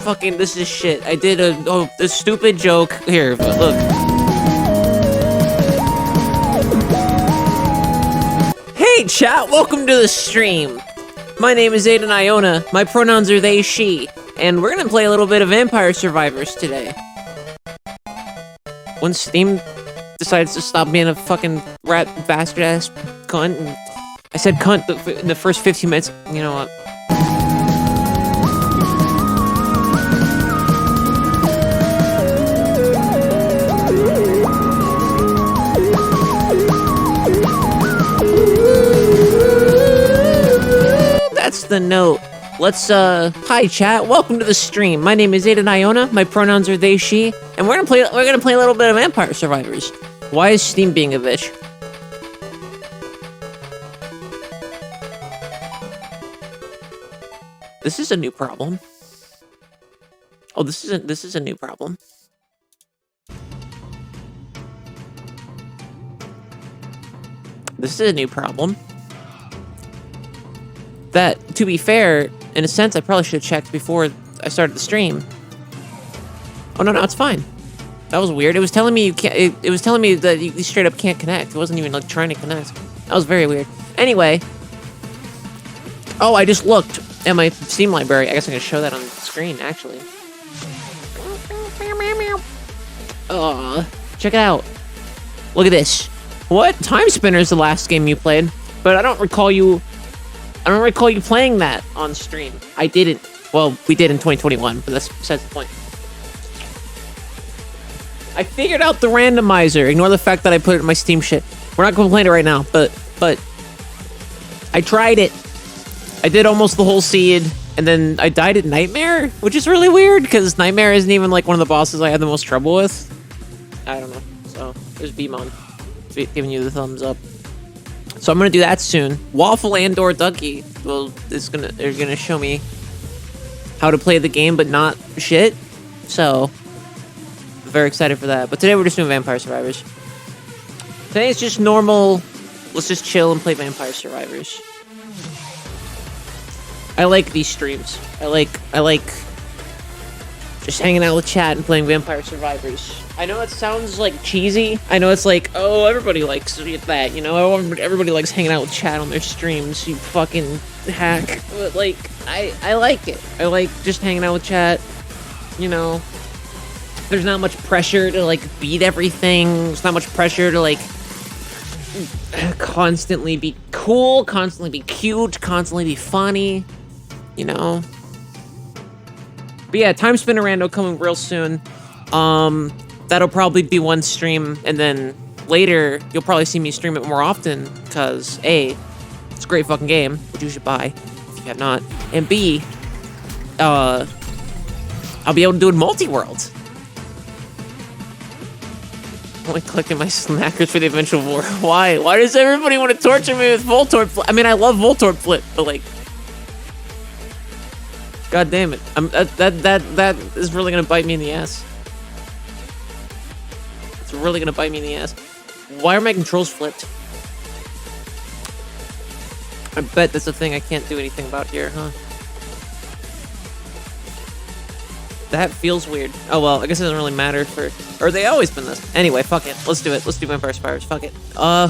Fucking, this is shit. I did a stupid joke. Here, look. Hey, chat, welcome to the stream. My name is Aiden Iona. My pronouns are they, she. And we're gonna play a little bit of Vampire Survivors today. When Steam decides to stop being a fucking rat bastard ass cunt, and I said cunt in the first 15 minutes, you know what? That's the note. Let's, hi chat, welcome to the stream. My name is Aiden Iona, my pronouns are they, she, and we're gonna play a little bit of Vampire Survivors. Why is Steam being a bitch? This is a new problem. Oh, this is a new problem. This is a new problem. That, to be fair, in a sense, I probably should have checked before I started the stream. Oh, no, it's fine. That was weird. It was telling me you can't, it was telling me that you straight up can't connect. It wasn't even, like, trying to connect. That was very weird. Anyway. Oh, I just looked at my Steam library. I guess I'm gonna show that on the screen, actually. Check it out. Look at this. What? Time Spinner is the last game you played, but I don't recall you playing that on stream. I didn't. Well, we did in 2021, but that's besides the point. I figured out the randomizer. Ignore the fact that I put it in my Steam shit. We're not going to play it right now, but I tried it. I did almost the whole seed, and then I died at Nightmare, which is really weird, because Nightmare isn't even, like, one of the bosses I had the most trouble with. I don't know. So, there's Beamon giving you the thumbs up. So I'm gonna do that soon. Waffle and/or Ducky are gonna show me how to play the game, but not shit. So I'm very excited for that. But today we're just doing Vampire Survivors. Today it's just normal. Let's just chill and play Vampire Survivors. I like these streams. I like just hanging out with chat and playing Vampire Survivors. I know it sounds, like, cheesy. I know it's like, oh, everybody likes that, you know? Everybody likes hanging out with chat on their streams, you fucking hack. But, like, I like it. I like just hanging out with chat, you know? There's not much pressure to, like, beat everything. There's not much pressure to, like, constantly be cool, constantly be cute, constantly be funny, you know? But yeah, Time Spinner Rando coming real soon. That'll probably be one stream, and then later, you'll probably see me stream it more often, because A, it's a great fucking game, which you should buy, if you have not, and B, I'll be able to do it multi-world. I'm only collecting my snackers for the eventual war. Why? Why does everybody want to torture me with Voltorb Flip? I mean, I love Voltorb Flip, but, like, God damn it. That is really gonna bite me in the ass. It's really gonna bite me in the ass. Why are my controls flipped? I bet that's a thing I can't do anything about here, huh? That feels weird. Oh well, I guess it doesn't really matter for... Or they always been this. Anyway, fuck it. Let's do it. Let's do Vampire Survivors. Fuck it.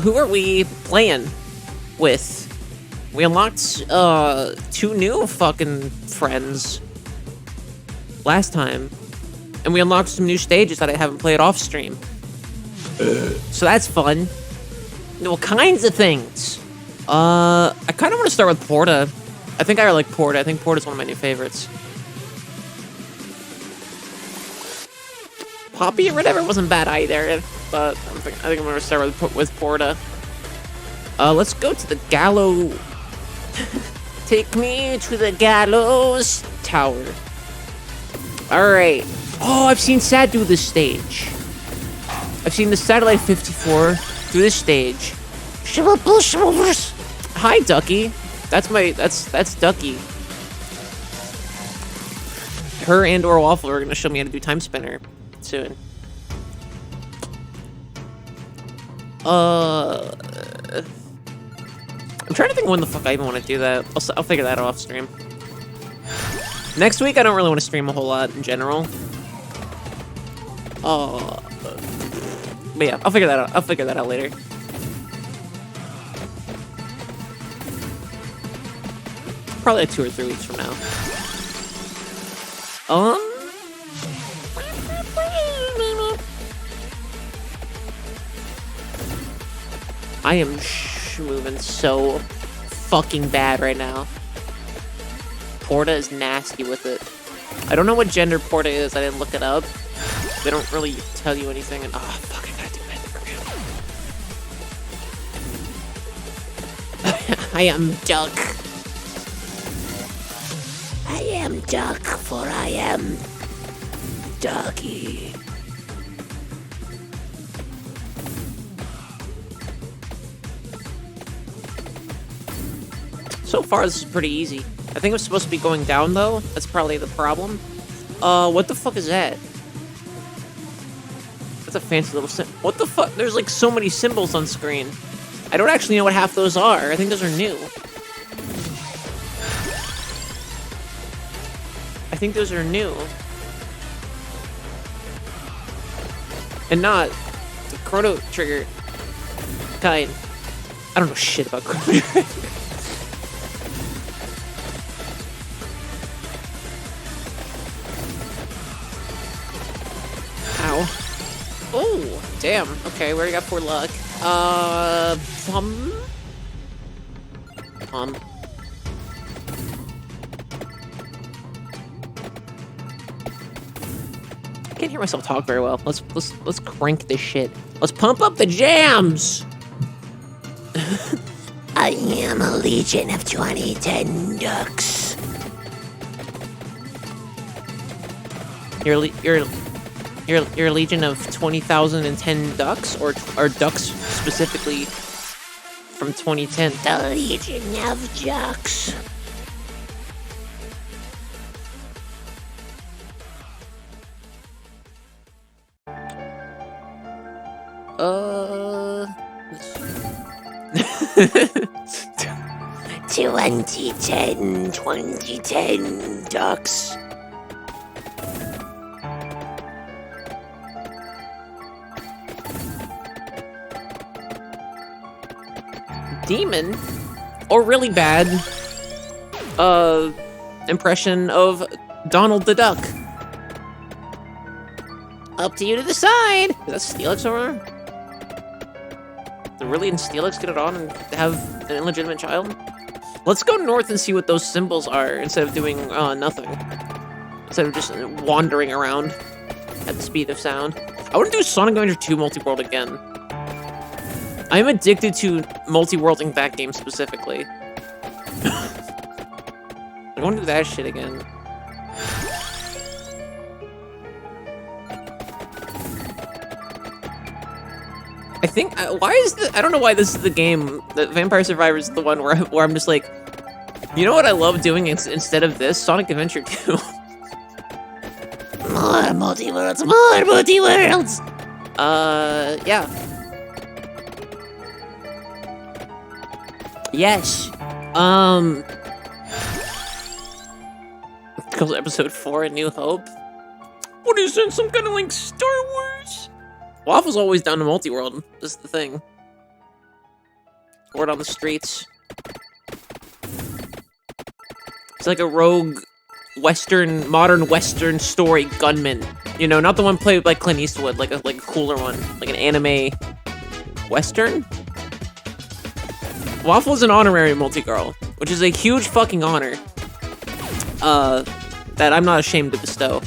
Who are we playing with? We unlocked, 2 new fucking friends last time. And we unlocked some new stages that I haven't played off stream. So that's fun. All kinds of things. I kind of want to start with Porta. I think I like Porta. I think Porta's one of my new favorites. Poppy or whatever wasn't bad either, but I think I'm gonna start with Porta. Let's go to the gallows. Take me to the gallows tower. Alright. Oh, I've seen Sad do this stage. I've seen the Satellite 54 do this stage. Hi, Ducky. That's Ducky. Her and/or Waffle are gonna show me how to do Time Spinner soon. I'm trying to think when the fuck I even want to do that. I'll figure that out off stream. Next week, I don't really want to stream a whole lot in general. Oh, but yeah, I'll figure that out. I'll figure that out later. Probably like 2 or 3 weeks from now. I am moving so fucking bad right now. Porta is nasty with it. I don't know what gender Porta is. I didn't look it up. They don't really tell you anything. And oh fuck, I gotta do it. I am Duck. I am Duck, for I am Ducky. So far, this is pretty easy. I think it was supposed to be going down, though. That's probably the problem. What the fuck is that? That's a fancy little symbol. What the fuck? There's, like, so many symbols on screen. I don't actually know what half those are. I think those are new. I think those are new. And not the Chrono Trigger kind. I don't know shit about Chrono Trigger. Ow. Oh, damn. Okay, we already got 4 luck. Pum. I can't hear myself talk very well. Let's crank this shit. Let's pump up the jams. I am a legion of 2010 ducks. You're a legion of 20,010 ducks, or ducks specifically from 2010. The legion of ducks. Let's 2010 ducks. Demon, or really bad impression of Donald the Duck. Up to you to decide. Is that Steelix over there? Did really in Steelix get it on and have an illegitimate child? Let's go north and see what those symbols are instead of doing nothing. Instead of just wandering around at the speed of sound. I want to do Sonic Adventure 2 Multi-World again. I'm addicted to multi-worlding that game specifically. I want to do that shit again. I think, why is the, I don't know why this is the game, that Vampire Survivors is the one where I'm just like, you know what I love doing instead of this? Sonic Adventure 2. More multi-worlds, more multi-worlds! Yeah. Yes. Goes episode 4 in New Hope. What is that? Some kind of like Star Wars? Waffle's always down to multi-world. This is the thing. Word on the streets. It's like a rogue modern Western story gunman. You know, not the one played by Clint Eastwood, like a cooler one, like an anime Western. Waffle is an honorary multi-girl, which is a huge fucking honor. That I'm not ashamed to bestow.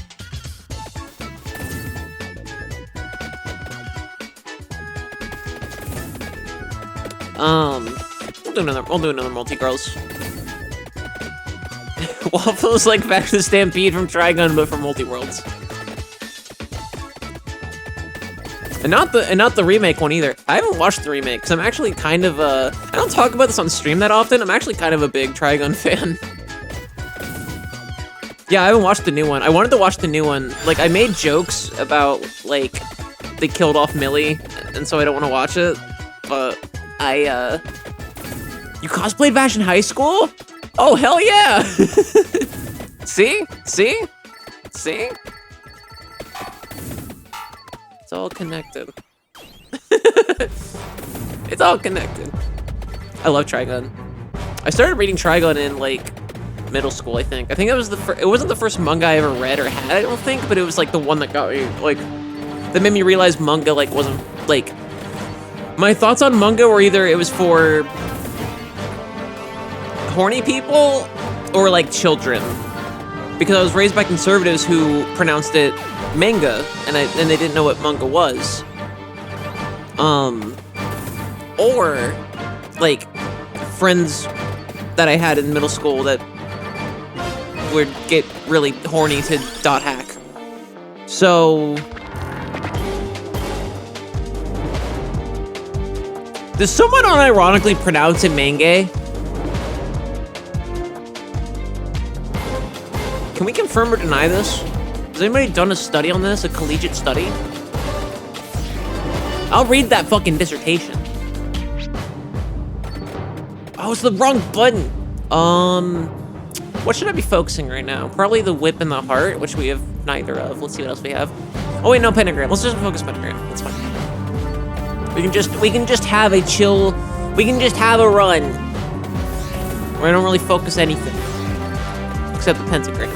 We'll do another multi-girls. Waffle's like Back to the Stampede from Trigun, but for multi-worlds. And not the remake one either. I haven't watched the remake, because I'm actually kind of I don't talk about this on stream that often. I'm actually kind of a big Trigun fan. Yeah, I haven't watched the new one. I wanted to watch the new one. Like, I made jokes about, like, they killed off Millie, and so I don't want to watch it. But you cosplayed Bash in high school? Oh, hell yeah! See? See? See? It's all connected. It's all connected. I love Trigun. I started reading Trigun in, like, middle school, I think. I think it was it wasn't the first manga I ever read or had, I don't think, but it was, like, the one that got me, like, that made me realize manga, like, wasn't, like... My thoughts on manga were either it was for horny people or, like, children. Because I was raised by conservatives who pronounced it manga, and they didn't know what manga was. Or, like, friends that I had in middle school that would get really horny to dot hack. So... Does someone unironically pronounce it manga? Can we confirm or deny this? Has anybody done a study on this? A collegiate study? I'll read that fucking dissertation. Oh, it's the wrong button. What should I be focusing right now? Probably the whip and the heart, which we have neither of. Let's see what else we have. Oh wait, no, pentagram. Let's just focus pentagram. That's fine. We can just have a chill. We can just have a run where I don't really focus anything except the pentagram.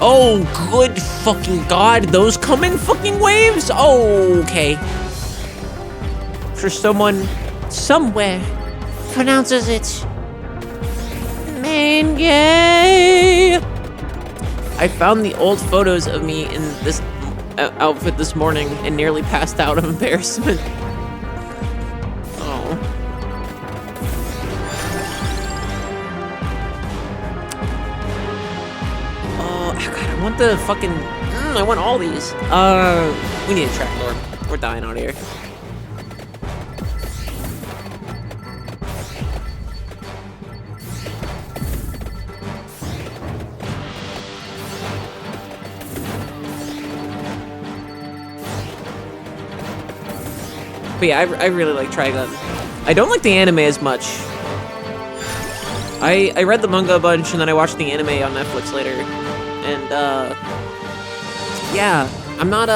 Oh, good fucking god! Those come in fucking waves. Oh, okay. I'm sure someone somewhere pronounces it manga. I found the old photos of me in this outfit this morning and nearly passed out of embarrassment. Oh. Oh, God, I want the fucking... I want all these. We need a track door. We're dying out here. But yeah, I really like Trigun. I don't like the anime as much. I read the manga a bunch, and then I watched the anime on Netflix later. And, yeah, I'm not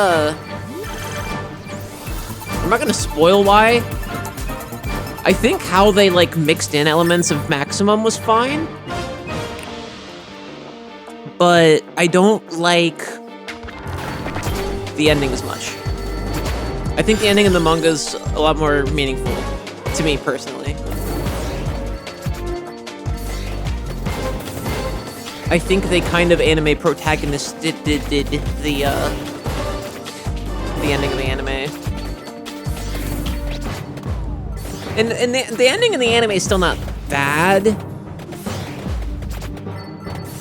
gonna spoil why. I think how they, like, mixed in elements of Maximum was fine. But I don't like the ending as much. I think the ending in the manga is a lot more meaningful to me personally. I think they kind of anime protagonist did the ending of the anime. And the ending of the anime is still not bad.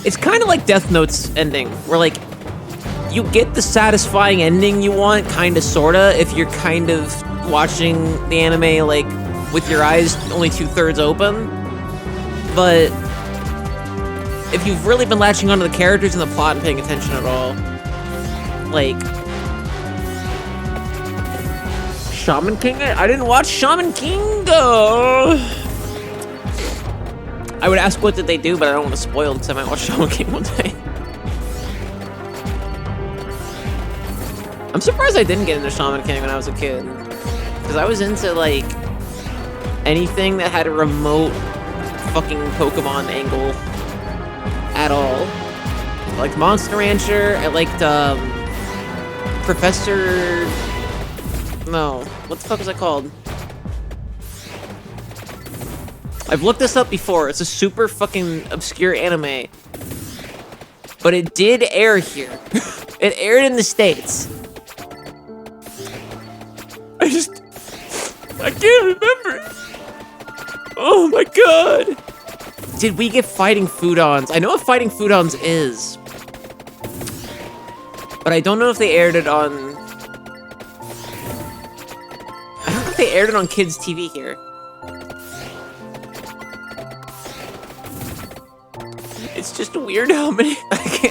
It's kind of like Death Note's ending, where like you get the satisfying ending you want, kinda sorta, if you're kind of watching the anime like with your eyes only 2/3 open. But if you've really been latching onto the characters and the plot and paying attention at all, like Shaman King? I didn't watch Shaman King. I would ask what did they do, but I don't want to spoil it because I might watch Shaman King one day. I'm surprised I didn't get into Shaman King when I was a kid. Because I was into, like, anything that had a remote fucking Pokemon angle at all. I liked Monster Rancher. I liked, Professor... No. What the fuck was that called? I've looked this up before. It's a super fucking obscure anime. But it did air here. It aired in the States. I can't remember. Oh my god. Did we get Fighting Foodons? I know what Fighting Foodons is. But I don't know if they aired it on... I don't know if they aired it on kids' TV here. It's just weird how many...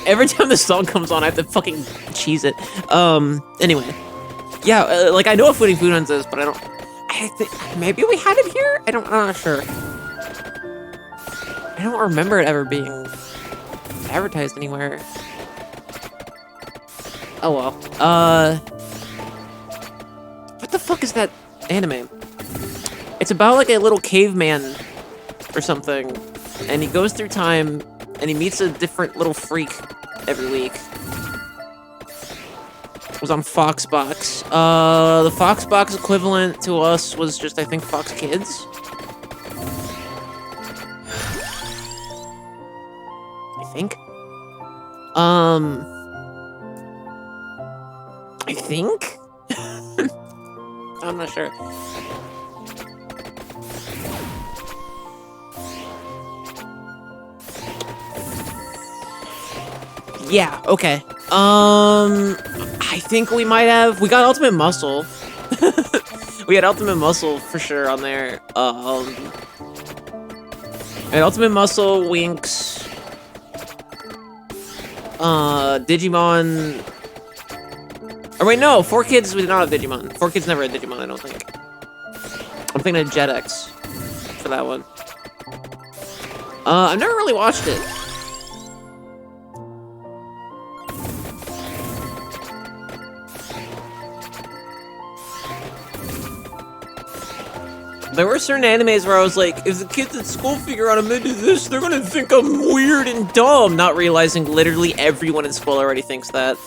Every time the song comes on, I have to fucking cheese it. Anyway. Yeah, like, I know what Fighting Foodons is, but I don't... maybe we had it here? I'm not sure. I I don't remember it ever being advertised anywhere. Oh well. What the fuck is that anime? It's about like a little caveman or something, and he goes through time and he meets a different little freak every week. It was on Foxbox. The Foxbox equivalent to us was just, I think, Fox Kids. I think. I think? I'm not sure. Yeah, okay. I think we might have... We got Ultimate Muscle. We had Ultimate Muscle for sure on there. We had Ultimate Muscle, Winx, Digimon... Or wait, no, 4Kids, we did not have Digimon. 4Kids never had Digimon, I don't think. I'm thinking of Jetix for that one. I've never really watched it. There were certain animes where I was like, if the kids at school figure out I'm into this, they're gonna think I'm weird and dumb, not realizing literally everyone in school already thinks that.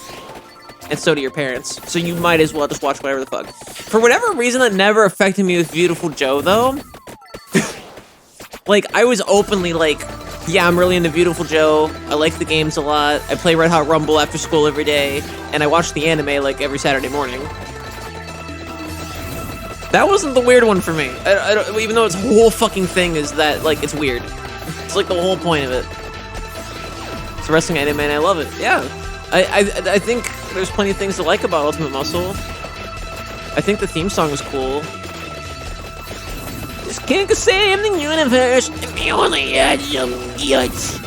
And so do your parents. So you might as well just watch whatever the fuck. For whatever reason, that never affected me with Beautiful Joe, though. Like, I was openly like, yeah, I'm really into Beautiful Joe. I like the games a lot. I play Red Hot Rumble after school every day. And I watch the anime, like, every Saturday morning. That wasn't the weird one for me. I don't, even though its whole fucking thing is that, like, it's weird. It's like the whole point of it. It's a wrestling anime and I love it. Yeah. I think there's plenty of things to like about Ultimate Muscle. I think the theme song was cool. This can't save the universe if you only had some guts.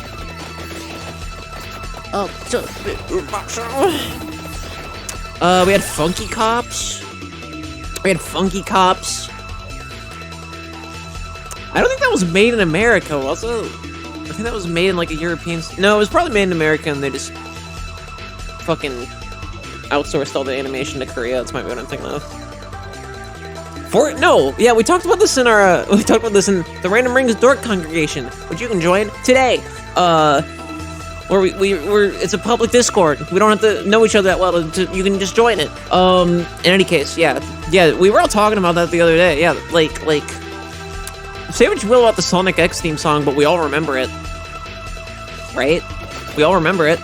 We had Funky Cops. I don't think that was made in America, was it? I think that was made in like a European... No, it was probably made in America and they just fucking outsourced all the animation to Korea. That's might be what I'm thinking of. No, yeah, we talked about this in our we talked about this in the Randomrings Dork congregation, which you can join today. Where we're it's a public Discord. We don't have to know each other that well. You can just join it. In any case, yeah, we were all talking about that the other day. Yeah, like say what you will about the Sonic X theme song, but we all remember it, right? We all remember it.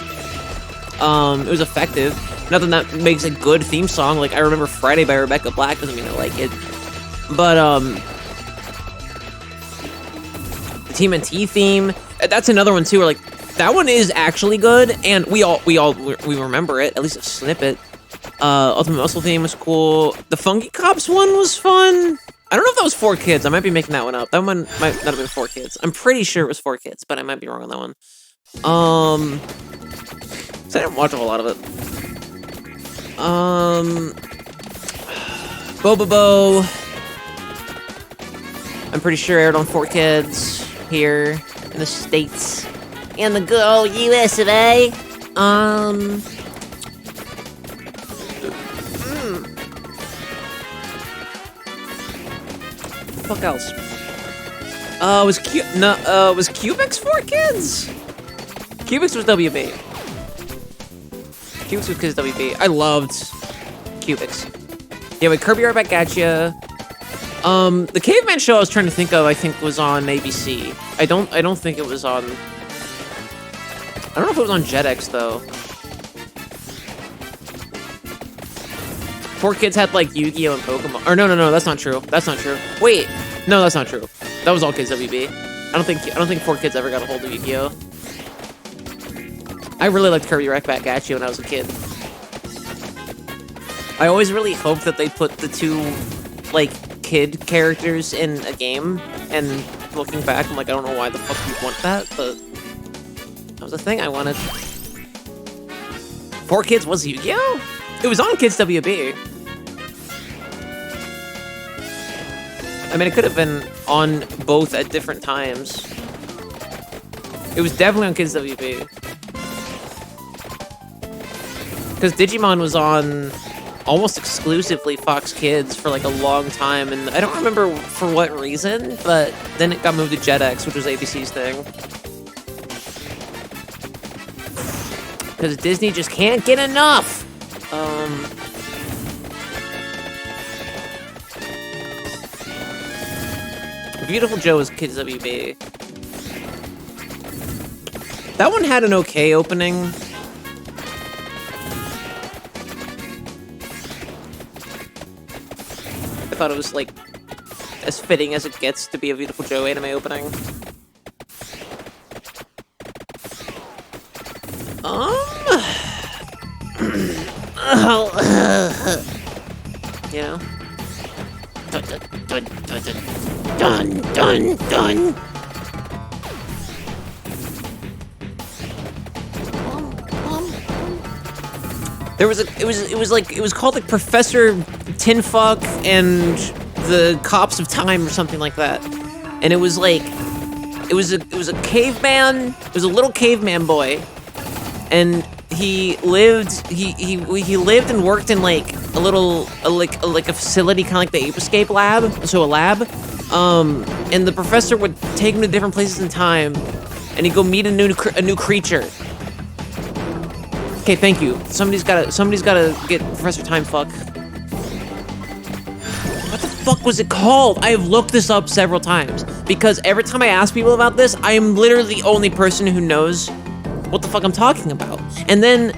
It was effective. Nothing that makes a good theme song. Like, I remember Friday by Rebecca Black, doesn't mean I like it. But, the TMNT theme, that's another one too, where, like, that one is actually good, and we remember it, at least a snippet. Ultimate Muscle theme was cool. The Funky Cops one was fun. I don't know if that was 4Kids. I might be making that one up. That one might not have been 4Kids. I'm pretty sure it was 4Kids, but I might be wrong on that one. So I didn't watch a whole lot of it. Bobobo. I'm pretty sure aired on 4Kids here in the States. In the good old US of A. What else? Was Cubix 4Kids? Cubix was WB. Cubix was Kids WB. I loved Cubix. Yeah, but Kirby Right Back at Ya. The Caveman show I was trying to think of, I think was on ABC. I don't think it was on... I don't know if it was on Jetix though. 4Kids had like Yu-Gi-Oh and Pokemon. Or no, that's not true. That's not true. Wait, no, that's not true. That was all Kids WB. I don't think 4Kids ever got a hold of Yu-Gi-Oh. I really liked Kirby Right Back at You when I was a kid. I always really hoped that they put the two, like, kid characters in a game, and looking back, I'm like, I don't know why the fuck you want that, but that was a thing I wanted. 4Kids was Yu-Gi-Oh? It was on Kids WB. I mean, it could have been on both at different times. It was definitely on Kids WB. Because Digimon was on almost exclusively Fox Kids for like a long time, and I don't remember for what reason, but then it got moved to Jetix, which was ABC's thing. Because Disney just can't get enough! Beautiful Joe is Kids WB. That one had an okay opening. I thought it was, like, as fitting as it gets to be a Beautiful Joe anime opening. You know? Dun, dun, dun. There was it was called like Professor Tinfuck and the Cops of Time or something like that. And it was like it was a caveman, it was a little caveman boy. And he lived and worked in like a little like a facility kind of like the Ape Escape lab, so a lab. And the professor would take him to different places in time, and he'd go meet a new creature. Okay, thank you. Somebody's gotta get Professor Timefuck. What the fuck was it called? I have looked this up several times because every time I ask people about this, I am literally the only person who knows what the fuck I'm talking about. And then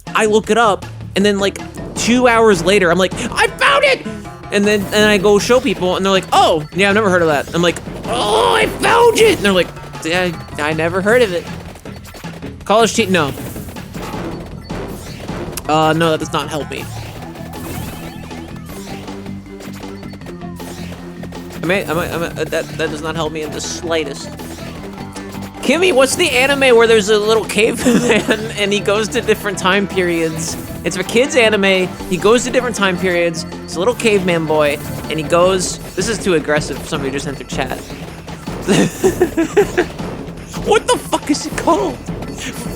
I look it up, and then like 2 hours later, I'm like, I found it! And then I go show people, and they're like, oh, yeah, I've never heard of that. I'm like, oh, I found it! And they're like, yeah, I never heard of it. College cheat? No. No, that does not help me. That does not help me in the slightest. Kimmy, what's the anime where there's a little caveman and he goes to different time periods? It's a kids anime. He goes to different time periods. It's a little caveman boy, and he goes. This is too aggressive. Somebody just entered chat. What the fuck is it called?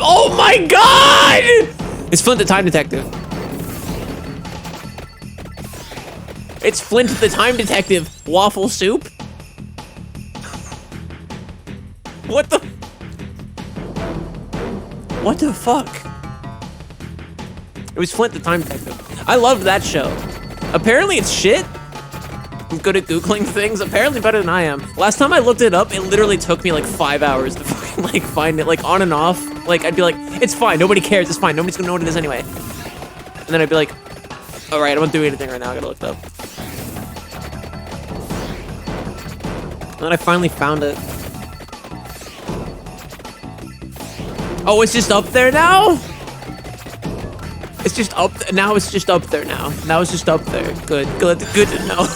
Oh my god! It's Flint the Time Detective. It's Flint the Time Detective. Waffle soup? What the? What the fuck? It was Flint the Time Detective. I loved that show. Apparently it's shit. I'm good at Googling things. Apparently better than I am. Last time I looked it up, it literally took me like 5 hours to fucking like find it, like on and off. Like I'd be like, it's fine, nobody cares, it's fine, nobody's gonna know what it is anyway. And then I'd be like, all right, I don't do anything right now, I gotta look it up. And then I finally found it. Oh, it's just up there now? It's just up, now it's just up there now. Now it's just up there, good to know.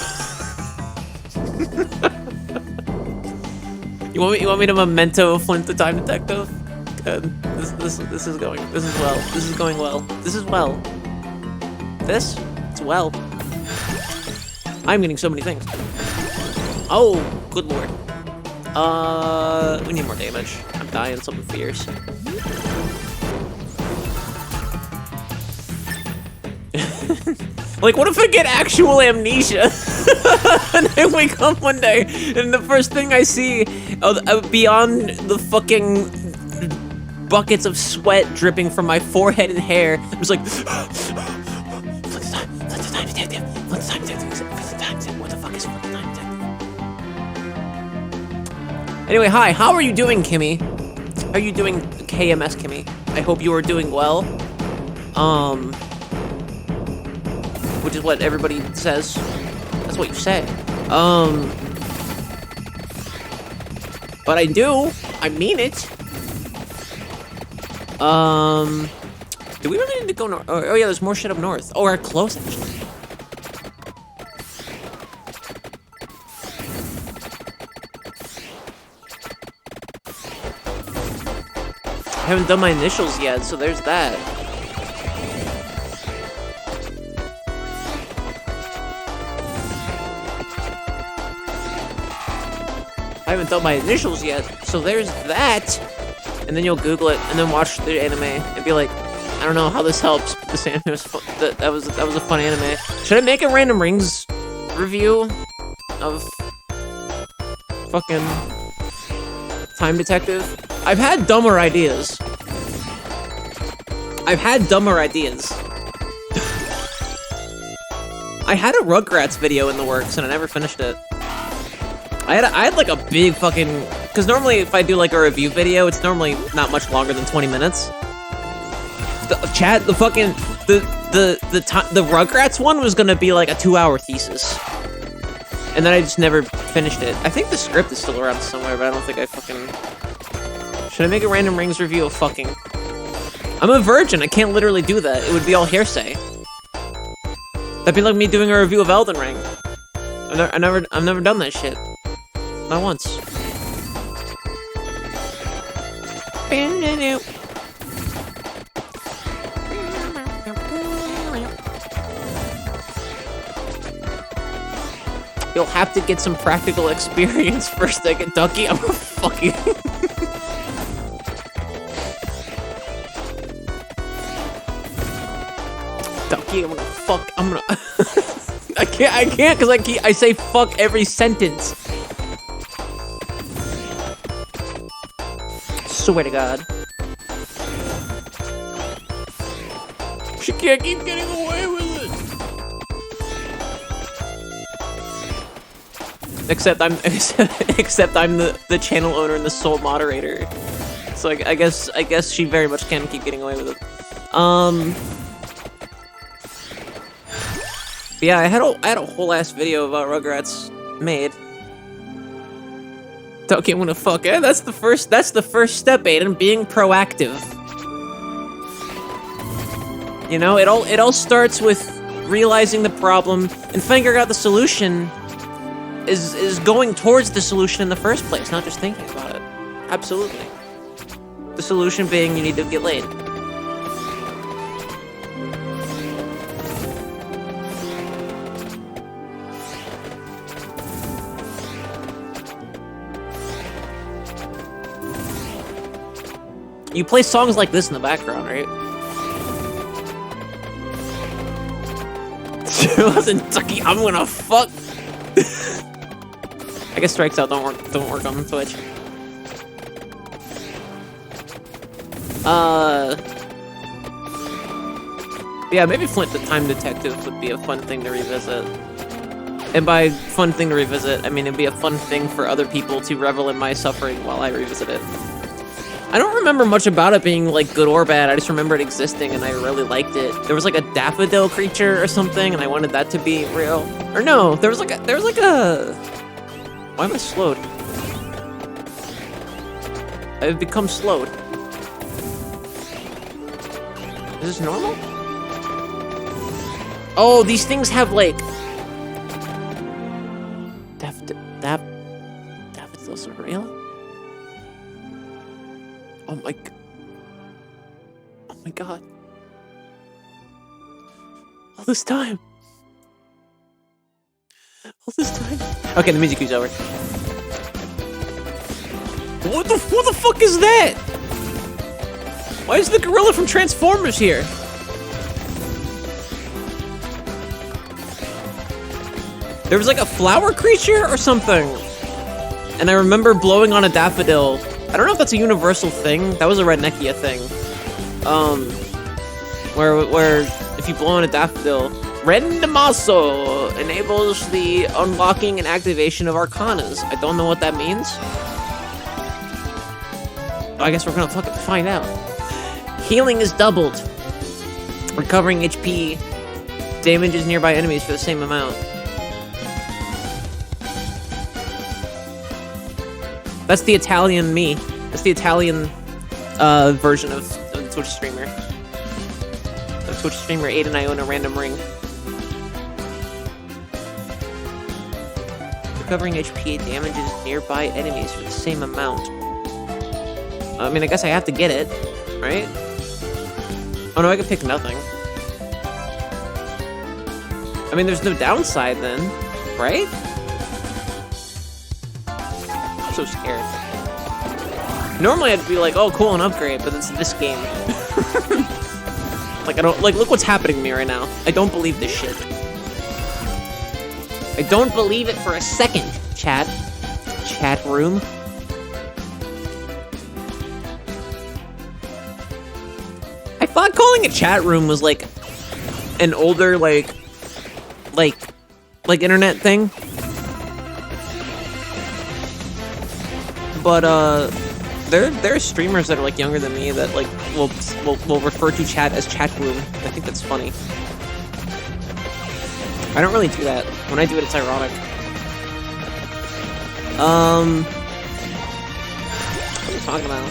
You want me to memento Flint the Time Detective? Good. This is going well. It's well. I'm getting so many things. Oh, good lord. We need more damage. I'm dying something fierce. Like, what if I get actual amnesia? And I wake up one day, and the first thing I see, beyond the fucking buckets of sweat dripping from my forehead and hair, it was like, Flint the Time Detective, Flint the Time Detective, what the fuck is Flint the Time Detective? Anyway, hi, how are you doing, Kimmy? How are you doing, KMS Kimmy? I hope you are doing well. Which is what everybody says. That's what you say. But I do. I mean it. Do we really need to go north? Oh yeah, there's more shit up north. Oh, we're close actually. I haven't done my initials yet, so there's that. I haven't done my initials yet, so there's that. and then you'll Google it, and then watch the anime, and be like, I don't know how this helps, but this anime was that was a fun anime. Should I make a Random Rings review of fucking Time Detective? I've had dumber ideas. I had a Rugrats video in the works, and I never finished it. I had like a big fucking... Because normally if I do like a review video, it's normally not much longer than 20 minutes. The Rugrats one was gonna be like a 2-hour thesis. And then I just never finished it. I think the script is still around somewhere, but I don't think I fucking... Should I make a Random Rings review of fucking... I'm a virgin, I can't literally do that. It would be all hearsay. That'd be like me doing a review of Elden Ring. I've never done that shit. Not once. You'll have to get some practical experience first. I get Ducky. I'm gonna fuck you. Ducky, I'm gonna fuck. I'm gonna. I can't, because I say fuck every sentence. Swear to God. She can't keep getting away with it. Except I'm the channel owner and the sole moderator. So I guess she very much can keep getting away with it. Yeah, I had a whole ass video about Rugrats made. Okay, I'm gonna fuck it. That's the first step, Aiden, being proactive. You know, it all starts with realizing the problem and figuring out the solution is going towards the solution in the first place, not just thinking about it. Absolutely. The solution being you need to get laid. You play songs like this in the background, right? Listen, Ducky, I'm gonna fuck. I guess strikes out don't work on Twitch. Yeah, maybe Flint the Time Detective would be a fun thing to revisit. And by fun thing to revisit, I mean it'd be a fun thing for other people to revel in my suffering while I revisit it. I don't remember much about it being, like, good or bad. I just remember it existing, and I really liked it. There was, like, a daffodil creature or something, and I wanted that to be real. Or no, there was like a... Why am I slowed? I've become slowed. Is this normal? Oh, these things have, like... Daffodils are real? Oh my God. All this time. Okay, the music cue's over. What the fuck is that? Why is the gorilla from Transformers here? There was like a flower creature or something. And I remember blowing on a daffodil. I don't know if that's a universal thing. That was a Redneckia thing. Where if you blow on a daffodil, Randomazo enables the unlocking and activation of arcanas. I don't know what that means. I guess we're gonna fucking find out. Healing is doubled. Recovering HP damages nearby enemies for the same amount. That's the Italian me. That's the Italian version of the Twitch streamer. The Twitch streamer Aiden and I own a random ring. Recovering HP damages nearby enemies for the same amount. I mean, I guess I have to get it, right? Oh no, I can pick nothing. I mean, there's no downside then, right? I'm so scared. Normally I'd be like, oh, cool, an upgrade, but it's this game. Like, I don't, like, look what's happening to me right now. I don't believe this shit. I don't believe it for a second, chat. Chat room. I thought calling it chat room was, like, an older, like internet thing. But, there are streamers that are, like, younger than me that, like, will refer to chat as chat room. I think that's funny. I don't really do that. When I do it, it's ironic. What are you talking about?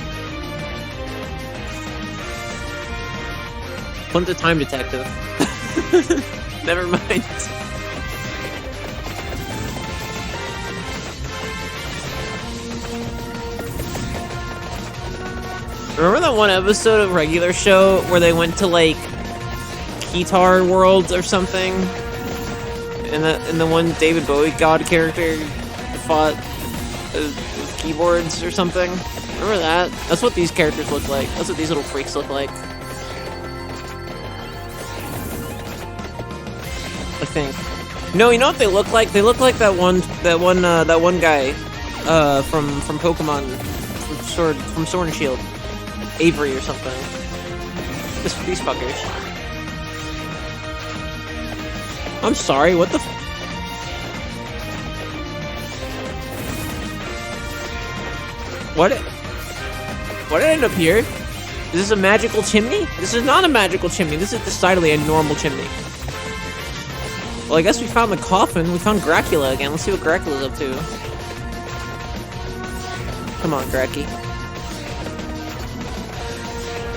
Hunt the Time Detective. Never mind. Remember that one episode of Regular Show where they went to, like, Guitar World or something? And the one David Bowie God character fought with keyboards or something? Remember that? That's what these characters look like. That's what these little freaks look like. I think. No, you know what they look like? They look like that one guy from Pokemon, from Sword and Shield. Avery or something. These fuckers. I'm sorry, what the What did end up here? Is this a magical chimney? This is not a magical chimney. This is decidedly a normal chimney. Well, I guess we found the coffin. We found Dracula again. Let's see what Dracula's up to. Come on, Dracky.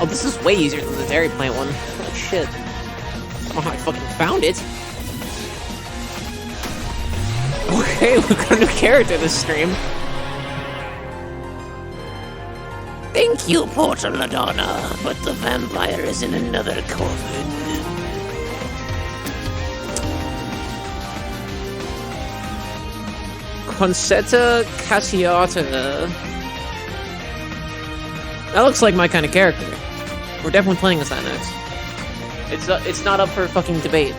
Oh, this is way easier than the dairy plant one. Holy shit. I don't know how I fucking found it. Okay, we got a new character this stream. Thank you, Portal Madonna, but the vampire is in another coffin. Concetta Cassiata. That looks like my kind of character. We're definitely playing as that next. It's not up for fucking debate.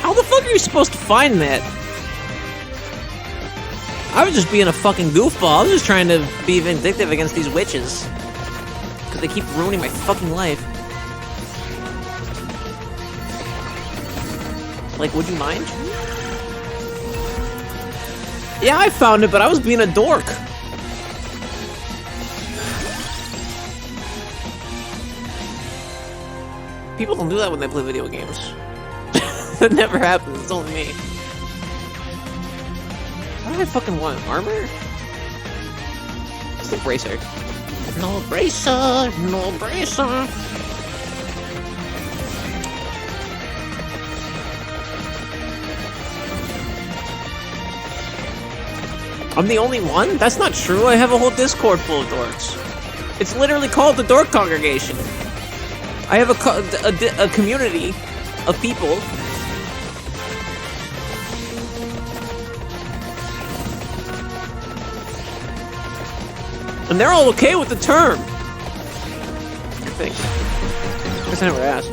How the fuck are you supposed to find that? I was just being a fucking goofball. I was just trying to be vindictive against these witches. Because they keep ruining my fucking life. Like, would you mind? Yeah, I found it, but I was being a dork. People don't do that when they play video games. That never happens, it's only me. What do I fucking want? Armor? It's the bracer. No bracer, no bracer. I'm the only one? That's not true. I have a whole Discord full of dorks. It's literally called the Dork Congregation. I have a community of people. And they're all okay with the term. I think. I guess I never asked.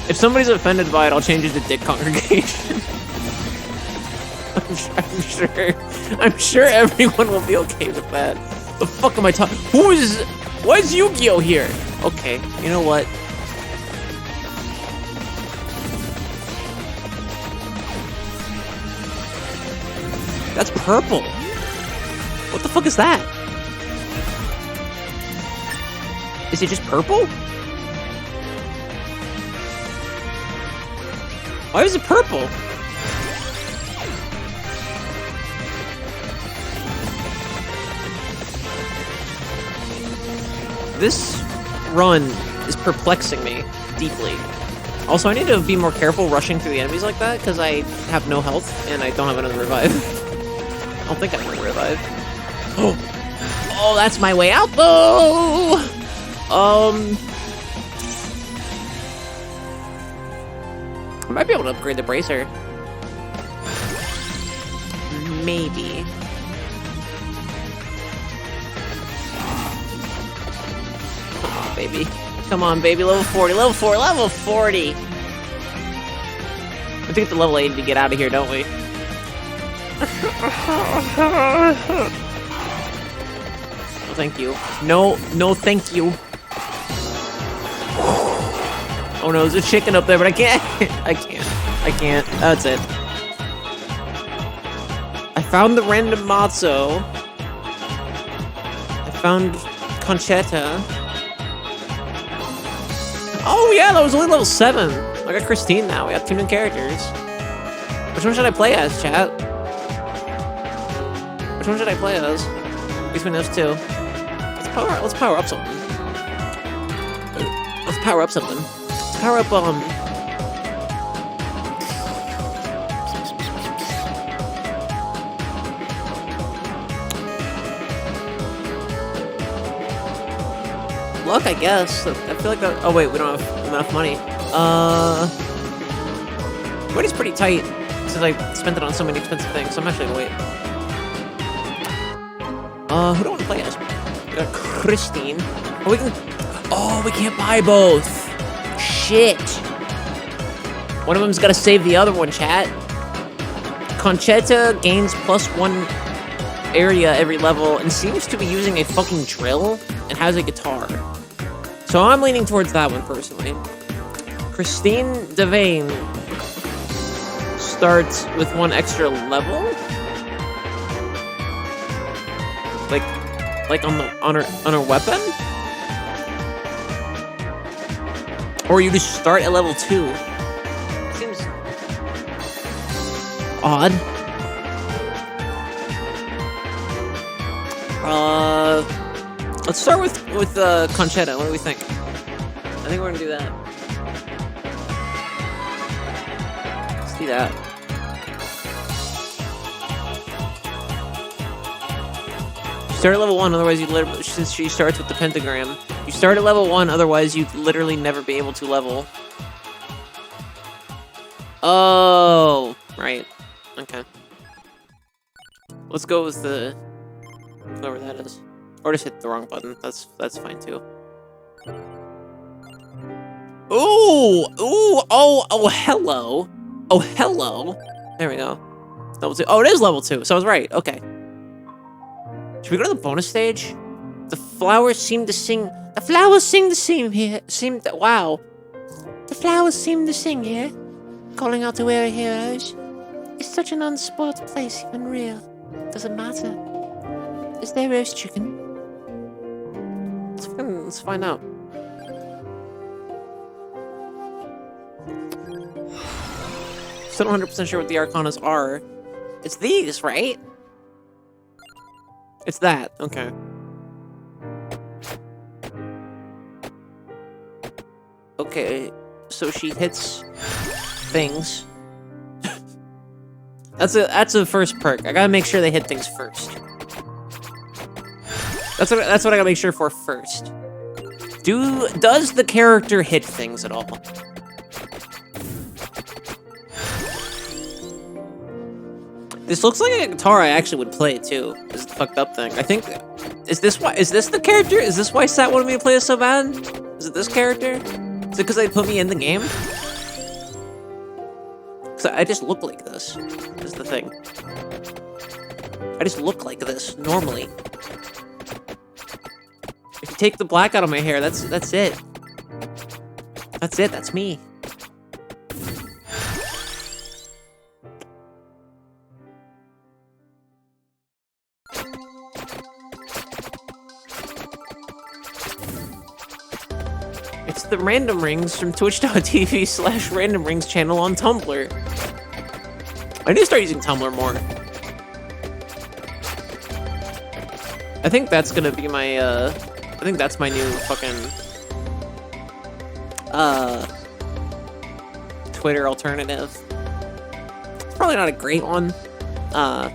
If somebody's offended by it, I'll change it to Dick Congregation. I'm sure everyone will be okay with that. The fuck am I talking? Why is Yu-Gi-Oh here? Okay, you know what? That's purple. What the fuck is that? Is it just purple? Why is it purple? This run is perplexing me deeply. Also, I need to be more careful rushing through the enemies like that, because I have no health, and I don't have another revive. I don't think I have another revive. Oh, that's my way out, though! I might be able to upgrade the bracer. Maybe. Come on, baby. Come on, baby. Level 40. Level 4. Level 40. We have to get to level 80 to get out of here, don't we? No, thank you. No, thank you. Oh no, there's a chicken up there, but I can't. I can't. That's it. I found the random matzo. I found Conchetta. Oh yeah, that was only level 7. I got Christine now. We got 2 new characters. Which one should I play as, chat? Which one should I play as? Between those 2. Let's power up something. Let's power up something. Let's power up luck, I guess. I feel like that. Oh wait, we don't have enough money. Money's pretty tight since I spent it on so many expensive things. So I'm actually gonna wait. Who do I want to play as? We got Christine. Oh, we can. Oh, we can't buy both. Shit. One of them's got to save the other one, chat. Conchetta gains +1 area every level and seems to be using a fucking drill and has a guitar. So I'm leaning towards that one personally. Christine Devane starts with 1 extra level. Like on her weapon? Or you just start at level 2. Seems odd. Let's start with Conchetta. What do we think? I think we're gonna do that. Let's do that. Start at level 1, otherwise you literally, since she starts with the pentagram. You start at level 1, otherwise you'd literally never be able to level. Oh, right. Okay. Let's go with the whoever that is. Or just hit the wrong button. That's fine too. Ooh! Ooh! Oh, hello! Oh, hello! There we go. Level 2. Oh, it is level 2, so I was right. Okay. Should we go to the bonus stage? The flowers seem to sing. The flowers seem to sing here. Wow. The flowers seem to sing here, calling out to our heroes. It's such an unspoiled place, even real. Doesn't matter. Is there roast chicken? Let's find out. Still not 100% sure what the Arcanas are. It's these, right? It's that. Okay. Okay, so she hits things. That's a first perk. I gotta make sure they hit things first. That's what I gotta make sure for first. Does the character hit things at all? This looks like a guitar I actually would play too. This is the fucked up thing. I think is this the character? Is this why Sat wanted me to play this so bad? Is it this character? Is it because they put me in the game? Cause I just look like this. Is the thing. I just look like this normally. If you take the black out of my hair, that's it. That's it. That's me. It's the Random Rings from twitch.tv/Randomrings Channel on Tumblr. I need to start using Tumblr more. I think that's gonna be my, I think that's my new fucking, Twitter alternative. It's probably not a great one, but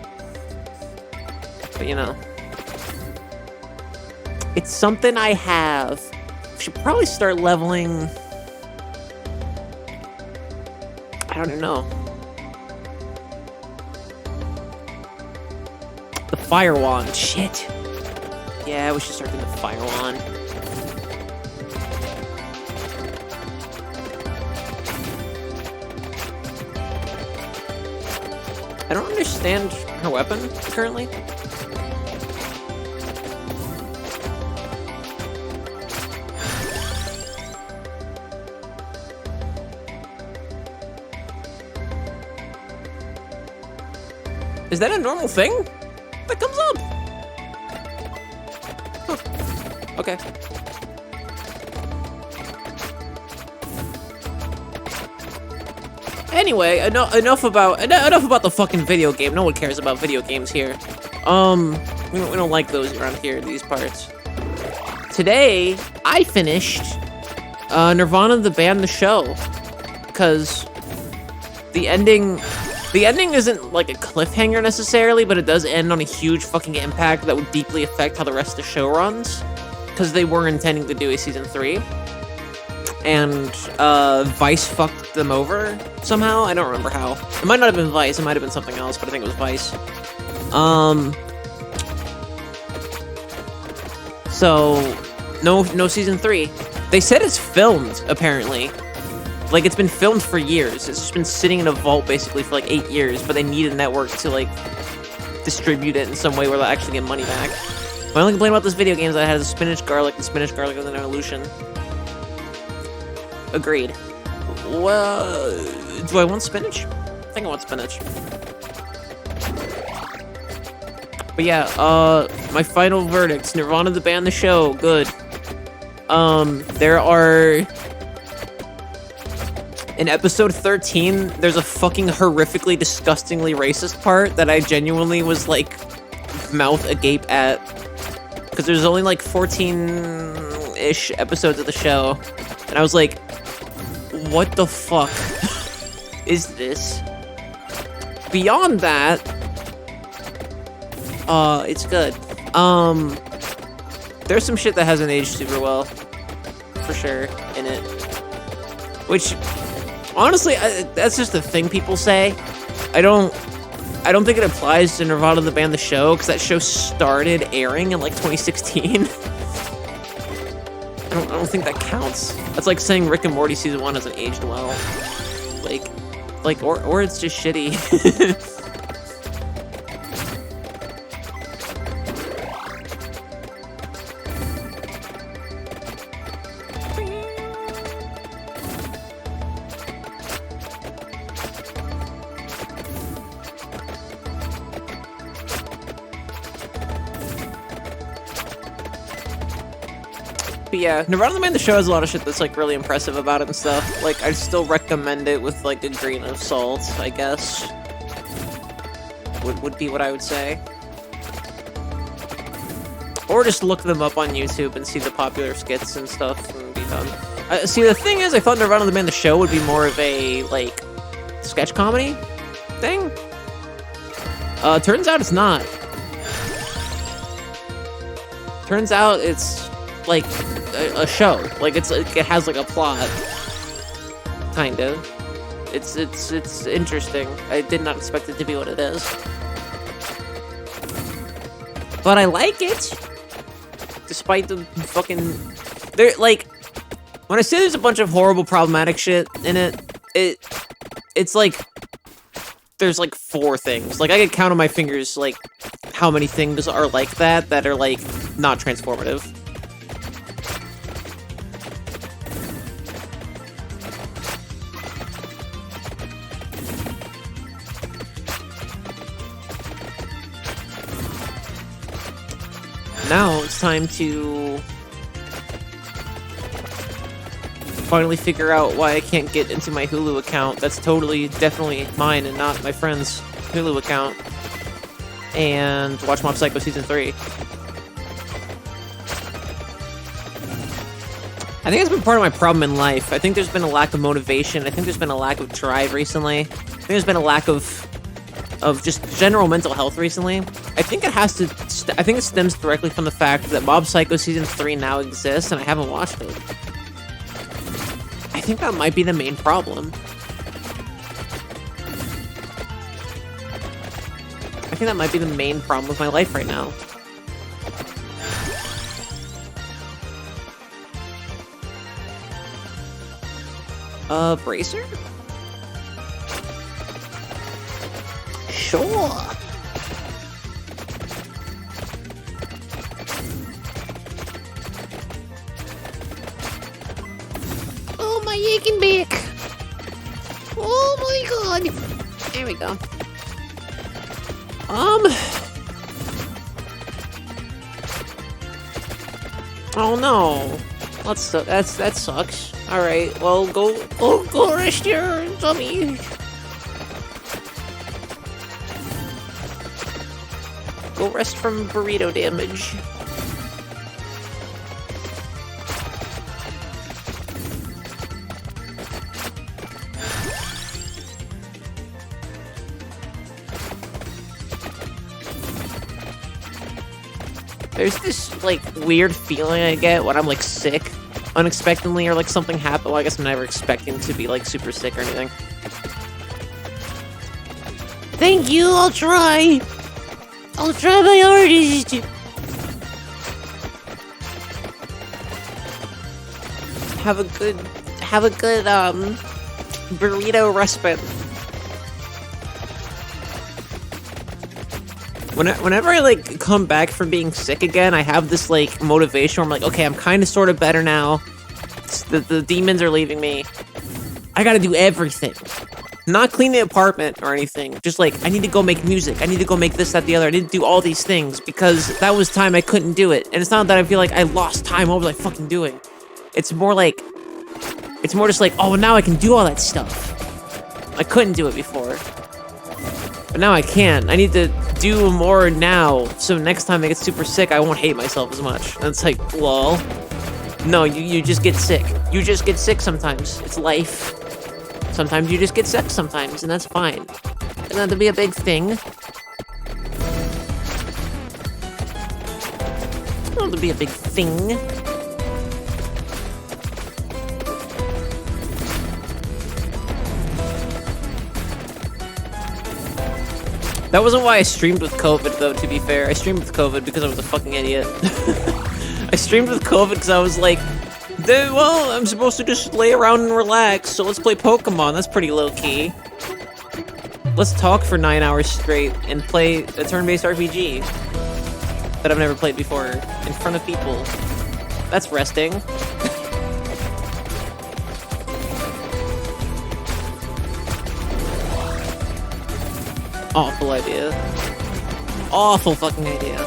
you know. It's something I have. I should probably start leveling. I don't know. Fire Wand. Shit. Yeah, we should start doing the Fire Wand. I don't understand her weapon currently. Is that a normal thing that comes up? Huh. Okay. Anyway, enough about the fucking video game. No one cares about video games here. We don't like those around here, these parts. Today, I finished Nirvana the band, the show, because the ending isn't like a cliffhanger necessarily, but it does end on a huge fucking impact that would deeply affect how the rest of the show runs, because they were intending to do a season 3. And Vice fucked them over somehow. I don't remember how. It might not have been Vice. It might have been something else, but I think it was Vice. So no season 3. They said it's filmed, apparently. Like, it's been filmed for years. It's just been sitting in a vault basically for like 8 years, but they need a network to like distribute it in some way where they'll actually get money back. My only complaint about this video game is that it has a spinach garlic, and spinach garlic is an evolution. Agreed. Well, do I want spinach? I think I want spinach. But yeah, my final verdicts. Nirvana the band, the show, good. There are... In episode 13, there's a fucking horrifically, disgustingly racist part that I genuinely was, like, mouth agape at. Because there's only, like, 14-ish episodes of the show. And I was like, what the fuck is this? Beyond that, it's good. There's some shit that hasn't aged super well, for sure, in it. Which, honestly, that's just a thing people say. I don't think it applies to Nirvana the band, the show, because that show started airing in like 2016. I don't think that counts. That's like saying Rick and Morty season 1 hasn't aged well. Or it's just shitty. But yeah, Nirvana the band, the show has a lot of shit that's like really impressive about it and stuff. Like, I'd still recommend it with like a grain of salt, I guess. Would be what I would say. Or just look them up on YouTube and see the popular skits and stuff and be done. See, the thing is, I thought Nirvana the band, the show would be more of a, like, sketch comedy thing. Turns out it's not. Turns out it's like a show. Like, it has like a plot, kind of. It's interesting. I did not expect it to be what it is, but I like it, despite the fucking. There, like, when I say there's a bunch of horrible, problematic shit in it, it's like there's like 4 things. Like, I could count on my fingers like how many things are like that are like not transformative. Now it's time to finally figure out why I can't get into my Hulu account. That's definitely mine and not my friend's Hulu account. And watch Mob Psycho Season 3. I think it's been part of my problem in life. I think there's been a lack of motivation. I think there's been a lack of drive recently. I think there's been a lack of just general mental health recently. I think it has to. I think it stems directly from the fact that Mob Psycho Season 3 now exists, and I haven't watched it. I think that might be the main problem. I think that might be the main problem with my life right now. Bracer? Sure. Oh, my aching back. Oh my god. There we go. Oh no. That sucks. Alright, well go rest your tummy. Go rest from burrito damage. There's this, like, weird feeling I get when I'm, like, sick unexpectedly or, like, something happened. Well, I guess I'm never expecting to be, like, super sick or anything. Thank you, I'll try. I'll try my hardest. Have a good, burrito respite. Whenever I, like, come back from being sick again, I have this, like, motivation where I'm like, okay, I'm kind of sort of better now. The demons are leaving me. I gotta do everything. Not clean the apartment or anything. Just, like, I need to go make music. I need to go make this, that, the other. I need to do all these things because that was time I couldn't do it. And it's not that I feel like I lost time. What was I fucking doing? It's more just like, oh, now I can do all that stuff. I couldn't do it before. But now I can. I need to do more now, so next time I get super sick, I won't hate myself as much. And it's like, lol. No, you just get sick. You just get sick sometimes. It's life. Sometimes you just get sick sometimes, and that's fine. Doesn't have to be a big thing. Doesn't have to be a big thing. That wasn't why I streamed with COVID, though, to be fair. I streamed with COVID because I was a fucking idiot. I streamed with COVID because I was like, well, I'm supposed to just lay around and relax, so let's play Pokemon. That's pretty low-key. Let's talk for 9 hours straight and play a turn-based RPG that I've never played before in front of people. That's resting. Awful idea. Awful fucking idea.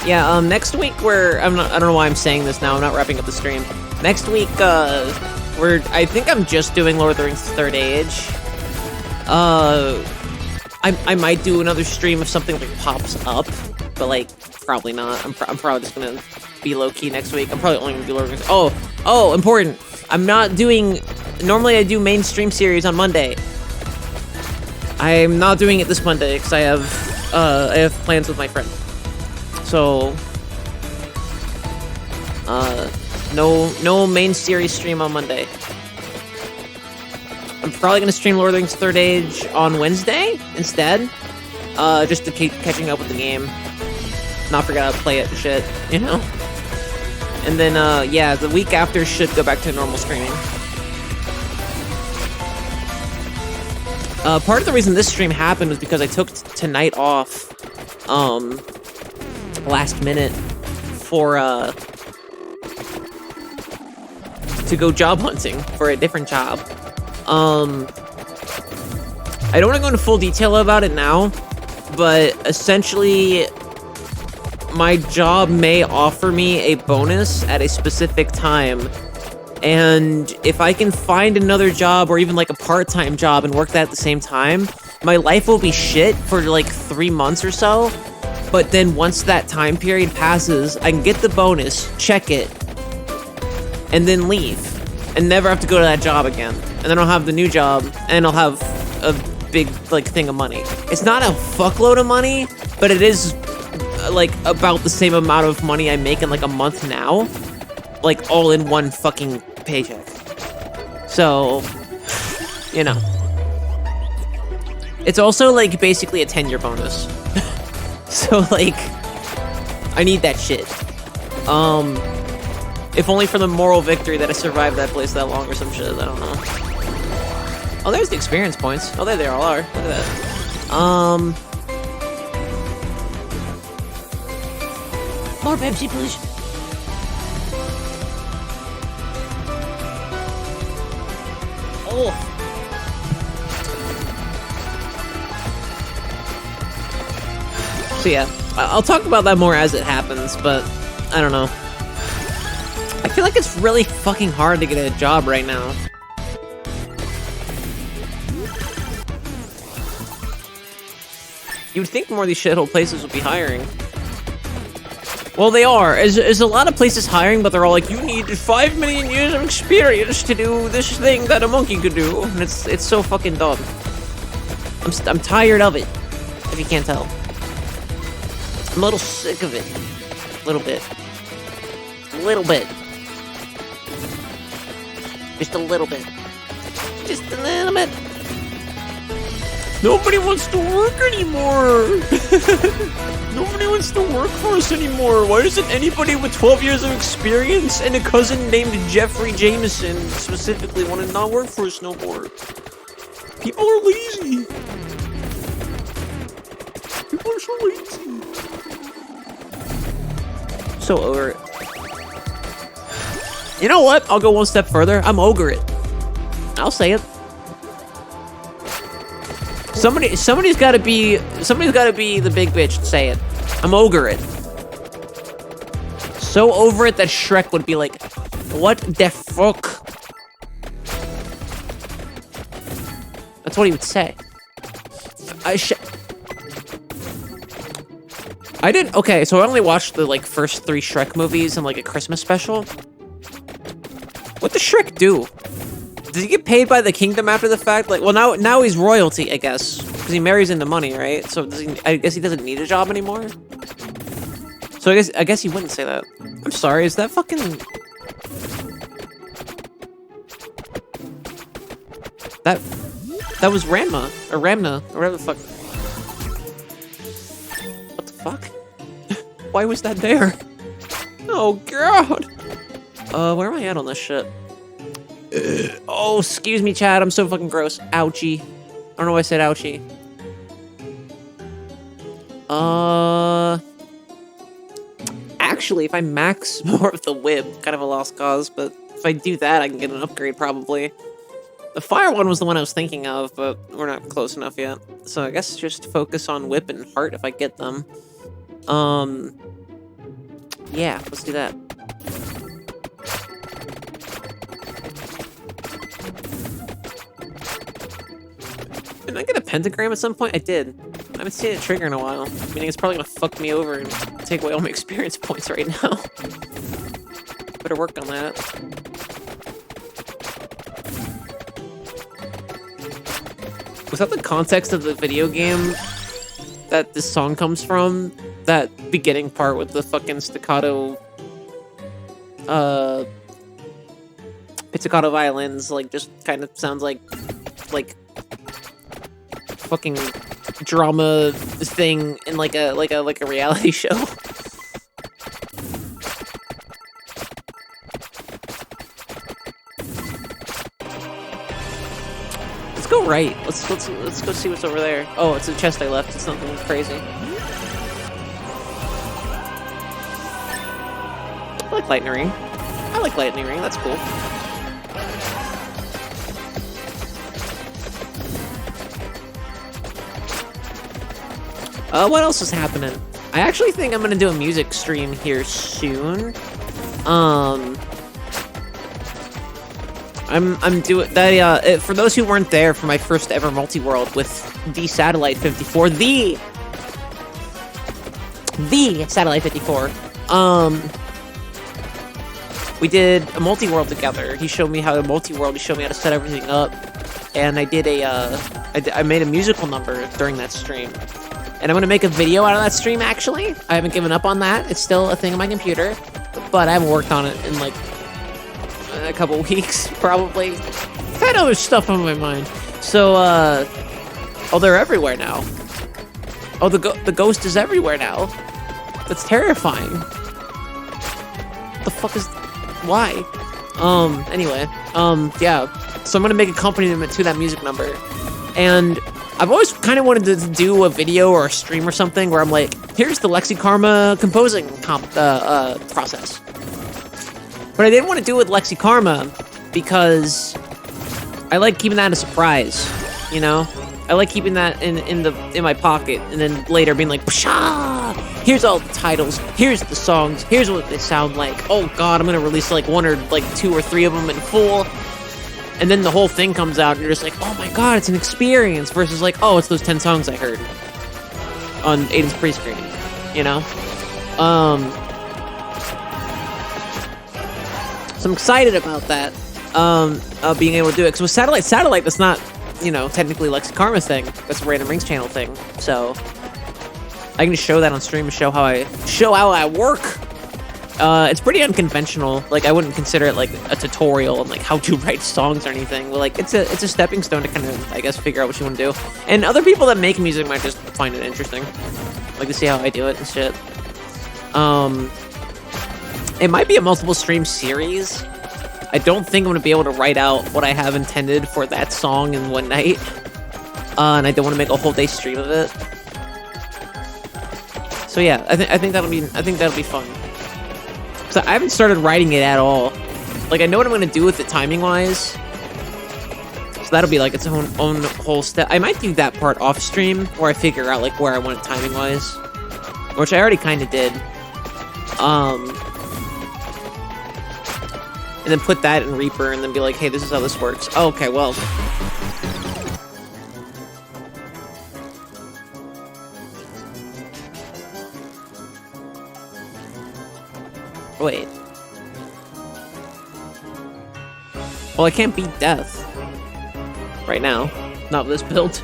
Yeah, next week I don't know why I'm saying this now, I'm not wrapping up the stream. Next week, I think I'm just doing Lord of the Rings Third Age. I might do another stream if something like pops up, but like probably not. I'm probably just gonna be low key next week. I'm probably only gonna do Lord of the Rings. Oh, important. I'm not doing. Normally I do mainstream series on Monday. I'm not doing it this Monday because I have plans with my friend. So no main series stream on Monday. I'm probably gonna stream Lord of the Rings Third Age on Wednesday instead, just to keep catching up with the game, not forget how to play it and shit, you know. And then yeah, the week after should go back to normal streaming. Part of the reason this stream happened was because I took tonight off, last minute for to go job hunting for a different job. I don't want to go into full detail about it now, but essentially, my job may offer me a bonus at a specific time, and if I can find another job or even like a part-time job and work that at the same time, my life will be shit for like 3 months or so, but then once that time period passes, I can get the bonus, check it, and then leave, and never have to go to that job again. And then I'll have the new job, and I'll have a big, like, thing of money. It's not a fuckload of money, but it is like about the same amount of money I make in like a month now, like all in one fucking paycheck. So, you know, it's also like basically a 10-year bonus. So like, I need that shit. If only for the moral victory that I survived that place that long or some shit. I don't know. Oh, there's the experience points. Oh, there they all are. Look at that. More Pepsi, please. Oh. So yeah, I'll talk about that more as it happens, but I don't know. I feel like it's really fucking hard to get a job right now. You would think more of these shithole places would be hiring. Well, they are. There's a lot of places hiring, but they're all like, you need 5 million years of experience to do this thing that a monkey could do. And it's so fucking dumb. I'm tired of it, if you can't tell. I'm a little sick of it. A little bit. A little bit. Just a little bit. Just a little bit. Nobody wants to work anymore. Nobody wants to work for us anymore. Why doesn't anybody with 12 years of experience and a cousin named Jeffrey Jameson specifically want to not work for us no more? People are lazy. People are so lazy. So over it. You know what? I'll go one step further. I'm over it. I'll say it. Somebody's got to be the big bitch to say it. I'm over it. So over it that Shrek would be like, "What the fuck?" That's what he would say. I didn't. Okay, so I only watched the like first 3 Shrek movies and like a Christmas special. What does Shrek do? Does he get paid by the kingdom after the fact? Like, well, now he's royalty, I guess, because he marries into money, right? So does he? I guess he doesn't need a job anymore. So I guess he wouldn't say that. I'm sorry. Is that fucking? That was Ramna or Ramna or whatever the fuck. What the fuck? Why was that there? Oh god. Where am I at on this shit? Oh, excuse me, Chad. I'm so fucking gross. Ouchie. I don't know why I said ouchie. Actually, if I max more of the whip, kind of a lost cause, but if I do that, I can get an upgrade, probably. The fire one was the one I was thinking of, but we're not close enough yet. So I guess just focus on whip and heart if I get them. Yeah, let's do that. Did I get a pentagram at some point? I did. I haven't seen it trigger in a while, meaning it's probably gonna fuck me over and take away all my experience points right now. Better work on that. Was that the context of the video game that this song comes from? That beginning part with the fucking staccato, pizzicato violins, like, just kind of sounds like fucking drama thing in like a reality show. Let's go right. Let's go see what's over there. Oh, it's a chest I left. It's nothing crazy. I like lightning ring. I like lightning ring. That's cool. What else is happening? I actually think I'm gonna do a music stream here soon. I'm doing that. For those who weren't there for my first ever multi-world with the Satellite 54, the Satellite 54. We did a multi-world together. He showed me how to multi-world. He showed me how to set everything up, and I did I made a musical number during that stream. And I'm gonna make a video out of that stream, actually. I haven't given up on that. It's still a thing on my computer. But I haven't worked on it in, like, a couple weeks, probably. I had other stuff on my mind. So, oh, they're everywhere now. Oh, the ghost is everywhere now. That's terrifying. What the fuck is... Why? Anyway. Yeah. So I'm gonna make accompaniment to that music number. And I've always kind of wanted to do a video or a stream or something where I'm like, here's the Lexi Karma composing process. But I didn't want to do it with Lexi Karma because I like keeping that a surprise, you know? I like keeping that in my pocket and then later being like, pshaw! Here's all the titles, here's the songs, here's what they sound like. Oh god, I'm gonna release like 1 or like 2 or 3 of them in full. And then the whole thing comes out and you're just like, oh my god, it's an experience versus like, oh, it's those 10 songs I heard on Aiden's pre-screen, you know? So I'm excited about that, being able to do it. Because with Satellite, that's not, you know, technically Lexi Karma's thing. That's a Randomrings Channel thing. So I can just show that on stream and show how I work. It's pretty unconventional. Like, I wouldn't consider it like a tutorial on like how to write songs or anything. But, like, it's a stepping stone to kind of, I guess, figure out what you want to do. And other people that make music might just find it interesting, like to see how I do it and shit. It might be a multiple stream series. I don't think I'm gonna be able to write out what I have intended for that song in one night. And I don't want to make a whole day stream of it. So yeah, I think that'll be fun. So I haven't started writing it at all. Like, I know what I'm gonna do with it timing wise. So that'll be like its own whole step. I might do that part off stream where I figure out like where I want it timing wise, which I already kind of did. And then put that in Reaper and then be like, hey, this is how this works. Oh, okay, well. Wait. Well, I can't beat death. Right now. Not with this build.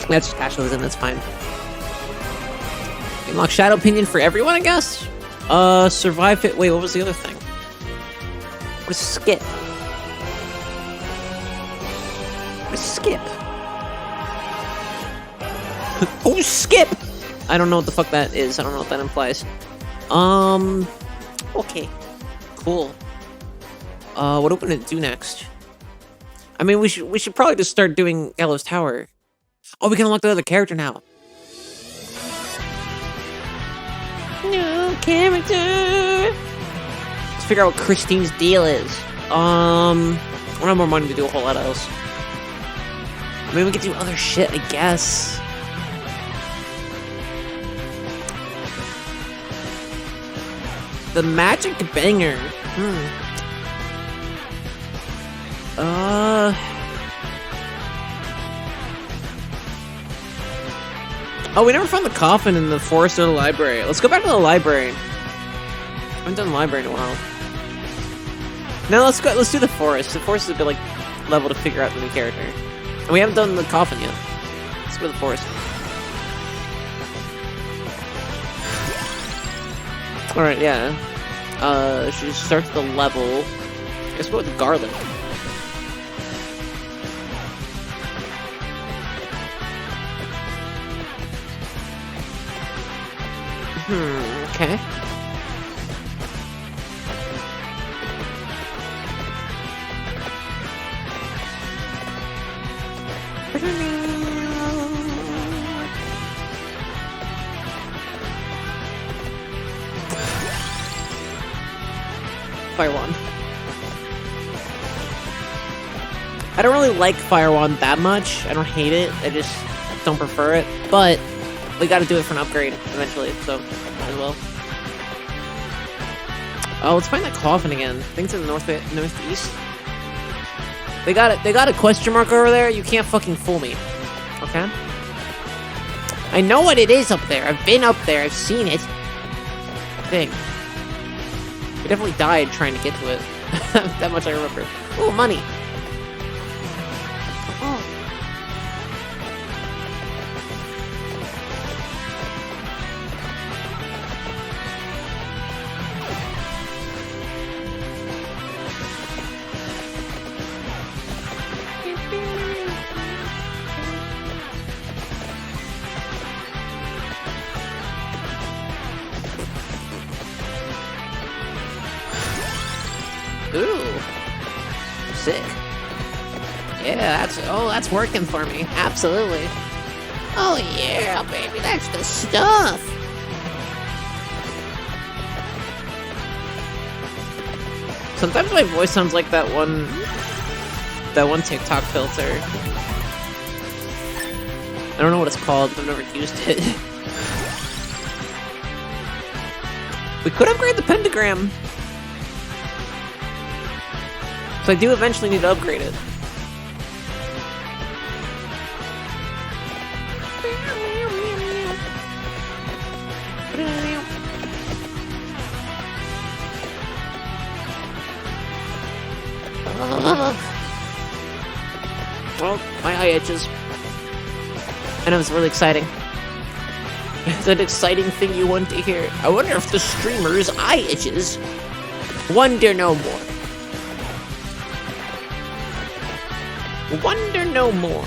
That's just casualism, that's fine. Unlock Shadow Pinion for everyone, I guess? Survive it. Wait, what was the other thing? What is skip? What is skip? Oh, skip! I don't know what the fuck that is. I don't know what that implies. Okay. Cool. What are we gonna do next? I mean, we should probably just start doing Gallows Tower. Oh, we can unlock the other character now. New character. Let's figure out what Christine's deal is. I don't have more money to do a whole lot else. I mean, we could do other shit, I guess. The Magic Banger. Oh, we never found the coffin in the forest or the library. Let's go back to the library. I haven't done the library in a while. No, let's go. Let's do the forest. The forest is a bit like level to figure out the new character, and we haven't done the coffin yet. Let's go to the forest. All right, yeah. She starts the level. Let's go with the garlic. Okay. Fire Wand. I don't really like Fire Wand that much. I don't hate it. I just don't prefer it. But we gotta do it for an upgrade eventually, so might as well. Oh, let's find that coffin again. I think it's in the northeast. They got a question mark over there. You can't fucking fool me. Okay? I know what it is up there. I've been up there. I've seen it. Thing. We definitely died trying to get to it. That much I remember. Ooh, money. Ooh. Sick. Yeah, that's working for me. Absolutely. Oh yeah, baby, that's the stuff. Sometimes my voice sounds like that one TikTok filter. I don't know what it's called, I've never used it. We could upgrade the pentagram. So I do eventually need to upgrade it. Well, my eye itches. I know it's really exciting. It's an exciting thing you want to hear. I wonder if the streamer's eye itches. Wonder no more. Wonder no more.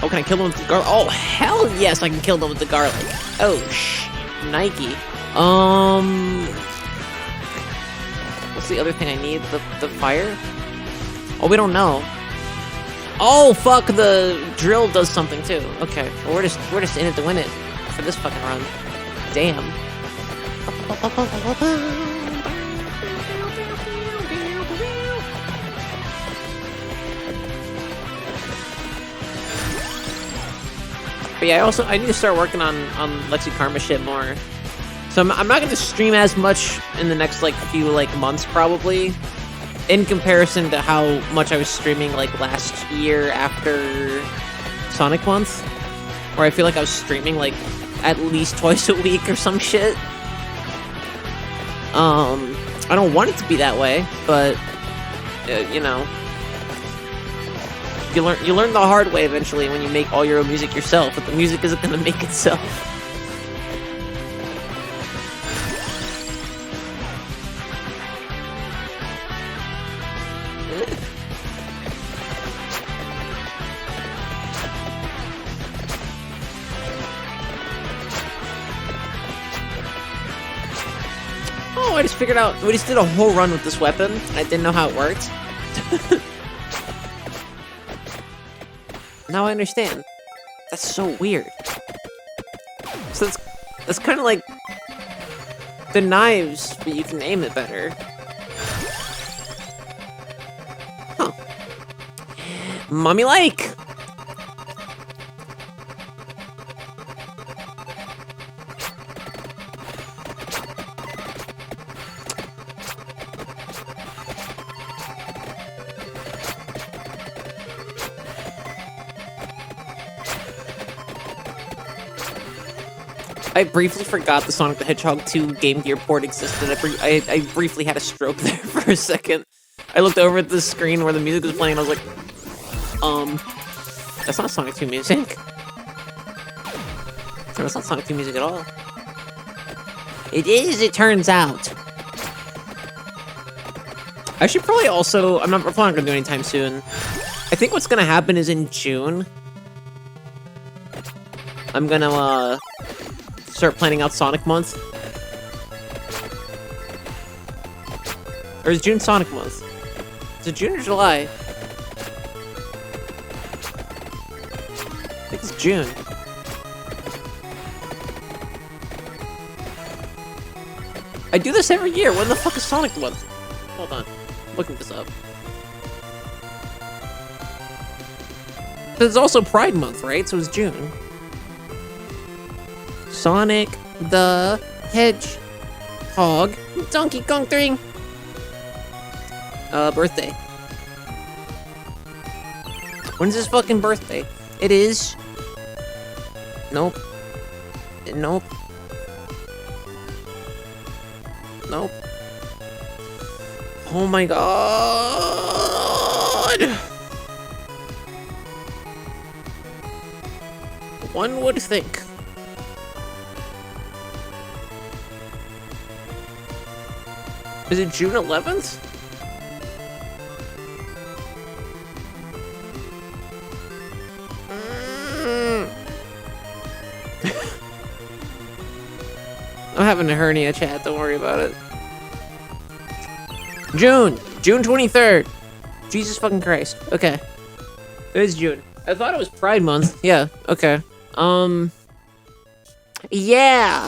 Oh, can I kill them with the garlic? Oh, hell yes, I can kill them with the garlic. Oh, Nike. What's the other thing I need? The fire? Oh, we don't know. Oh, fuck, the drill does something too. Okay, well, we're just in it to win it for this fucking run. Damn. But yeah, I need to start working on Lexi Karma shit more. So I'm not gonna stream as much in the next few months probably, in comparison to how much I was streaming last year after Sonic Month, where I feel like I was streaming at least twice a week or some shit. I don't want it to be that way, but you know, you learn the hard way eventually when you make all your own music yourself, but the music isn't gonna make itself. Oh, I just figured out, we just did a whole run with this weapon, and I didn't know how it worked. Now I understand. That's so weird. So that's kind of like the knives, but you can aim it better. Huh. Mommy-like! I briefly forgot the Sonic the Hedgehog 2 Game Gear port existed. I briefly had a stroke there for a second. I looked over at the screen where the music was playing and I was like, that's not Sonic 2 music. That's not Sonic 2 music at all. It is, it turns out. I should probably also, we're probably not gonna do it anytime soon. I think what's gonna happen is in June, I'm gonna, start planning out Sonic Month. Or is June Sonic Month? Is it June or July? I think it's June. I do this every year. When the fuck is Sonic Month? Hold on. I'm looking this up. It's also Pride Month, right? So it's June. Sonic the Hedgehog Donkey Kong 3 birthday. When's his fucking birthday? It is. Nope. Nope. Nope. Oh my god. One would think. Is it June 11th? I'm having a hernia, chat. Don't worry about it. June 23rd. Jesus fucking Christ. Okay. It is June. I thought it was Pride Month. Yeah, okay. Yeah.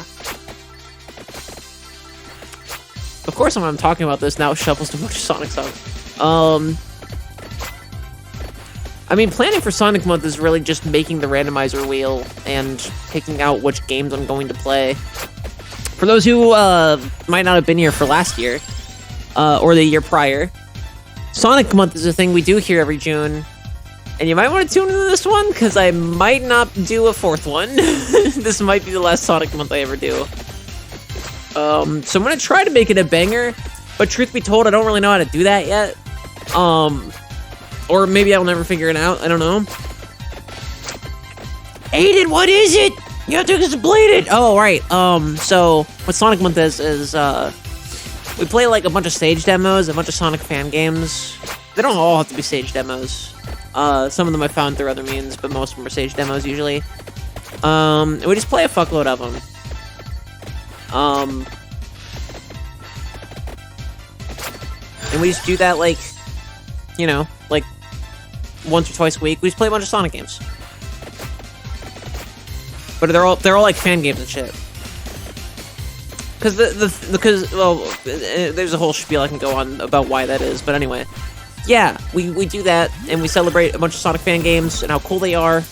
Of course, when I'm talking about this, now it shuffles to a bunch of Sonic songs. I mean, planning for Sonic Month is really just making the randomizer wheel and picking out which games I'm going to play. For those who might not have been here for last year, or the year prior, Sonic Month is a thing we do here every June. And you might want to tune into this one, because I might not do a fourth one. This might be the last Sonic Month I ever do. So I'm going to try to make it a banger, but truth be told, I don't really know how to do that yet. Or maybe I'll never figure it out, I don't know. Aiden, what is it? You have to explain it! Oh, right, so what Sonic Month is we play like a bunch of stage demos, a bunch of Sonic fan games. They don't all have to be stage demos. Some of them I found through other means, but most of them are stage demos usually. And we just play a fuckload of them. And we just do that like, you know, like once or twice a week. We just play a bunch of Sonic games. But they're all like fan games and shit. Because there's a whole spiel I can go on about why that is. But anyway, yeah, we do that and we celebrate a bunch of Sonic fan games and how cool they are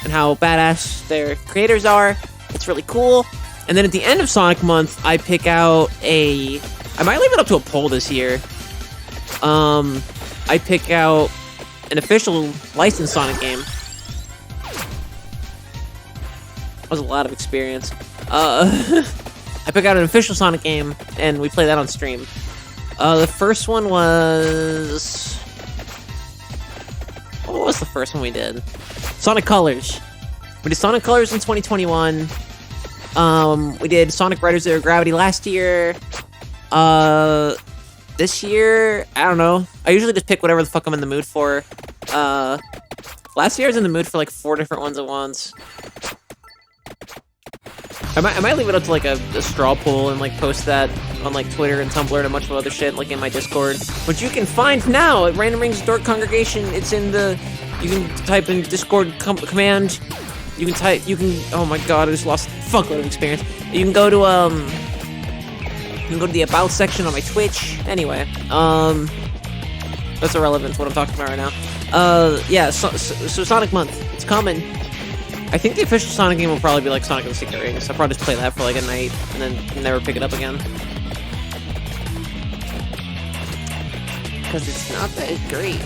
and how badass their creators are. It's really cool. And then at the end of Sonic Month, I pick out I might leave it up to a poll this year. I pick out an official licensed Sonic game. That was a lot of experience. I pick out an official Sonic game, and we play that on stream. The first one was... What was the first one we did? Sonic Colors. We did Sonic Colors in 2021. We did Sonic Riders Zero Gravity last year. This year, I don't know. I usually just pick whatever the fuck I'm in the mood for. Last year I was in the mood for like 4 different ones at once. I might leave it up to like a straw poll and like post that on like Twitter and Tumblr and a bunch of other shit like in my Discord, which you can find now at Randomrings Dork Congregation. It's in the, you can type in Discord command. You can oh my god, I just lost a fuckload of experience. You can go to the about section on my Twitch. Anyway, that's irrelevant to what I'm talking about right now. Yeah, so Sonic Month, it's coming. I think the official Sonic game will probably be like Sonic and the Secret Rings. I'll probably just play that for like a night and then never pick it up again. Because it's not that great.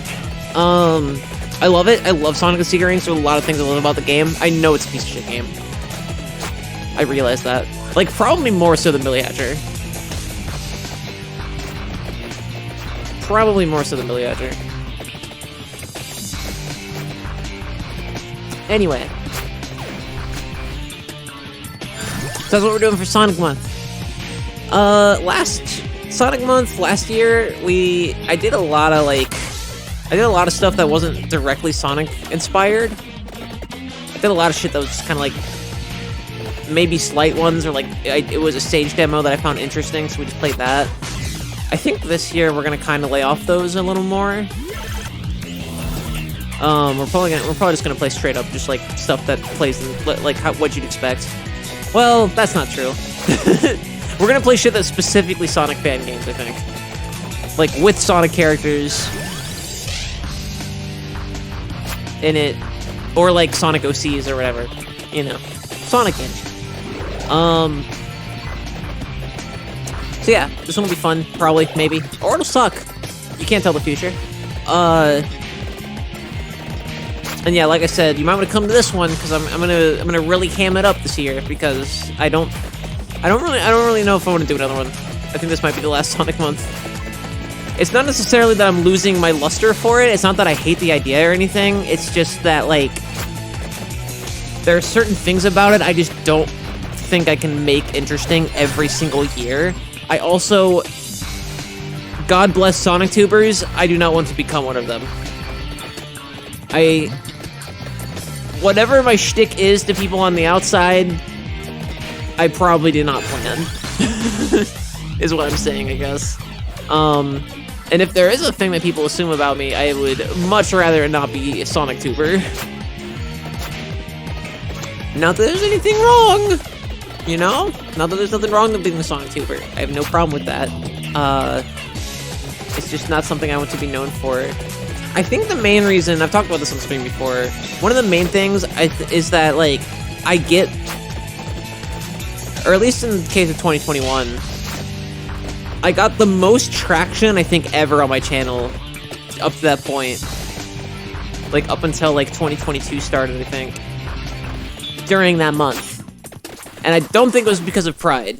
I love it. I love Sonic and the Secret Rings. There's a lot of things I love about the game. I know it's a piece of shit game. I realize that. Like, probably more so than Billy Hatcher. Probably more so than Billy Hatcher. Anyway. So that's what we're doing for Sonic Month. Last Sonic Month, last year, I did a lot of stuff that wasn't directly Sonic inspired. I did a lot of shit that was just kind of like, maybe slight ones, or like, it was a stage demo that I found interesting, so we just played that. I think this year we're gonna kind of lay off those a little more. We're probably just gonna play straight up, just like stuff that plays in, like what you'd expect. Well, that's not true. We're gonna play shit that's specifically Sonic fan games, I think. Like, with Sonic characters in it, or like Sonic OCs or whatever, you know. Sonic games. So yeah, this one will be fun, probably, maybe. Or it'll suck. You can't tell the future. And yeah, like I said, you might want to come to this one because I'm gonna really ham it up this year because I don't really know if I want to do another one. I think this might be the last Sonic Month. It's not necessarily that I'm losing my luster for it. It's not that I hate the idea or anything. It's just that, like, there are certain things about it I just don't think I can make interesting every single year. I also, God bless Sonic Tubers, I do not want to become one of them. Whatever my shtick is to people on the outside, I probably did not plan. Is what I'm saying, I guess. And if there is a thing that people assume about me, I would much rather it not be a Sonic Tuber. Not that there's anything wrong, you know? Not that there's nothing wrong with being a Sonic Tuber. I have no problem with that. It's just not something I want to be known for. I think the main reason, I've talked about this on stream before, one of the main things is that, like, I get, or at least in the case of 2021, I got the most traction, I think, ever on my channel up to that point. Like, up until, like, 2022 started, I think. During that month. And I don't think it was because of Pride.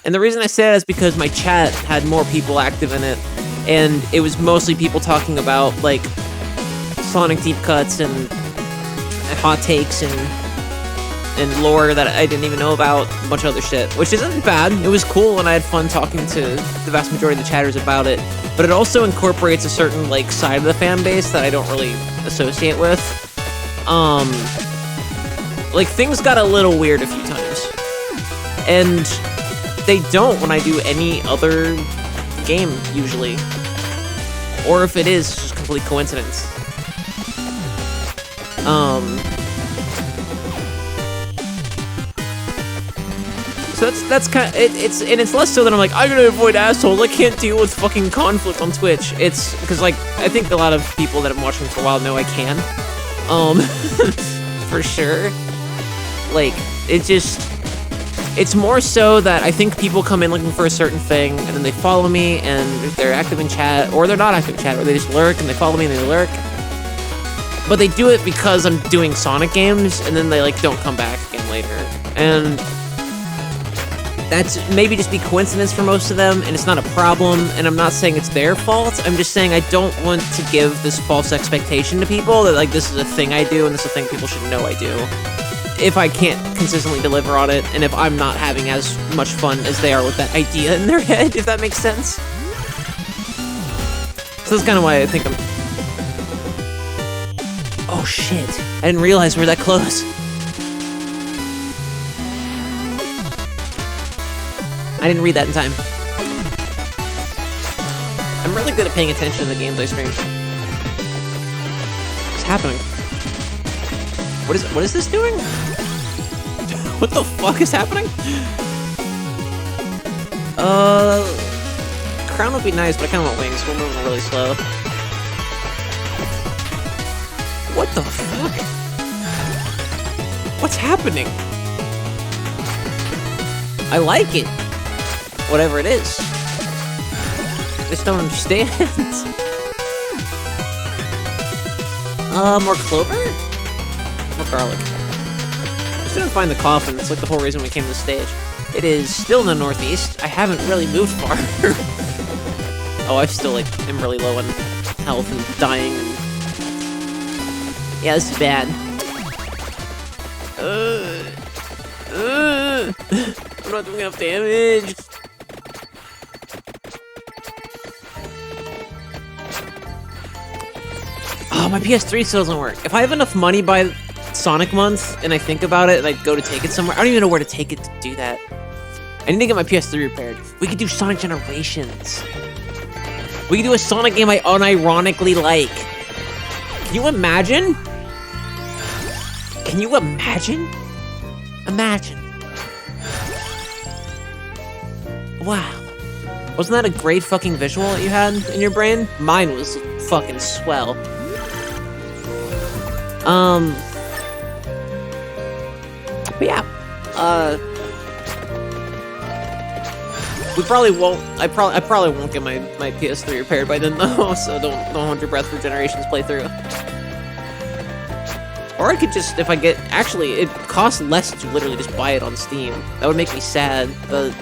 And the reason I say that is because my chat had more people active in it. And it was mostly people talking about, like, Sonic deep cuts and hot takes and lore that I didn't even know about, a bunch of other shit, which isn't bad. It was cool, and I had fun talking to the vast majority of the chatters about it, but it also incorporates a certain, like, side of the fan base that I don't really associate with. Like, things got a little weird a few times, and they don't when I do any other game, usually. Or if it is, it's just complete coincidence. So that's kind of, it's less so that I'm like, I'm gonna avoid assholes, I can't deal with fucking conflict on Twitch. It's because, like, I think a lot of people that have been watching for a while know I can. For sure. Like, it's more so that I think people come in looking for a certain thing, and then they follow me, and they're active in chat, or they're not active in chat, or they just lurk, and they follow me, and they lurk. But they do it because I'm doing Sonic games, and then they, like, don't come back again later. And that's maybe just be coincidence for most of them, and it's not a problem, and I'm not saying it's their fault. I'm just saying I don't want to give this false expectation to people that, like, this is a thing I do, and this is a thing people should know I do. If I can't consistently deliver on it, and if I'm not having as much fun as they are with that idea in their head, if that makes sense. So that's kind of why I think I'm... Oh shit, I didn't realize we were that close. I didn't read that in time. I'm really good at paying attention to the games I stream. What's happening? What is this doing? What the fuck is happening? Crown would be nice, but I kinda want wings. We're moving really slow. What the fuck? What's happening? I like it. Whatever it is. I just don't understand. More clover? More garlic. I just didn't find the coffin. It's like the whole reason we came to the stage. It is still in the northeast. I haven't really moved far. Oh, I still, like, am really low on health and dying. And... yeah, this is bad. I'm not doing enough damage. Oh, my PS3 still doesn't work. If I have enough money by Sonic Month, and I think about it, and I go to take it somewhere, I don't even know where to take it to do that. I need to get my PS3 repaired. We could do Sonic Generations. We could do a Sonic game I unironically like. Can you imagine? Can you imagine? Imagine. Wow. Wasn't that a great fucking visual that you had in your brain? Mine was fucking swell. But yeah, we probably won't. I probably won't get my PS3 repaired by then though. So don't hold your breath for Generations playthrough. Or I could just, if I get, actually, it costs less to literally just buy it on Steam. That would make me sad. But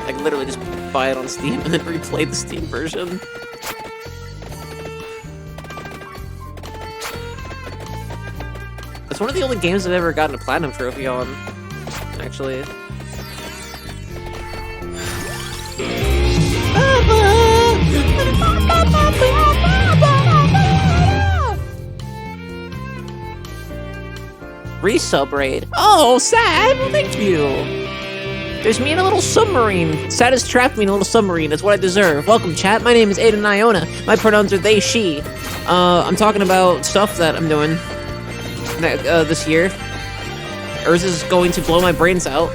I could literally just buy it on Steam and then replay the Steam version. It's one of the only games I've ever gotten a platinum trophy on, actually. Resub raid. Oh, sad. Well, thank you. There's me in a little submarine. Sad has trapped me in a little submarine. That's what I deserve. Welcome, chat. My name is Aiden Iona. My pronouns are they, she. I'm talking about stuff that I'm doing this year. Urz is going to blow my brains out.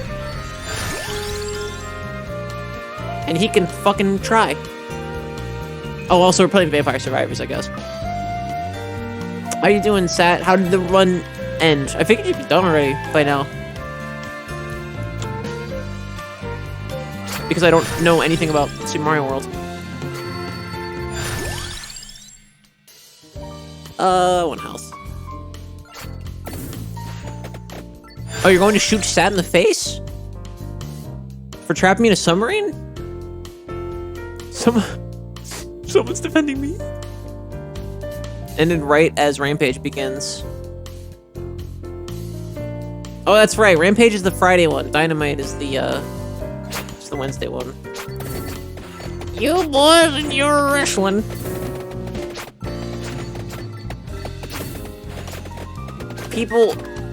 And he can fucking try. Oh, also we're playing Vampire Survivors, I guess. How you doing, Sat? How did the run end? I figured you'd be done already by now. Because I don't know anything about Super Mario World. One health. Oh, you're going to shoot Sat in the face? For trapping me in a submarine? Someone's defending me. Ended right as Rampage begins. Oh, that's right. Rampage is the Friday one. Dynamite is the Wednesday one. You boys and your wrestling.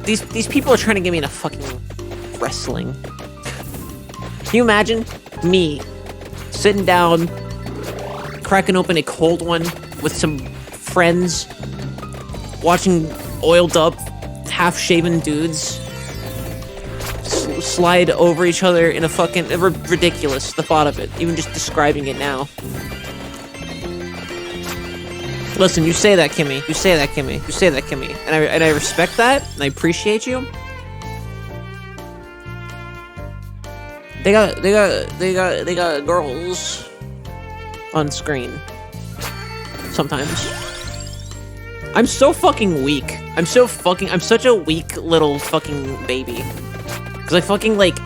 These people are trying to get me into fucking wrestling. Can you imagine me sitting down, cracking open a cold one with some friends, watching oiled up, half-shaven dudes slide over each other in a fucking... ridiculous, the thought of it. Even just describing it now. Listen, you say that, Kimmy. You say that, Kimmy. You say that, Kimmy. And I respect that, and I appreciate you. They got girls on screen. Sometimes. I'm so fucking weak. I'm such a weak little fucking baby. Cause I fucking like...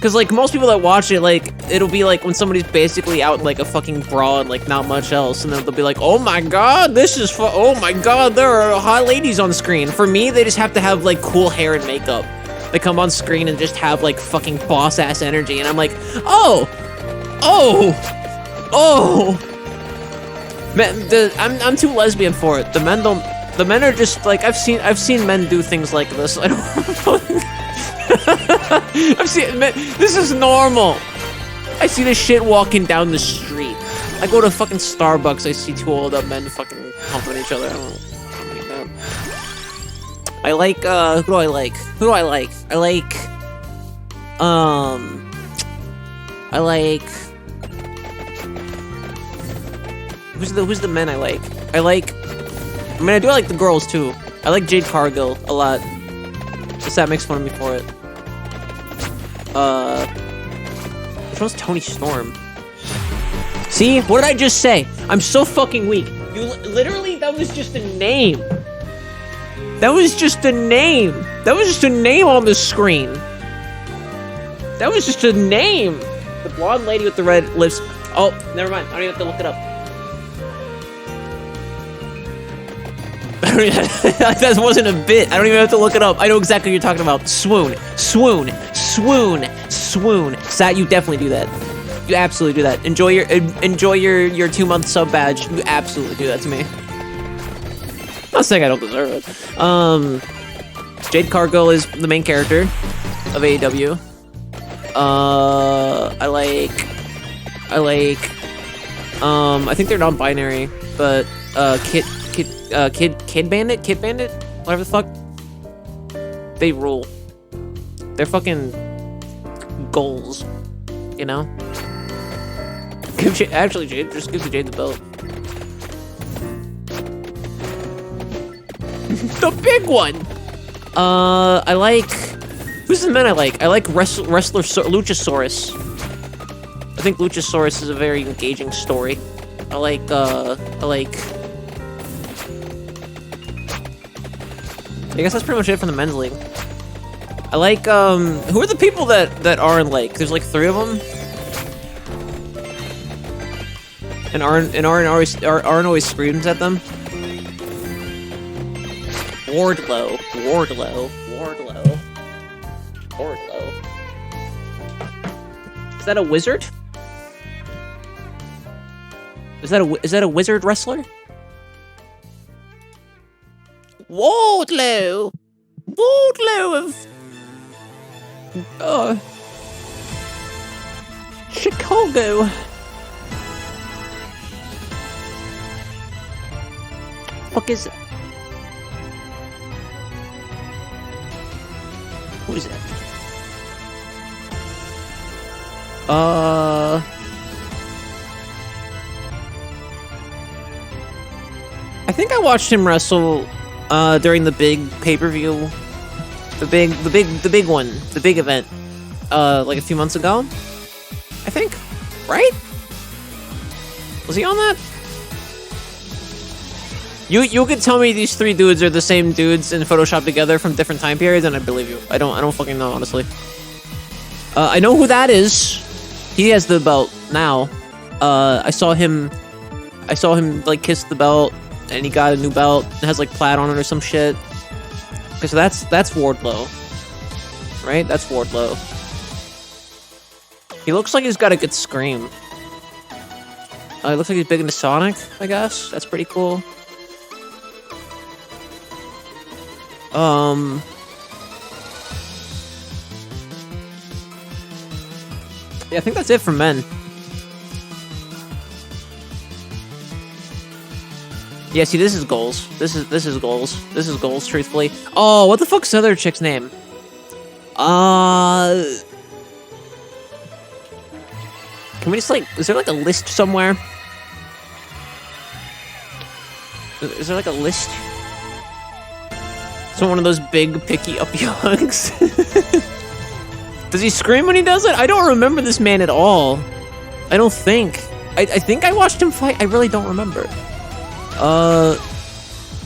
Cause like most people that watch it, like, it'll be like when somebody's basically out like a fucking bra and like not much else, and then they'll be like, oh my god, this is oh my god, there are hot ladies on screen. For me, they just have to have like cool hair and makeup. They come on screen and just have like fucking boss ass energy, and I'm like, oh, man, I'm too lesbian for it. The men are just like, I've seen men do things like this. I don't. I've seen men. This is normal. I see this shit walking down the street. I go to fucking Starbucks. I see two old up men fucking humping each other. I don't like that. I like. Who do I like? Who do I like? I like. Who's the men I like? I mean, I do like the girls too. I like Jade Cargill a lot. Just that makes fun of me for it. Which one's Tony Storm? See? What did I just say? I'm so fucking weak. You literally, that was just a name. That was just a name. That was just a name on the screen. That was just a name. The blonde lady with the red lips. Oh, never mind. I don't even have to look it up. That wasn't a bit. I don't even have to look it up. I know exactly what you're talking about. Swoon. Sat, you definitely do that. You absolutely do that. Enjoy your 2-month sub badge. You absolutely do that to me. I'm not saying I don't deserve it. Jade Cargill is the main character of AEW. I think they're non-binary, but Kid Bandit, whatever the fuck. They rule. They're fucking goals, you know? Actually, Jade, just give the Jade the belt. The big one! I like... Who's the men I like? I like wrestler Luchasaurus. I think Luchasaurus is a very engaging story. I guess that's pretty much it from the men's league. I like, who are the people that are in like, there's like 3 of them? And aren't always screams at them? Wardlow. Is that a wizard? Is that a wizard wrestler? Wardlow of Chicago. Fuck is it? Who is that? I think I watched him wrestle during the big pay-per-view. The big one. The big event. Like a few months ago. I think. Right? Was he on that? You could tell me these three dudes are the same dudes in Photoshop together from different time periods, and I believe you. I don't fucking know, honestly. I know who that is. He has the belt now. I saw him like kiss the belt, and he got a new belt. It has like plaid on it or some shit. Okay, so that's Wardlow, right? That's Wardlow. He looks like he's got a good scream. He looks like he's big into Sonic, I guess. That's pretty cool. Yeah, I think that's it for men. Yeah, see, this is goals. This is goals. This is goals, truthfully. Oh, what the fuck's the other chick's name? Can we just, like... Is there, like, a list somewhere? Is there, like, a list? So one of those big, picky up youngs. Does he scream when he does it? I don't remember this man at all. I don't think. I think I watched him fight. I really don't remember.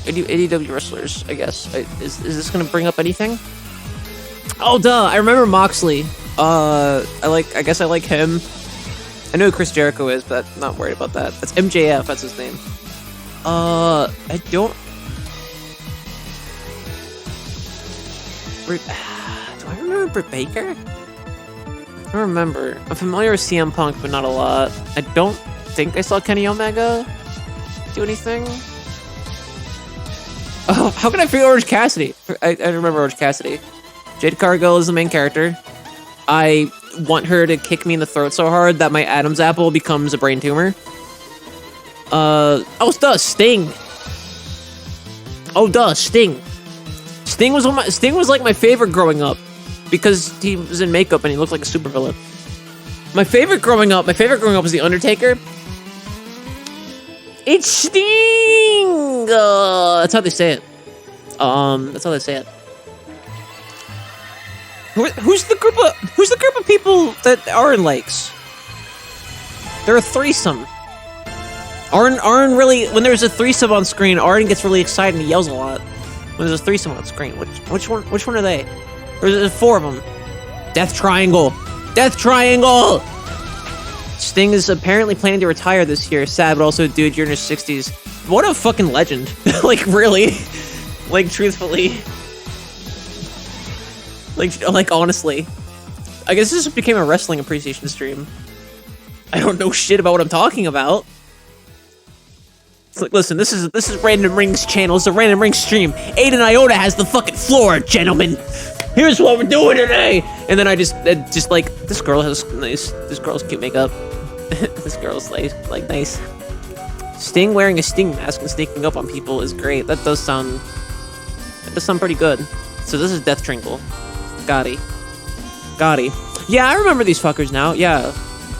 AEW wrestlers, I guess. Is this gonna bring up anything? Oh, duh! I remember Moxley. I guess I like him. I know who Chris Jericho is, but I'm not worried about that. That's MJF. That's his name. I don't. Do I remember Britt Baker? I don't remember. I'm familiar with CM Punk, but not a lot. I don't think I saw Kenny Omega do anything. Oh, how can I forget Orange Cassidy? I remember Orange Cassidy. Jade Cargill is the main character. I want her to kick me in the throat so hard that my Adam's apple becomes a brain tumor. Oh, duh, Sting. Oh, duh, Sting. Sting was like my favorite growing up because he was in makeup and he looked like a supervillain. My favorite growing up was The Undertaker. It's Sting. That's how they say it. That's how they say it. Who's the group of people that Aaron likes? They're a threesome. Aaron really, when there's a threesome on screen, Aaron gets really excited and he yells a lot. When there's a threesome on screen, which one are they? There's four of them. Death Triangle. Death Triangle. Sting is apparently planning to retire this year. Sad, but also, dude, you're in your 60s. What a fucking legend. Like, really? Like, truthfully. Like, honestly. I guess this became a wrestling appreciation stream. I don't know shit about what I'm talking about. It's like, listen, this is Randomrings Channel. It's a Randomrings stream. Aiden Iota has the fucking floor, gentlemen. Here's what we're doing today. And then I just like, this girl has cute makeup. This girl's like nice. Sting wearing a Sting mask and sneaking up on people is great. That does sound pretty good. So this is Death Triangle. Gotti. Yeah, I remember these fuckers now. Yeah.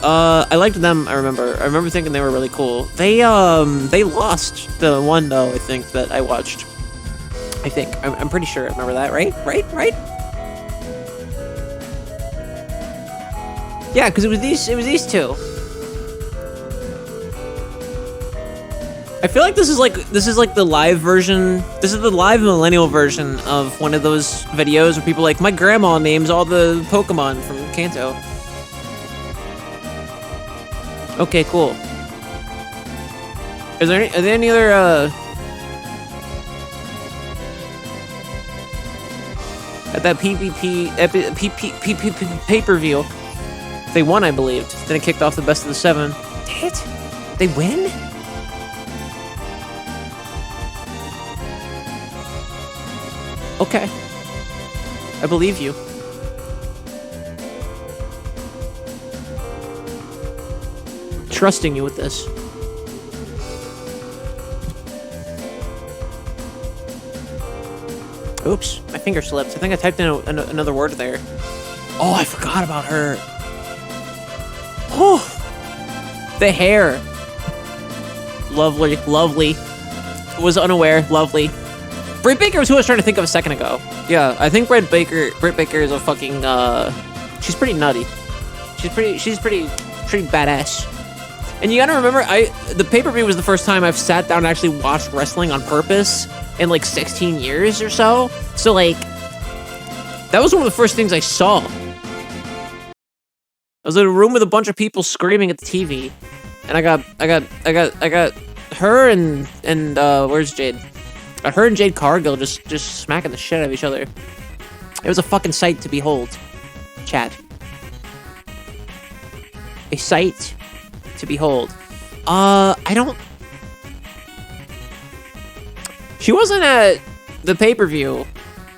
I liked them. I remember thinking they were really cool. They lost the one though. I think that I watched. I'm pretty sure I remember that. Right. Yeah, because it was these two. I feel like this is like the live version. This is the live millennial version of one of those videos where people are like, my grandma names all the Pokemon from Kanto. Okay, cool. Are there any other at that pay-per-view? They won, I believed. Then it kicked off the best of the 7. Did it? They win? Okay. I believe you. trusting you with this. Oops, my finger slipped. I think I typed in another word there. Oh, I forgot about her. Oh, the hair. Lovely, lovely. Was unaware, lovely. Britt Baker was who I was trying to think of a second ago. Yeah, I think Britt Baker is a fucking, she's pretty nutty. She's pretty badass. And you gotta remember, the pay-per-view was the first time I've sat down and actually watched wrestling on purpose in like 16 years or so. So like, that was one of the first things I saw. I was in a room with a bunch of people screaming at the TV, and I got her and where's Jade? Her and Jade Cargill just smacking the shit out of each other. It was a fucking sight to behold, chat. A sight to behold. She wasn't at the pay-per-view,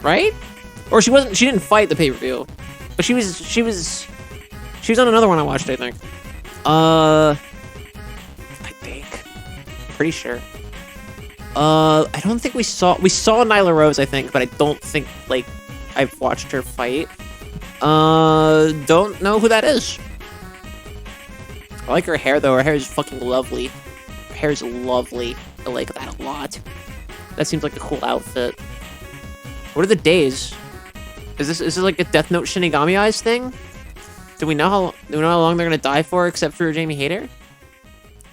right? Or she didn't fight the pay-per-view. But she was on another one I watched, I think. Pretty sure. I don't think we saw Nyla Rose, I think, but I don't think, like, I've watched her fight. Don't know who that is. I like her hair, though. Her hair is fucking lovely. Her hair is lovely. I like that a lot. That seems like a cool outfit. What are the days? Is this like a Death Note Shinigami Eyes thing? Do we know how long they're gonna die for, except for Jamie Hayter?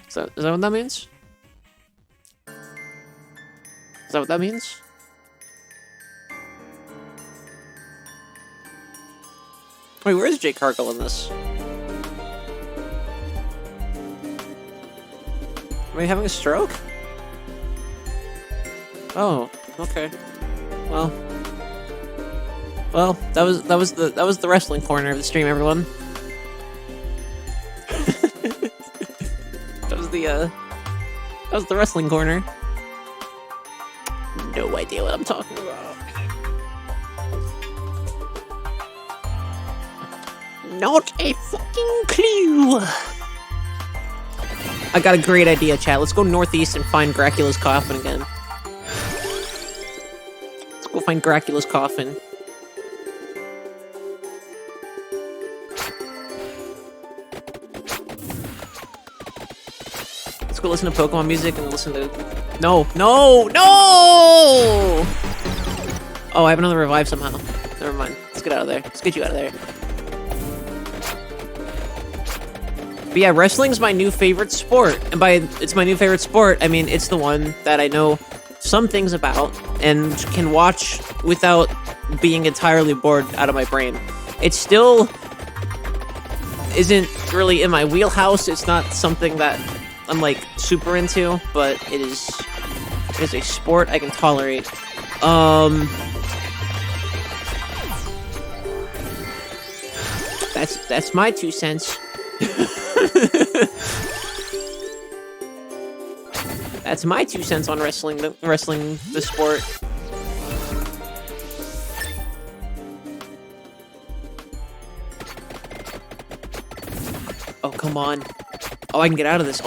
Is that what that means? Is that what that means? Wait, where is Jake Cargill in this? Am I having a stroke? Oh, okay. Well, that was the wrestling corner of the stream, everyone. that was the wrestling corner. No idea what I'm talking about. Not a fucking clue. I got a great idea, chat. Let's go northeast and find Dracula's coffin again. Let's go find Dracula's coffin. Let's go listen to Pokemon music and listen to... No! Oh, I have another revive somehow. Never mind. Let's get out of there. Let's get you out of there. But yeah, wrestling's my new favorite sport. And by it's my new favorite sport, I mean it's the one that I know some things about and can watch without being entirely bored out of my brain. It still isn't really in my wheelhouse. It's not something that I'm like super into, but it is a sport I can tolerate. That's my 2 cents. That's my 2 cents on wrestling the sport. Oh, come on. Oh, I can get out of this.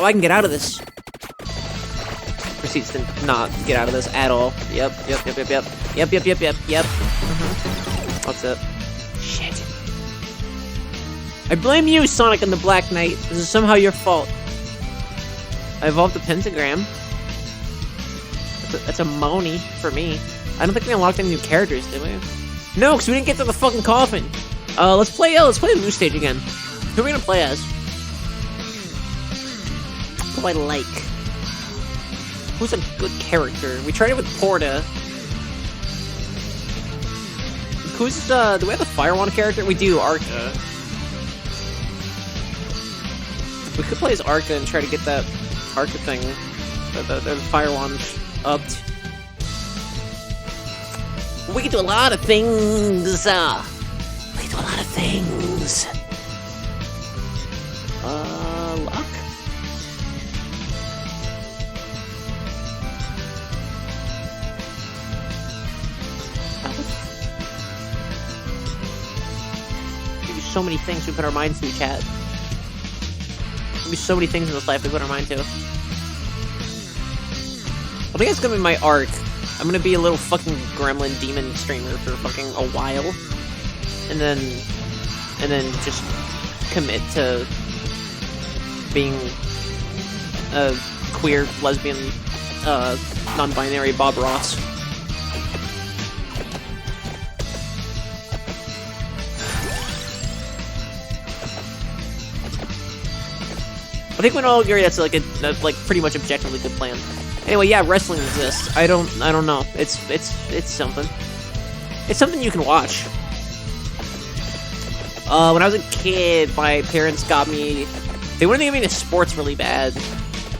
Proceeds to not get out of this at all. Yep. What's up? Shit. I blame you, Sonic and the Black Knight. This is somehow your fault. I evolved the pentagram. That's a Moni for me. I don't think we unlocked any new characters, did we? No, because we didn't get to the fucking coffin. Let's play the new stage again. Who are we gonna play as? Who do I like? Who's a good character? We tried it with Porta. Who's, do we have a Fire Wand character? We do, Arca. We could play as Arca and try to get that Arca thing, the Fire Wand upped. We can do a lot of things, we can do a lot of things. Luck? There's so many things we put our minds to, chat. There'll be so many things in this life we put our mind to. I think it's gonna be my arc. I'm gonna be a little fucking gremlin demon streamer for fucking a while. And then just commit to being a queer, lesbian, non-binary Bob Ross. I think we all agree that's like a pretty much objectively good plan. Anyway, yeah, wrestling exists. I don't know. It's something. It's something you can watch. When I was a kid, my parents got me. They wanted to get me into sports really bad,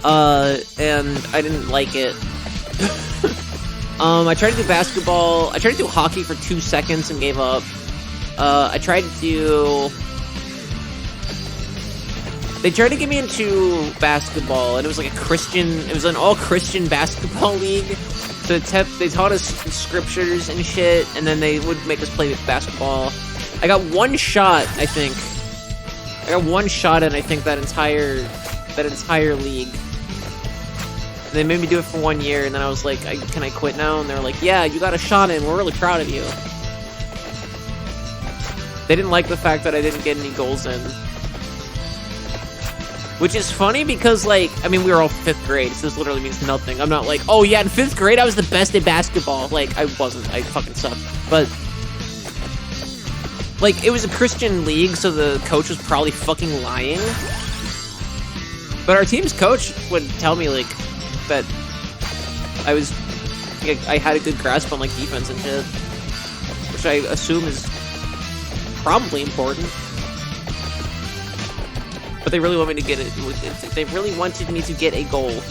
and I didn't like it. I tried to do basketball. I tried to do hockey for 2 seconds and gave up. I tried to do. They tried to get me into basketball, and it was like it was an all-Christian basketball league. So they taught us scriptures and shit, and then they would make us play basketball. I got one shot, I think. I got one shot in, I think, that entire league. And they made me do it for 1 year, and then I was like, can I quit now? And they were like, yeah, you got a shot in, we're really proud of you. They didn't like the fact that I didn't get any goals in. Which is funny because, like, I mean, we were all 5th grade, so this literally means nothing. I'm not like, oh yeah, in 5th grade I was the best at basketball. Like, I wasn't. I fucking sucked. But, like, it was a Christian league, so the coach was probably fucking lying. But our team's coach would tell me, like, that I had a good grasp on, like, defense and shit. Which I assume is probably important. But they really want me to get it. They really wanted me to get a goal.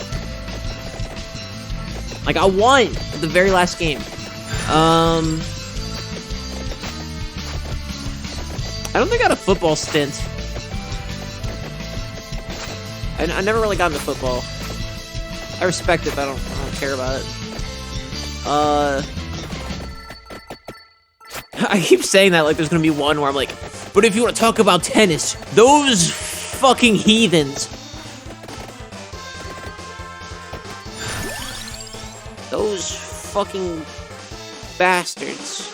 Like, I won at the very last game. I don't think I got a football stint. I never really got into football. I respect it, but I don't care about it. I keep saying that like there's gonna be one where I'm like, but if you want to talk about tennis, those fucking heathens. Those fucking bastards.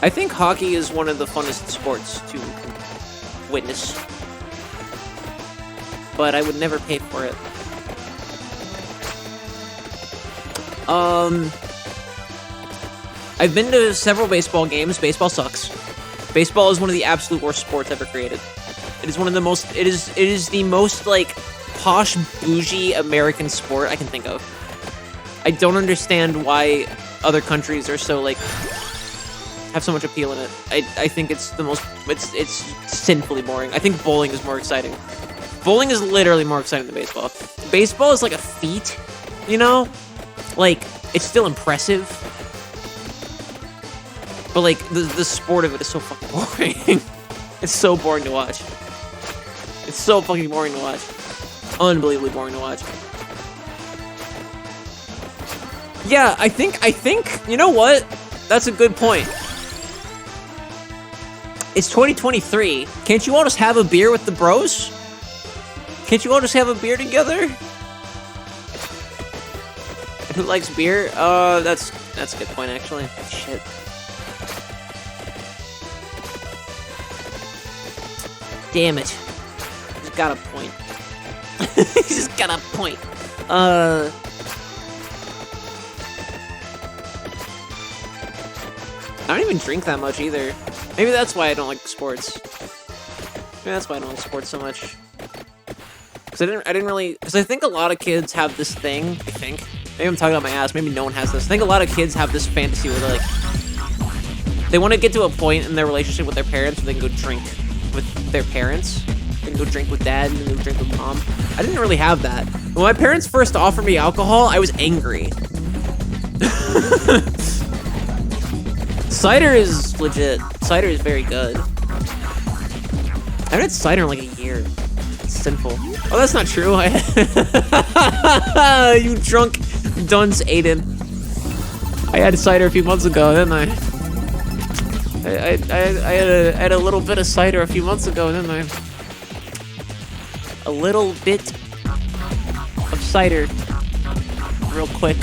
I think hockey is one of the funnest sports to witness. But I would never pay for it. I've been to several baseball games. Baseball sucks. Baseball is one of the absolute worst sports ever created. It is one of the most. It is the most like posh, bougie American sport I can think of. I don't understand why other countries are so like have so much appeal in it. I think it's the most. It's sinfully boring. I think bowling is more exciting. Bowling is literally more exciting than baseball. Baseball is like a feat, you know? Like, it's still impressive. But, like, the sport of it is so fucking boring. It's so boring to watch. It's so fucking boring to watch. Unbelievably boring to watch. Yeah, I think, you know what? That's a good point. It's 2023. Can't you all just have a beer with the bros? Can't you all just have a beer together? Who likes beer? That's a good point, actually. Shit. Damn it. He's got a point. He's got a point. I don't even drink that much either. Maybe that's why I don't like sports. Maybe that's why I don't like sports so much. Because I think a lot of kids have this thing, I think. Maybe I'm talking about my ass, maybe no one has this. I think a lot of kids have this fantasy where they're like, they want to get to a point in their relationship with their parents where they can go drink with their parents. They can go drink with dad and then go drink with mom. I didn't really have that. When my parents first offered me alcohol, I was angry. Cider is legit. Cider is very good. I haven't had cider in like a year. It's sinful. Oh, that's not true. You drunk dunce, Aiden. I had cider a few months ago, didn't I? I had a little bit of cider a few months ago, didn't I? A little bit of cider, real quick.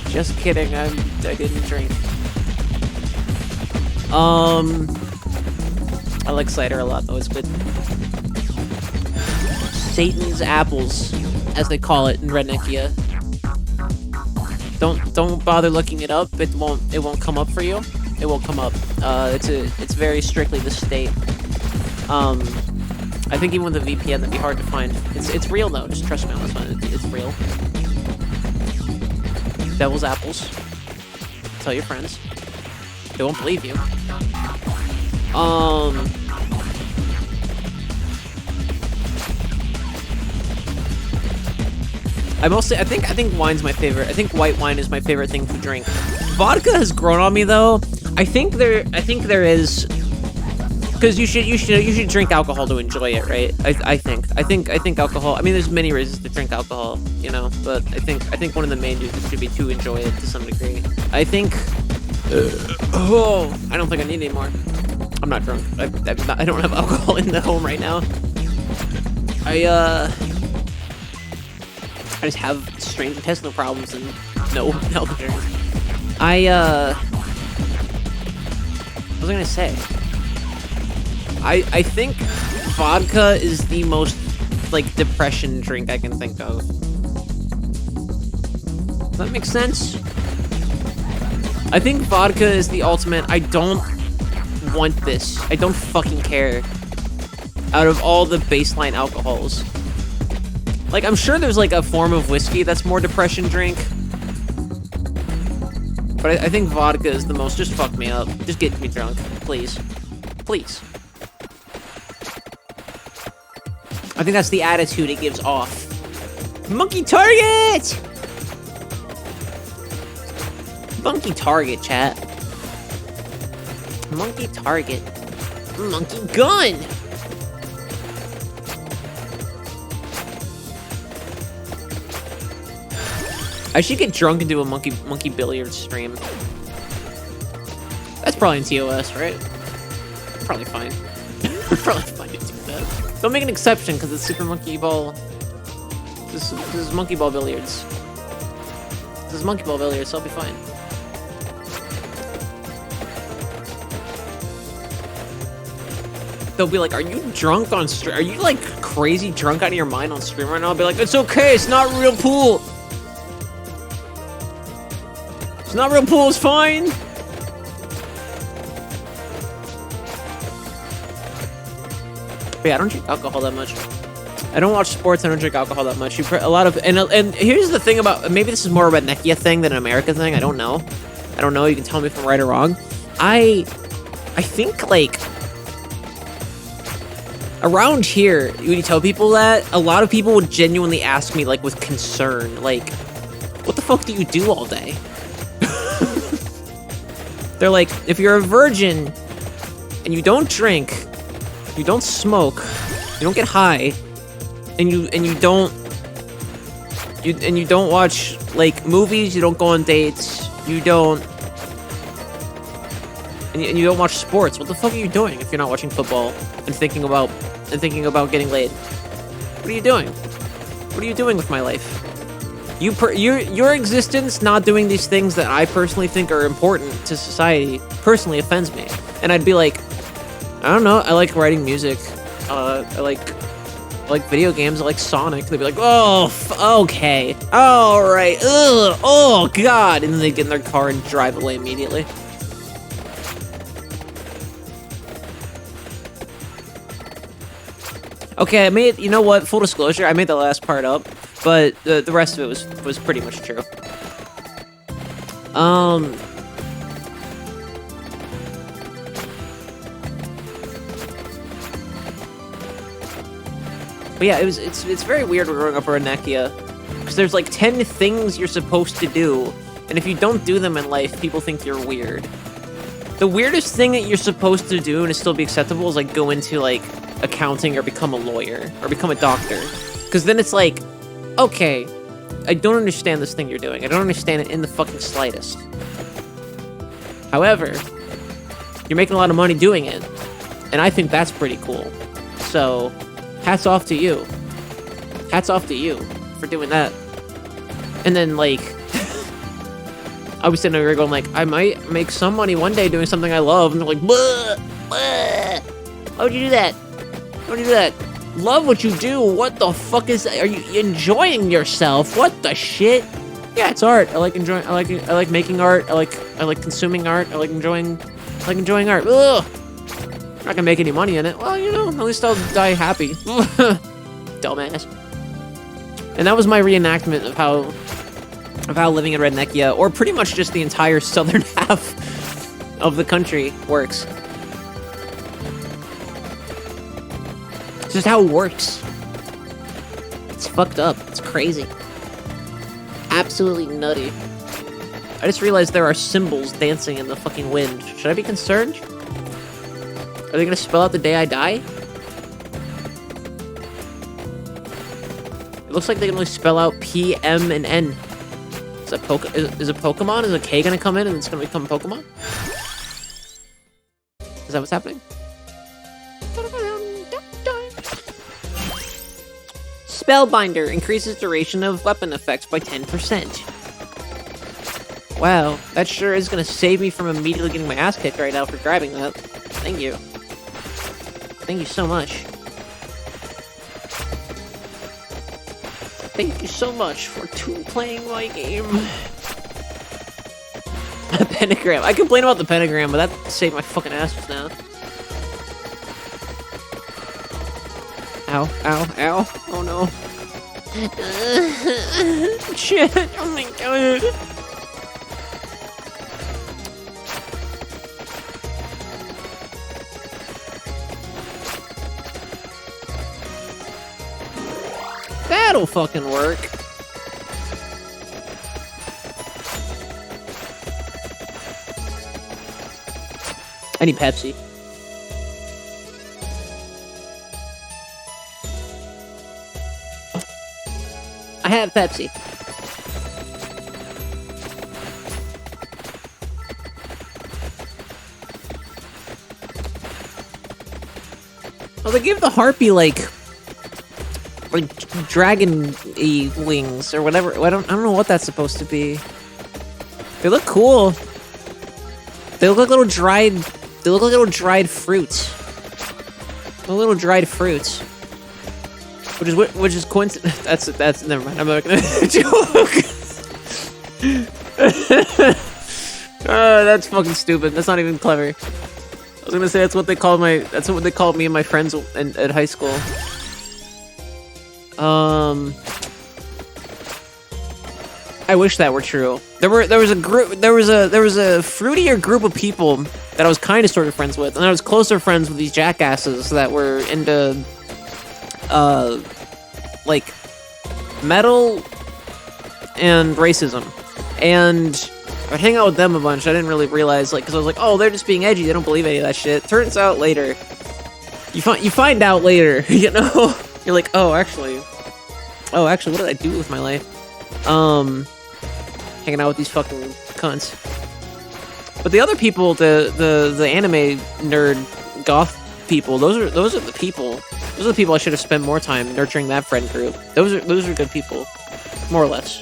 Just kidding. I didn't drink. I like cider a lot, though. It's good. Satan's apples, as they call it in Redneckia. Don't bother looking it up. It won't come up for you. It won't come up. It's very strictly the state. I think even with a VPN that'd be hard to find. It's real though. Just trust me on this one. It's real. Devil's apples. Tell your friends. They won't believe you. I think wine's my favorite. I think white wine is my favorite thing to drink. Vodka has grown on me though. I think there is, because you should drink alcohol to enjoy it, right? I think alcohol. I mean, there's many reasons to drink alcohol, you know, but I think one of the main reasons should be to enjoy it to some degree. I think. I don't think I need any more. I'm not drunk. I don't have alcohol in the home right now. I just have strange intestinal problems and no health insurance. What was I gonna say? I think vodka is the most, like, depression drink I can think of. Does that make sense? I think vodka is the ultimate, I don't want this. I don't fucking care. Out of all the baseline alcohols. Like, I'm sure there's, like, a form of whiskey that's more depression drink. But I think vodka is the most, just fuck me up. Just get me drunk, please. Please. I think that's the attitude it gives off. Monkey target! Monkey target, chat. Monkey target. Monkey gun! I should get drunk and do a monkey billiards stream. That's probably in TOS, right? Probably fine. Probably fine to do that. Don't make an exception because it's Super Monkey Ball. This is Monkey Ball Billiards. This is Monkey Ball Billiards, so I'll be fine. They'll be like, are you drunk on stream? Are you, like, crazy drunk out of your mind on stream right now? I'll be like, it's okay, it's not real pool. It's not real pool, it's fine. But yeah, I don't drink alcohol that much. I don't watch sports, I don't drink alcohol that much. And here's the thing about, maybe this is more of a Redneckia thing than an America thing, I don't know. I don't know, you can tell me if I'm right or wrong. I think, like, around here, when you tell people that, a lot of people would genuinely ask me, like, with concern, like, what the fuck do you do all day? They're like, if you're a virgin and you don't drink, you don't smoke, you don't get high, and you don't watch, like, movies, you don't go on dates, you don't watch sports, what the fuck are you doing if you're not watching football and thinking about getting laid? What are you doing? What are you doing with my life? Your existence not doing these things that I personally think are important to society personally offends me. And I'd be like, I don't know, I like writing music. I like video games, I like Sonic. They'd be like, oh, okay. Alright, ugh, oh god. And then they get in their car and drive away immediately. Okay, you know what, full disclosure, I made the last part up, but the rest of it was pretty much true. But yeah, it's very weird growing up in Redneckia, because there's like 10 things you're supposed to do, and if you don't do them in life, people think you're weird. The weirdest thing that you're supposed to do and it still be acceptable is like go into like accounting or become a lawyer or become a doctor, because then it's like, okay, I don't understand this thing you're doing. I don't understand it in the fucking slightest. However, you're making a lot of money doing it, and I think that's pretty cool. So, hats off to you. Hats off to you for doing that. And then, like, I was sitting over here going, like, I might make some money one day doing something I love, and they're like, blah, blah. Why would you do that? Why would you do that? Love what you do. What the fuck is that? Are you enjoying yourself? What the shit? Yeah, it's art. I like enjoying. I like making art. I like consuming art. I like enjoying art. Ugh. I'm not gonna make any money in it. Well, you know, at least I'll die happy. Dumbass. And that was my reenactment of how living in Redneckia, or pretty much just the entire southern half of the country, works. It's just how it works. It's fucked up. It's crazy. Absolutely nutty. I just realized there are symbols dancing in the fucking wind. Should I be concerned? Are they gonna spell out the day I die? It looks like they can only spell out P, M, and N. Is a Pokemon? Is a K gonna come in and it's gonna become a Pokemon? Is that what's happening? Spellbinder increases duration of weapon effects by 10%. Wow, that sure is gonna save me from immediately getting my ass kicked right now for grabbing that. Thank you. Thank you so much. Thank you so much for playing my game. A pentagram. I complain about the pentagram, but that saved my fucking ass just now. Ow, ow, ow. Oh no. Shit. Oh my god. That'll fucking work. I need Pepsi. I have Pepsi. Oh, they give the harpy like dragon-y wings or whatever. I don't know what that's supposed to be. They look cool. They look like little dried. They look like little dried fruits. Little dried fruits. Which is coincident. That's never mind. I'm not gonna joke. That's fucking stupid. That's not even clever. I was gonna say that's what they called me and my friends at high school. I wish that were true. There was a fruitier group of people that I was kind of sort of friends with, and I was closer friends with these jackasses that were into like metal and racism, and I'd hang out with them a bunch. I didn't really realize, like, because I was like, oh, they're just being edgy. They don't believe any of that shit. Turns out later, you find out later, you know. You're like, oh, actually, what did I do with my life? Hanging out with these fucking cunts. But the other people, the anime nerd goth people, those are the people. Those are the people I should have spent more time nurturing that friend group. Those are good people, more or less.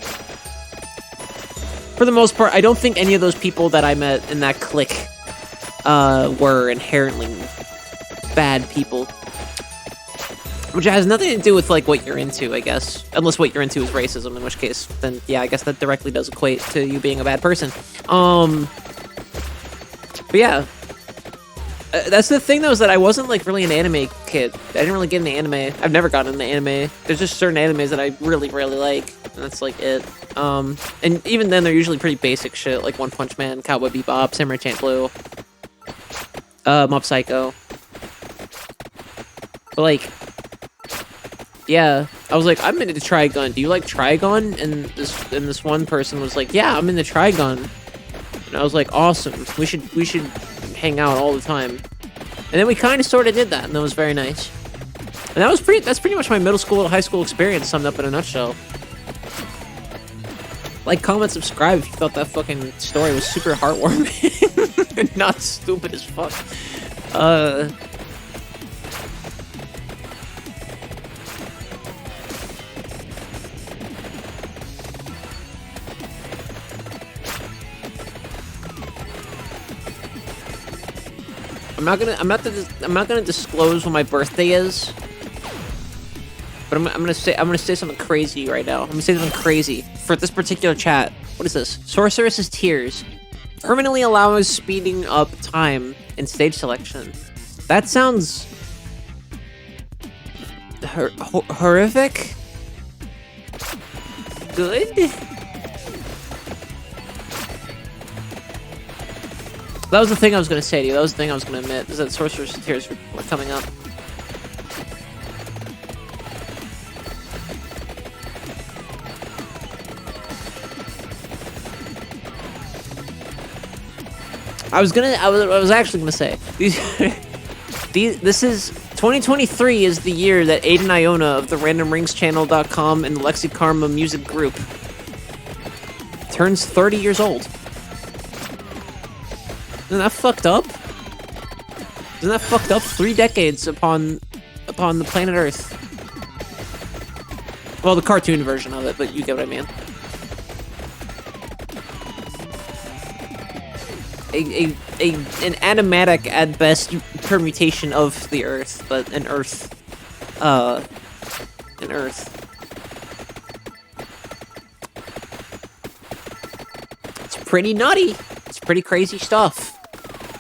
For the most part, I don't think any of those people that I met in that clique were inherently bad people. Which has nothing to do with, like, what you're into, I guess. Unless what you're into is racism, in which case, then, yeah, I guess that directly does equate to you being a bad person. But yeah. That's the thing, though, is that I wasn't, like, really an anime kid. I didn't really get into anime. I've never gotten into anime. There's just certain animes that I really, really like, and that's, like, it. And even then, they're usually pretty basic shit, like One Punch Man, Cowboy Bebop, Samurai Champloo, Mob Psycho. But, like, yeah, I was like, I'm into Trigun. Do you like Trigun? And this one person was like, yeah, I'm into Trigun. And I was like, awesome. We should hang out all the time. And then we kind of sort of did that, and that was very nice. And that's pretty much my middle school and high school experience summed up in a nutshell. Like, comment, subscribe if you thought that fucking story was super heartwarming and not stupid as fuck. I'm not gonna disclose when my birthday is. But I'm gonna say something crazy right now. I'm gonna say something crazy for this particular chat. What is this? Sorceress's Tears permanently allows speeding up time in stage selection. That sounds horrific. Good. That was the thing I was gonna say to you. That was the thing I was gonna admit. Is that Sorceress's Tears were coming up. I was actually gonna say this is 2023 is the year that Aiden Iona of the Randomrings.channel.com and the Lexikarma Music Group turns 30 years old. Isn't that fucked up? Isn't that fucked up? 3 decades upon the planet Earth. Well, the cartoon version of it, but you get what I mean. An animatic at best permutation of the Earth, but an Earth. It's pretty nutty. It's pretty crazy stuff.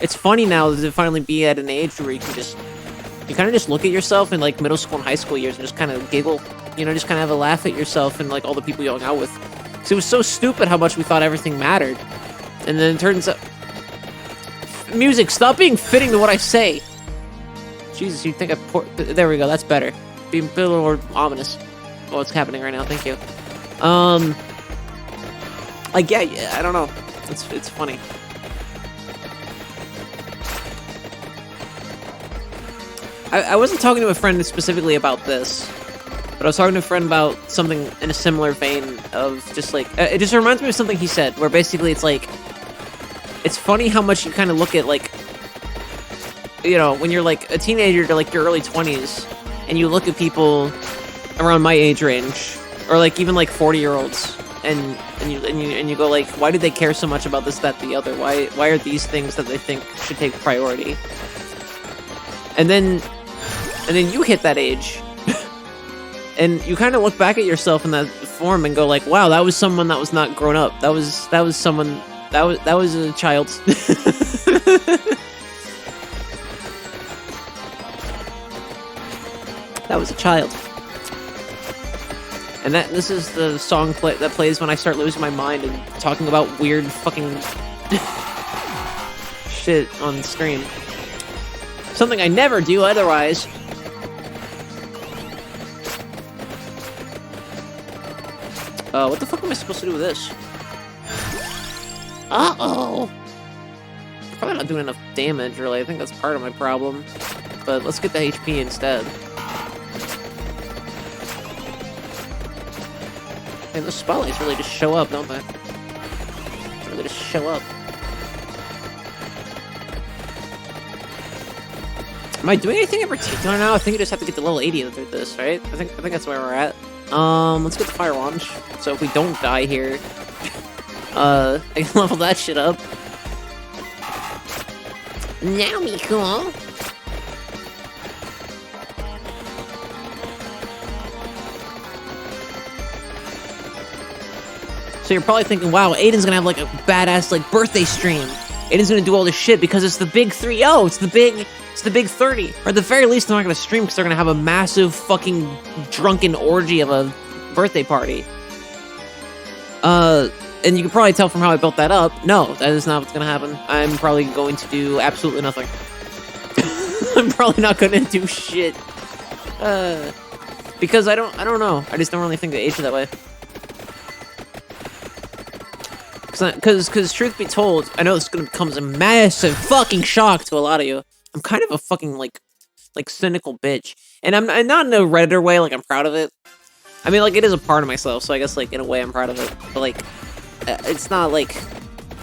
It's funny now to finally be at an age where you kind of just look at yourself in like middle school and high school years and just kind of giggle, you know, just kind of have a laugh at yourself and like all the people you hung out with. Because it was so stupid how much we thought everything mattered, and then it turns out. Music, stop being fitting to what I say. Jesus, you think there we go, that's better. Being a little more ominous. What's happening right now, thank you. Like, yeah, I don't know. It's funny. I wasn't talking to a friend specifically about this, but I was talking to a friend about something in a similar vein of just like, it just reminds me of something he said, where basically it's like, it's funny how much you kind of look at, like, you know, when you're, like, a teenager to, like, your early 20s, and you look at people around my age range, or, like, even, like, 40-year-olds, and you go, like, why do they care so much about this, that, the other? Why are these things that they think should take priority? And then you hit that age, and you kind of look back at yourself in that form and go, like, wow, that was someone that was not grown up. That was someone... That was a child. That was a child. And this is the song that plays when I start losing my mind and talking about weird fucking shit on stream. Something I never do otherwise. What the fuck am I supposed to do with this? Uh-oh! Probably not doing enough damage, really. I think that's part of my problem. But let's get the HP instead. Hey, those spotlights really just show up, don't they? They really just show up. Am I doing anything in particular now? I think you just have to get to level 80 to do this, right? I think that's where we're at. Let's get the fire launch. So if we don't die here, I can level that shit up. Now be cool. So you're probably thinking, wow, Aiden's gonna have like a badass like birthday stream. Aiden's gonna do all this shit because it's the big 3-0. It's the big 30. Or at the very least, they're not gonna stream because they're gonna have a massive fucking drunken orgy of a birthday party. And you can probably tell from how I built that up. No, that is not what's gonna happen. I'm probably going to do absolutely nothing. I'm probably not gonna do shit. Because I don't know. I just don't really think they age that way. Because truth be told, I know this is gonna become a massive fucking shock to a lot of you. I'm kind of a fucking like cynical bitch, and I'm not in a Redditor way. Like I'm proud of it. I mean, like it is a part of myself, so I guess like in a way I'm proud of it. But like it's not like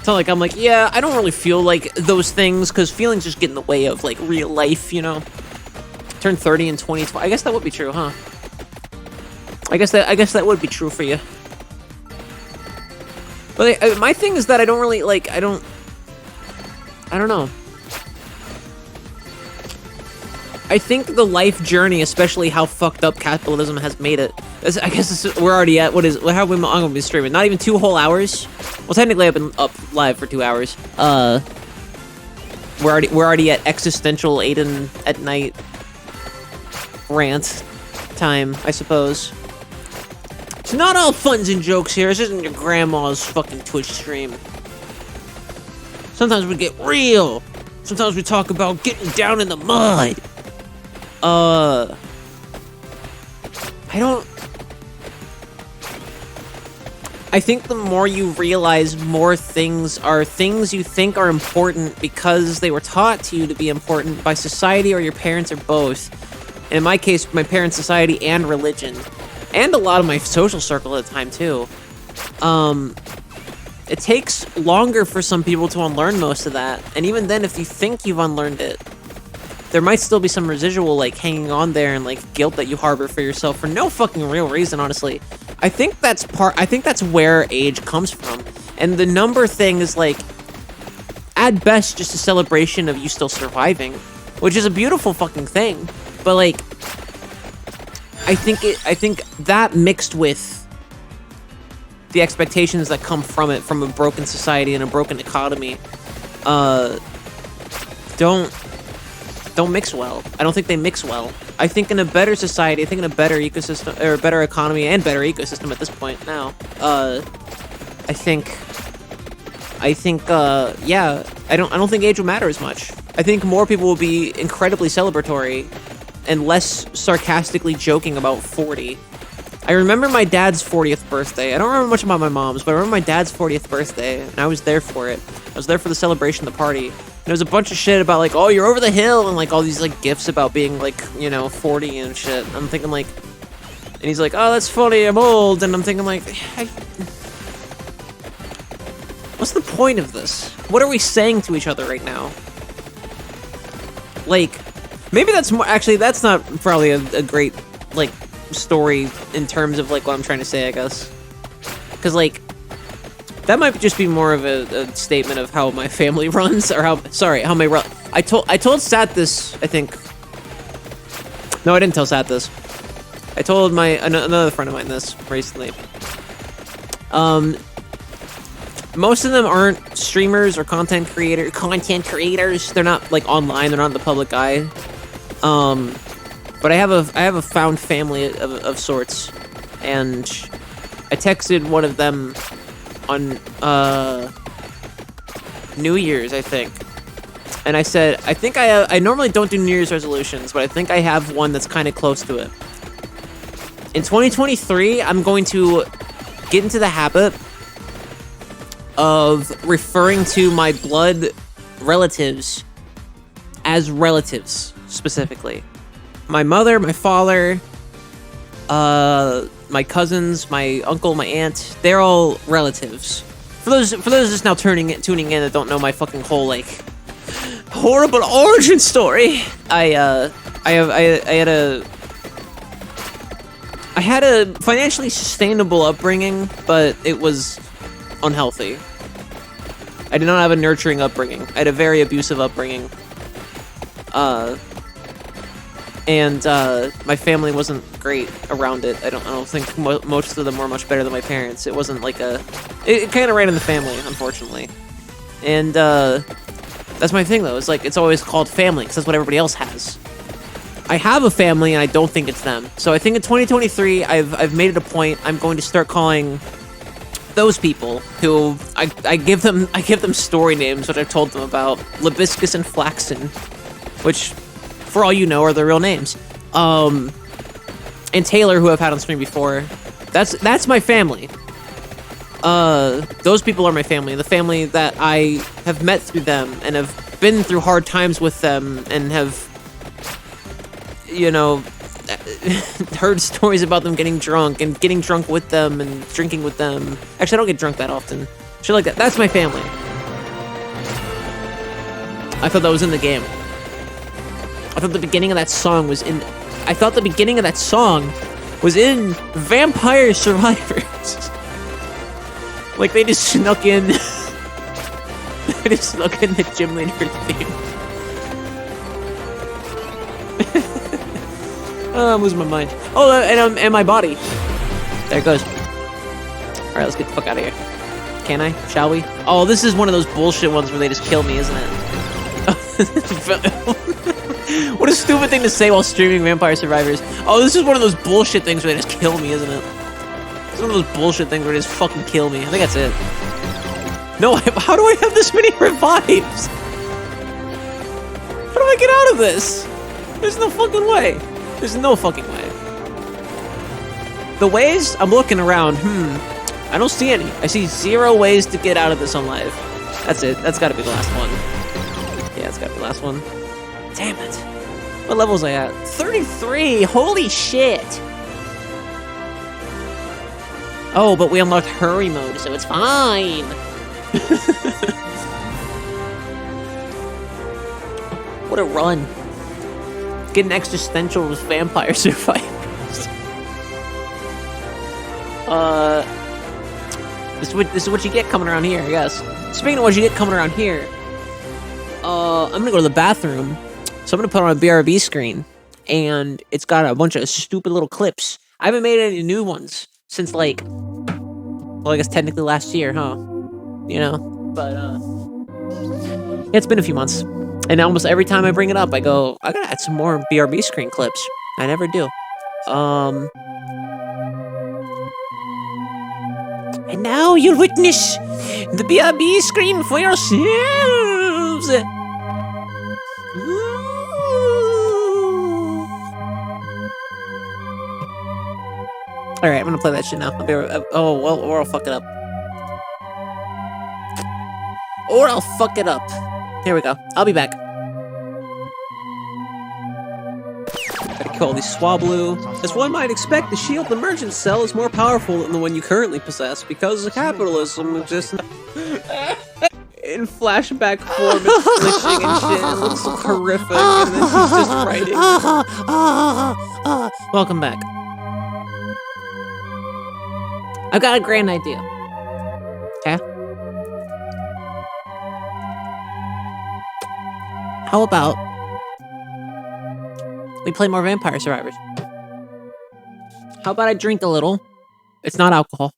I'm like, yeah, I don't really feel like those things, because feelings just get in the way of like real life, you know. Turned 30 in 2020. I guess that would be true, huh? I guess that would be true for you. But my thing is that I don't really like. I don't know. I think the life journey, especially how fucked up capitalism has made it. I guess we're already at how have we? I'm gonna be streaming. Not even 2 whole hours. Well, technically, I've been up live for 2 hours. We're already at existential Aiden at night rant time, I suppose. It's not all funs and jokes here. This isn't your grandma's fucking Twitch stream. Sometimes we get real. Sometimes we talk about getting down in the mud. I think the more you realize more things are things you think are important because they were taught to you to be important by society or your parents or both. And in my case, my parents, society, and religion. And a lot of my social circle at the time, too. It takes longer for some people to unlearn most of that. And even then, if you think you've unlearned it, there might still be some residual, like, hanging on there and, like, guilt that you harbor for yourself for no fucking real reason, honestly. I think that's where age comes from. And the number thing is, like, at best, just a celebration of you still surviving, which is a beautiful fucking thing. But, like, I think that mixed with the expectations that come from it, from a broken society and a broken economy, don't mix well. I don't think they mix well. I think in a better society, I think in a better ecosystem, or a better economy and better ecosystem at this point now, I think, yeah, I don't think age will matter as much. I think more people will be incredibly celebratory and less sarcastically joking about 40. I remember my dad's 40th birthday. I don't remember much about my mom's, but I remember my dad's 40th birthday, and I was there for it. I was there for the celebration, the party. And there was a bunch of shit about, like, oh, you're over the hill, and, like, all these, like, gifs about being, like, you know, 40 and shit. I'm thinking, like... And he's like, oh, that's funny, I'm old. And I'm thinking, like... What's the point of this? What are we saying to each other right now? Like... Maybe that's more... Actually, that's not probably a great, like, story in terms of, like, what I'm trying to say, I guess. Because, like... That might just be more of a statement of how my family runs, or how my... I told Sat this, I think... No, I didn't tell Sat this. I told another friend of mine this recently. Most of them aren't streamers or content creators. They're not, like, online. They're not in the public eye. But I have a found family of sorts, and I texted one of them on New Year's, I think, and I said, I think I normally don't do New Year's resolutions, but I think I have one that's kind of close to it. In 2023, I'm going to get into the habit of referring to my blood relatives as relatives, specifically. My mother, my father, my cousins, my uncle, my aunt, they're all relatives. For those just now tuning in that don't know my fucking whole, like, horrible origin story, I had a financially sustainable upbringing, but it was unhealthy. I did not have a nurturing upbringing. I had a very abusive upbringing. And my family wasn't great around it. I don't think most of them were much better than my parents. It wasn't like it kind of ran in the family, unfortunately. And that's my thing, though. It's like, it's always called family, because that's what everybody else has. I have a family, and I don't think it's them. So I think in 2023, I've made it a point. I'm going to start calling those people who I give them story names, which I've told them about, Libiscus and Flaxen, which, for all you know, are their real names. And Taylor, who I've had on stream before, that's my family. Those people are my family, the family that I have met through them and have been through hard times with them and have, you know, heard stories about them getting drunk and getting drunk with them and drinking with them. Actually, I don't get drunk that often. Shit like that. That's my family. I thought that was in the game. I thought the beginning of that song was in... I thought the beginning of that song was in Vampire Survivors. Like, they just snuck in... they just snuck in the gym leader theme. Oh, I'm losing my mind. Oh, and my body. There it goes. Alright, let's get the fuck out of here. Can I? Shall we? Oh, this is one of those bullshit ones where they just kill me, isn't it? What a stupid thing to say while streaming Vampire Survivors. Oh, this is one of those bullshit things where they just kill me, isn't it? It's one of those bullshit things where they just fucking kill me. I think that's it. No, how do I have this many revives? How do I get out of this? There's no fucking way. There's no fucking way. The ways? I'm looking around. I don't see any. I see 0 ways to get out of this on live. That's it. That's gotta be the last one. Yeah, it's gotta be the last one. Damn it. What level was I at? 33! Holy shit! Oh, but we unlocked hurry mode, so it's fine! What a run. Getting existential with Vampire Survivors. This is what you get coming around here, yes. Speaking of what you get coming around here, I'm gonna go to the bathroom, so I'm gonna put on a BRB screen, and it's got a bunch of stupid little clips. I haven't made any new ones since, like, well, I guess technically last year, huh? You know, but, yeah, it's been a few months, and almost every time I bring it up, I go, I gotta add some more BRB screen clips. I never do. And now you'll witness the BRB screen for yourselves! Alright, I'm gonna play that shit now. I'll be oh, well, or I'll fuck it up. Or I'll fuck it up. Here we go. I'll be back. Gotta kill all these Swablu. As one might expect, the shield the merchant sell is more powerful than the one you currently possess because of capitalism exists in flashback form. It's glitching and shit. It looks so horrific, and then he's just writing. Welcome back. I've got a grand idea. Okay? How about we play more Vampire Survivors? How about I drink a little? It's not alcohol.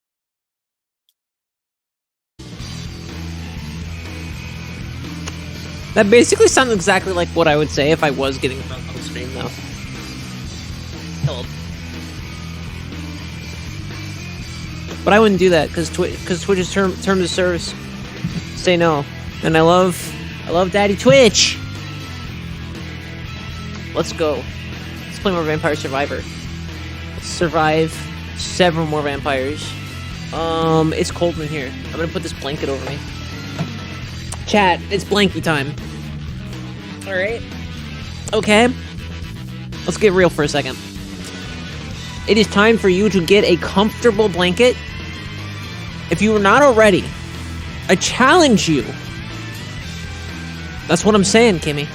That basically sounds exactly like what I would say if I was getting drunk on stream, though. Hello. But I wouldn't do that because Twitch's terms of service say no, and I love Daddy Twitch. Let's go. Let's play more Vampire Survivor. Let's survive several more vampires. It's cold in here. I'm gonna put this blanket over me. Chat, it's blankie time. All right. Okay. Let's get real for a second. It is time for you to get a comfortable blanket. If you are not already, I challenge you. That's what I'm saying, Kimmy.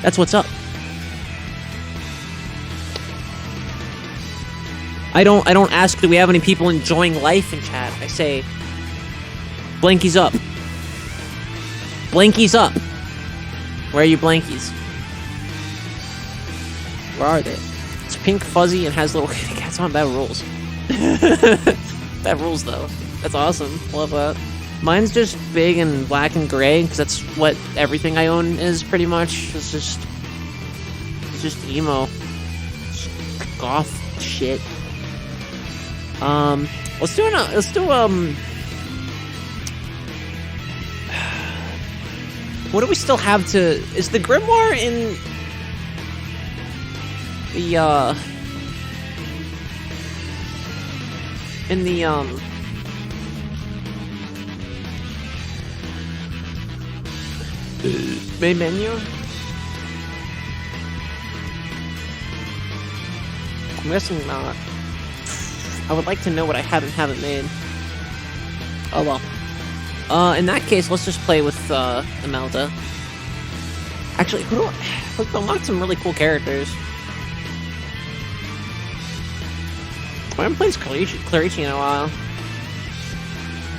That's what's up. I don't ask, do we have any people enjoying life in chat? I say, blankies up. Blankies up. Where are you blankies? Where are they? It's pink, fuzzy, and has little kitty cats on. That rules. That rules, though. That's awesome. Love that. Mine's just big and black and gray, because that's what everything I own is, pretty much. It's just emo. Just goth shit. Let's do what do we still have to... Is the Grimoire in... main menu? I'm guessing not. I would like to know what I haven't made. Oh well. In that case, let's just play with Imelda. Actually, let's unlock some really cool characters. I haven't played Clarici in a while.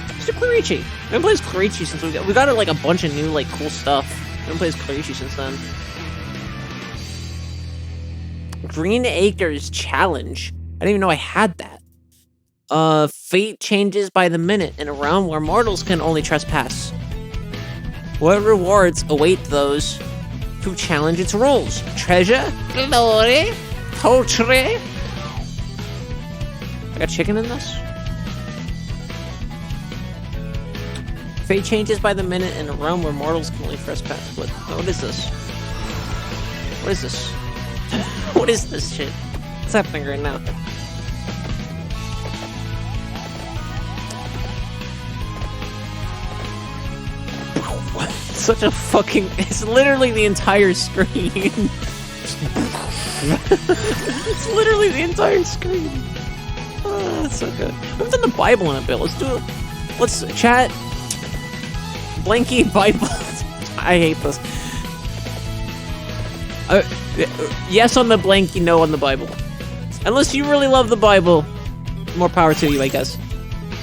Let's do Clarici. I haven't played Clarici since we got like a bunch of new like cool stuff. I haven't played Clarici since then. Green Acres Challenge. I didn't even know I had that. Fate changes by the minute in a realm where mortals can only trespass. What rewards await those who challenge its rules? Treasure? Glory? Poultry? I got chicken in this? Fate changes by the minute in a realm where mortals can only trespass. What is this? What is this? What is this shit? What's happening right now? Such a fucking... It's literally the entire screen. It's literally the entire screen. Oh, that's so good. I haven't done the Bible in a bit. Let's do it. Let's chat. Blanky Bible. I hate this. Yes on the blanky, no on the Bible. Unless you really love the Bible. More power to you, I guess.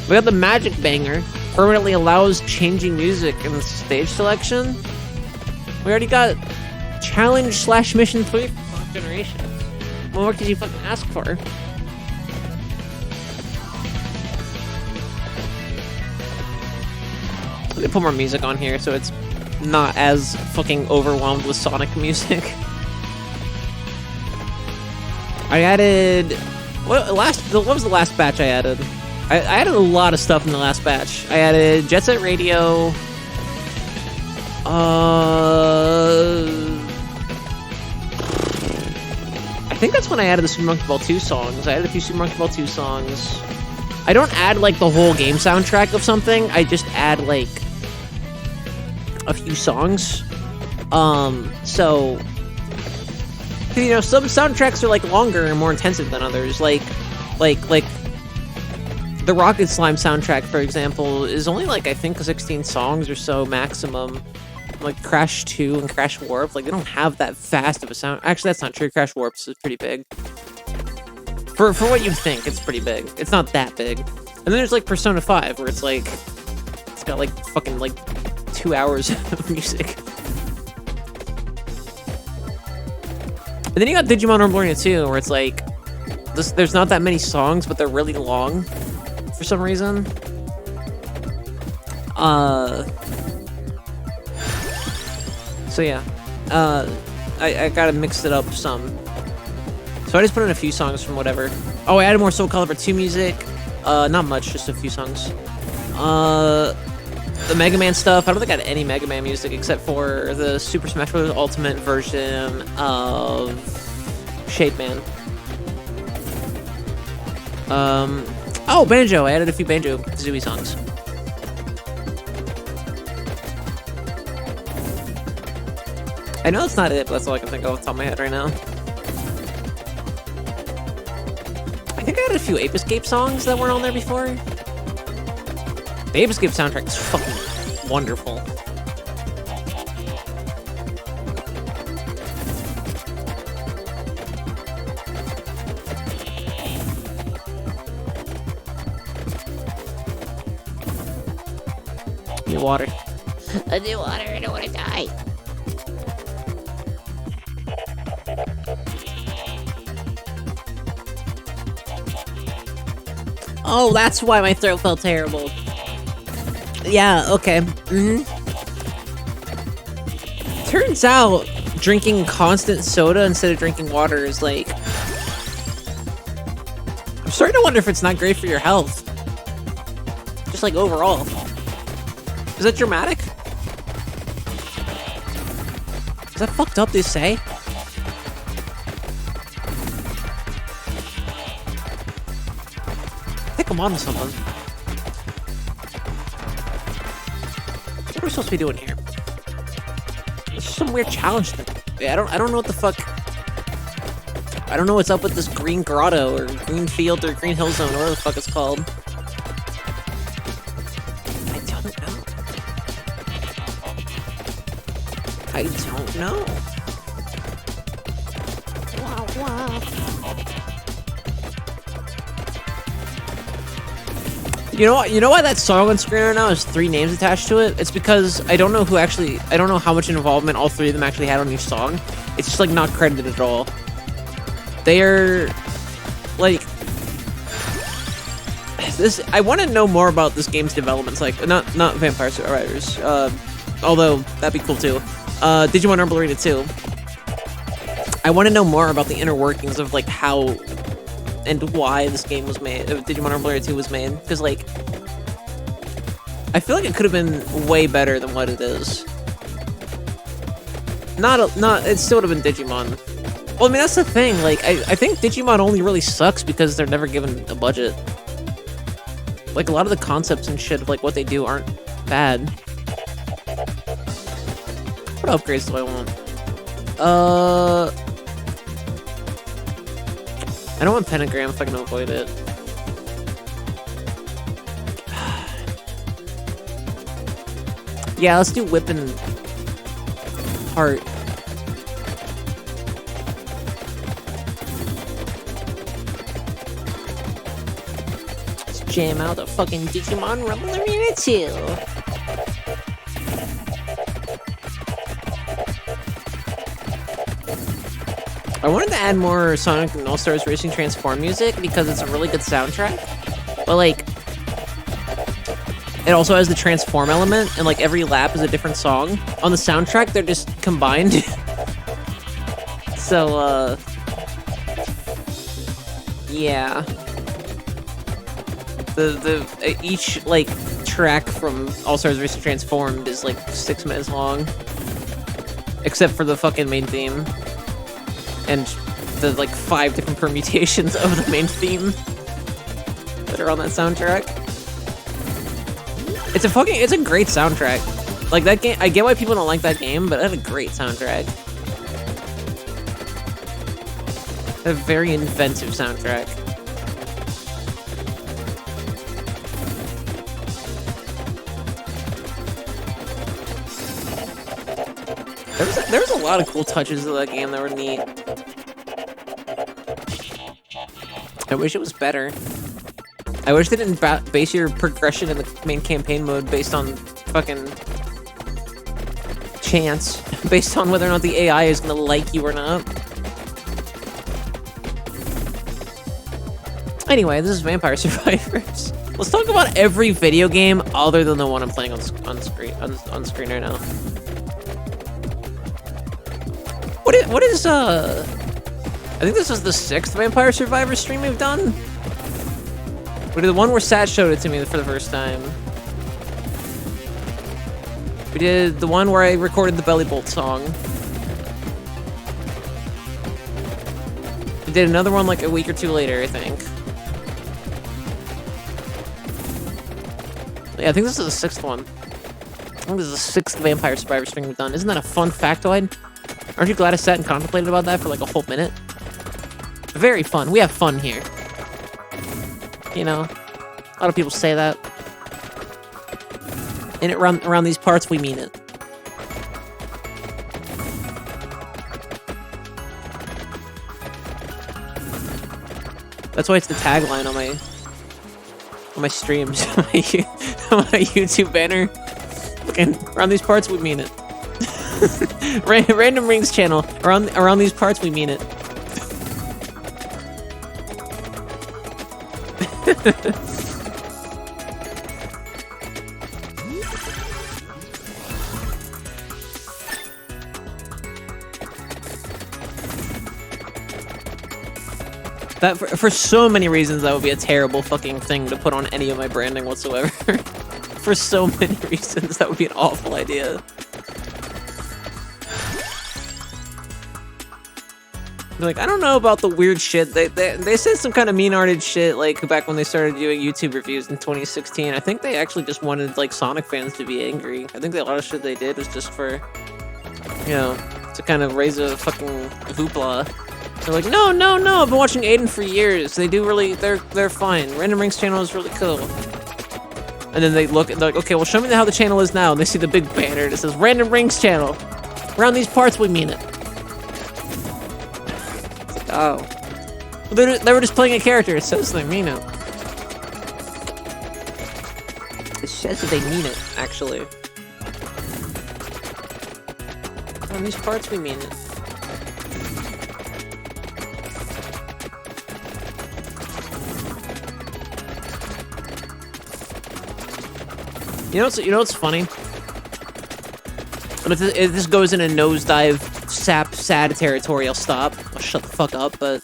We got the Magic Banger. Permanently allows changing music in the stage selection. We already got Challenge / Mission 3 for Fourth Generation. What more could you fucking ask for? They put more music on here so it's not as fucking overwhelmed with Sonic music. I added... What was the last batch I added? I added a lot of stuff in the last batch. I added Jet Set Radio. I think that's when I added the Super Monkey Ball 2 songs. I added a few Super Monkey Ball 2 songs. I don't add, like, the whole game soundtrack of something. I just add, like, a few songs. So... You know, some soundtracks are, like, longer and more intensive than others. Like... The Rocket Slime soundtrack, for example, is only, like, I think 16 songs or so maximum. Like, Crash 2 and Crash Warp, like, they don't have that fast of a sound. Actually, that's not true. Crash Warp's is pretty big. For what you think, it's pretty big. It's not that big. And then there's, like, Persona 5, where it's, like... It's got, like, fucking, like, 2 hours of music. And then you got Digimon Rumble 2, where it's, like... There's not that many songs, but they're really long. For some reason. So yeah. I gotta mix it up some. So I just put in a few songs from whatever. Oh, I added more Soul Calibur 2 music. Not much, just a few songs. The Mega Man stuff, I don't think I had any Mega Man music except for the Super Smash Bros. Ultimate version of Shade Man. Oh, Banjo! I added a few Banjo-Kazooie songs. I know it's not it, but that's all I can think of off the top of my head right now. I think I added a few Ape Escape songs that weren't on there before. The Ape Escape soundtrack is fucking wonderful. Water. I need water, I don't want to die. Oh, that's why my throat felt terrible. Yeah, okay. Turns out, drinking constant soda instead of drinking water is like... I'm starting to wonder if it's not great for your health. Just like overall. Is that dramatic? Is that fucked up to say? I think I'm on to something. What are we supposed to be doing here? It's just some weird challenge thing. Yeah, I don't know what the fuck. I don't know what's up with this green grotto or green field or green hill zone, whatever the fuck it's called. I don't know. I don't know. Wow, wow. You know what? You know why that song on screen right now has 3 names attached to it? It's because I don't know how much involvement all 3 of them actually had on each song. It's just like not credited at all. They're like this. I want to know more about this game's developments, like not Vampire Survivors. Although that'd be cool too. Digimon Rumble Arena 2. I want to know more about the inner workings of like how and why this game was made. Digimon Rumble Arena 2 was made, because like I feel like it could have been way better than what it is. It still would have been Digimon. Well, I mean, that's the thing, like, I think Digimon only really sucks because they're never given a budget. Like, a lot of the concepts and shit of, like, what they do aren't bad. What upgrades do I want? I don't want Pentagram if I can avoid it. Yeah, let's do Whip and Heart. Jam out the fucking Digimon Rumble Arena 2. I wanted to add more Sonic and All-Stars Racing Transform music because it's a really good soundtrack. But like, it also has the transform element, and like every lap is a different song. On the soundtrack, they're just combined. So, yeah. Each like track from All Stars Racing Transformed is like 6 minutes long, except for the fucking main theme and the like 5 different permutations of the main theme that are on that soundtrack. It's a great soundtrack. Like that game, I get why people don't like that game, but it had a great soundtrack. A very inventive soundtrack. There was a lot of cool touches of that game that were neat. I wish it was better. I wish they didn't base your progression in the main campaign mode based on fucking chance, based on whether or not the AI is gonna like you or not. Anyway, this is Vampire Survivors. Let's talk about every video game other than the one I'm playing on screen right now. What is I think this is the 6th Vampire Survivor stream we've done. We did the one where Sat showed it to me for the first time. We did the one where I recorded the Belly Bolt song. We did another one like a week or 2 later, I think. Yeah, I think this is the 6th one. I think this is the 6th Vampire Survivor stream we've done. Isn't that a fun factoid? Aren't you glad I sat and contemplated about that for like a whole minute? Very fun. We have fun here. You know, a lot of people say that. And around these parts, we mean it. That's why it's the tagline on my streams, on my YouTube banner. Looking around these parts, we mean it. Randomrings Channel. Around these parts, we mean it. That for so many reasons, that would be a terrible fucking thing to put on any of my branding whatsoever. For so many reasons, that would be an awful idea. Like, I don't know about the weird shit. They said some kind of mean-hearted shit, like, back when they started doing YouTube reviews in 2016. I think they actually just wanted, like, Sonic fans to be angry. I think that a lot of shit they did was just for, you know, to kind of raise a fucking hoopla. They're like, no, no, no, I've been watching Aiden for years. They do really, they're fine. Randomrings Channel is really cool. And then they look, and they're like, okay, well, show me how the channel is now. And they see the big banner that says Randomrings Channel. Around these parts, we mean it. Oh. Well, they were just playing a character. It says they mean it. It says that they mean it, actually. Around these parts, we mean it. You know what's funny? And if this goes in a nosedive, sad territory, I'll stop. I'll shut the fuck up, but,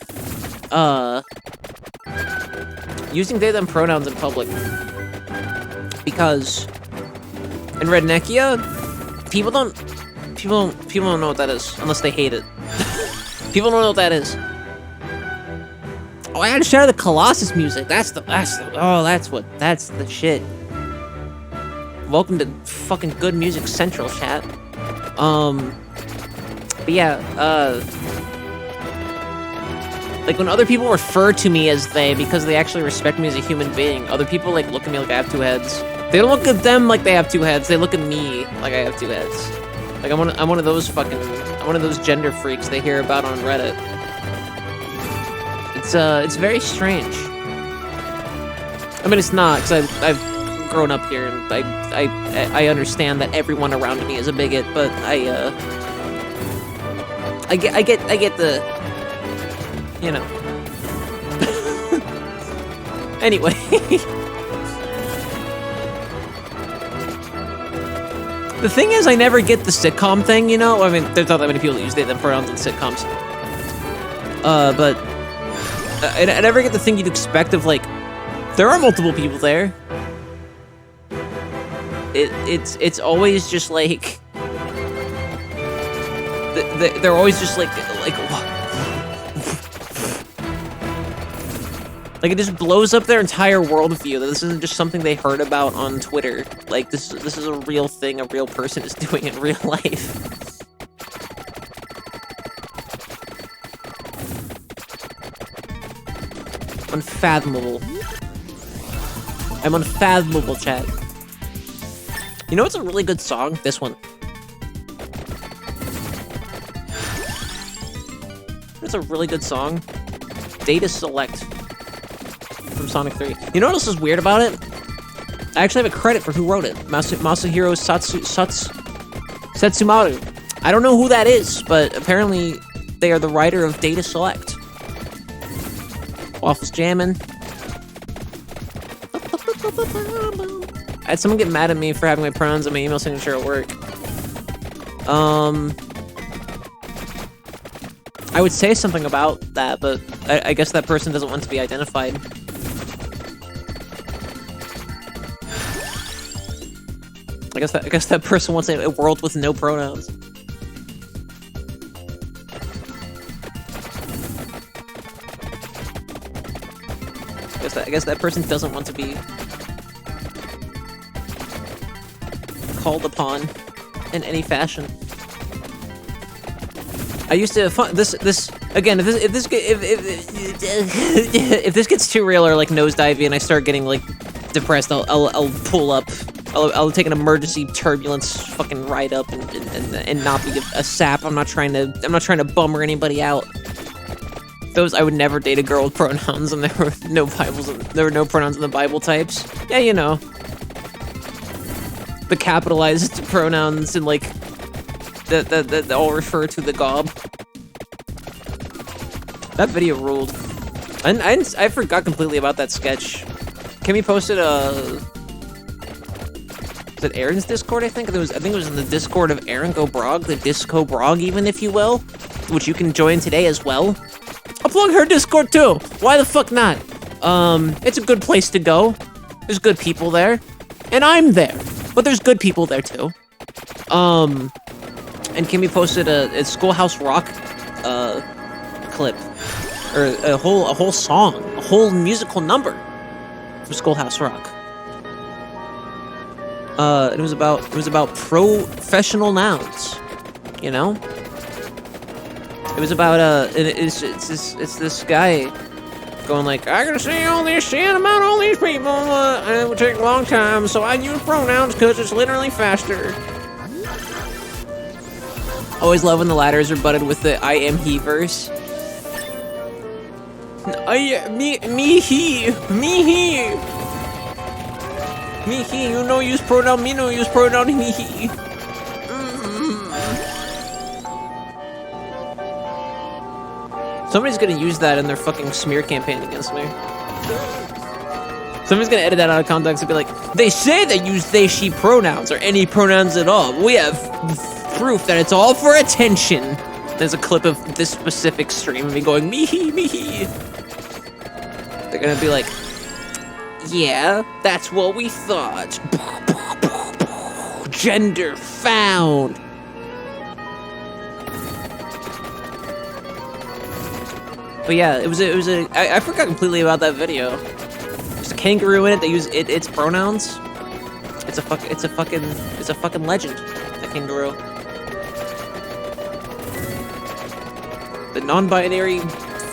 using they, them pronouns in public. Because, in Redneckia, people don't know what that is, unless they hate it. People don't know what that is. Oh, I had to shout out the Colossus music. That's the shit. Welcome to fucking Good Music Central, chat. But yeah, like when other people refer to me as they because they actually respect me as a human being, other people like look at me like I have two heads. They don't look at them like they have two heads. They look at me like I have two heads. Like I'm one of those gender freaks they hear about on Reddit. It's very strange. I mean, it's not, because I've grown up here, and I understand that everyone around me is a bigot, but I get the, you know. Anyway. The thing is, I never get the sitcom thing, you know? I mean, there's not that many people that use they, them pronouns in sitcoms. But I never get the thing you'd expect of, like, there are multiple people there. It's always just like they're always just like it just blows up their entire worldview that this isn't just something they heard about on Twitter. Like this is a real thing a real person is doing in real life. Unfathomable. I'm unfathomable, chat. You know what's a really good song? This one. It's a really good song. Data Select from Sonic 3. You know what else is weird about it? I actually have a credit for who wrote it. Masahiro Setsumaru. I don't know who that is, but apparently they are the writer of Data Select. Waffles jammin'. I had someone get mad at me for having my pronouns in my email signature at work. I would say something about that, but I guess that person doesn't want to be identified. I guess that person wants a world with no pronouns. I guess that person doesn't want to be called upon in any fashion. I used to this again. If this gets too real or like nosedivey and I start getting like depressed, I'll pull up. I'll take an emergency turbulence fucking ride up and not be a sap. I'm not trying to bummer anybody out. Those I would never date a girl with pronouns, and there were no pronouns in the Bible types. Yeah, you know. The capitalized pronouns and like that all refer to the gob. That video ruled. I forgot completely about that sketch. Kimmy posted was it Aaron's Discord? I think it was in the Discord of Aaron Go Brog, the Disco Brog, even if you will, which you can join today as well. I'll plug her Discord too. Why the fuck not? It's a good place to go. There's good people there, and I'm there. But there's good people there too. And Kimmy posted a Schoolhouse Rock clip, or a whole song, a whole musical number from Schoolhouse Rock. It was about professional nouns, you know. It was about it's this guy going like, I gotta say all this shit about all these people, and it would take a long time, so I use pronouns because it's literally faster. Always love when the ladders are butted with the I am he verse. Me he, you no use pronoun, me no use pronoun, me he. Somebody's gonna use that in their fucking smear campaign against me. Somebody's gonna edit that out of context and be like, they say they use they, she pronouns, or any pronouns at all. We have proof that it's all for attention. There's a clip of this specific stream of me going, me he, me he. They're gonna be like, yeah, that's what we thought. Gender found. But yeah, I forgot completely about that video. There's a kangaroo in it that uses its pronouns. It's a fucking legend, that kangaroo. The non-binary,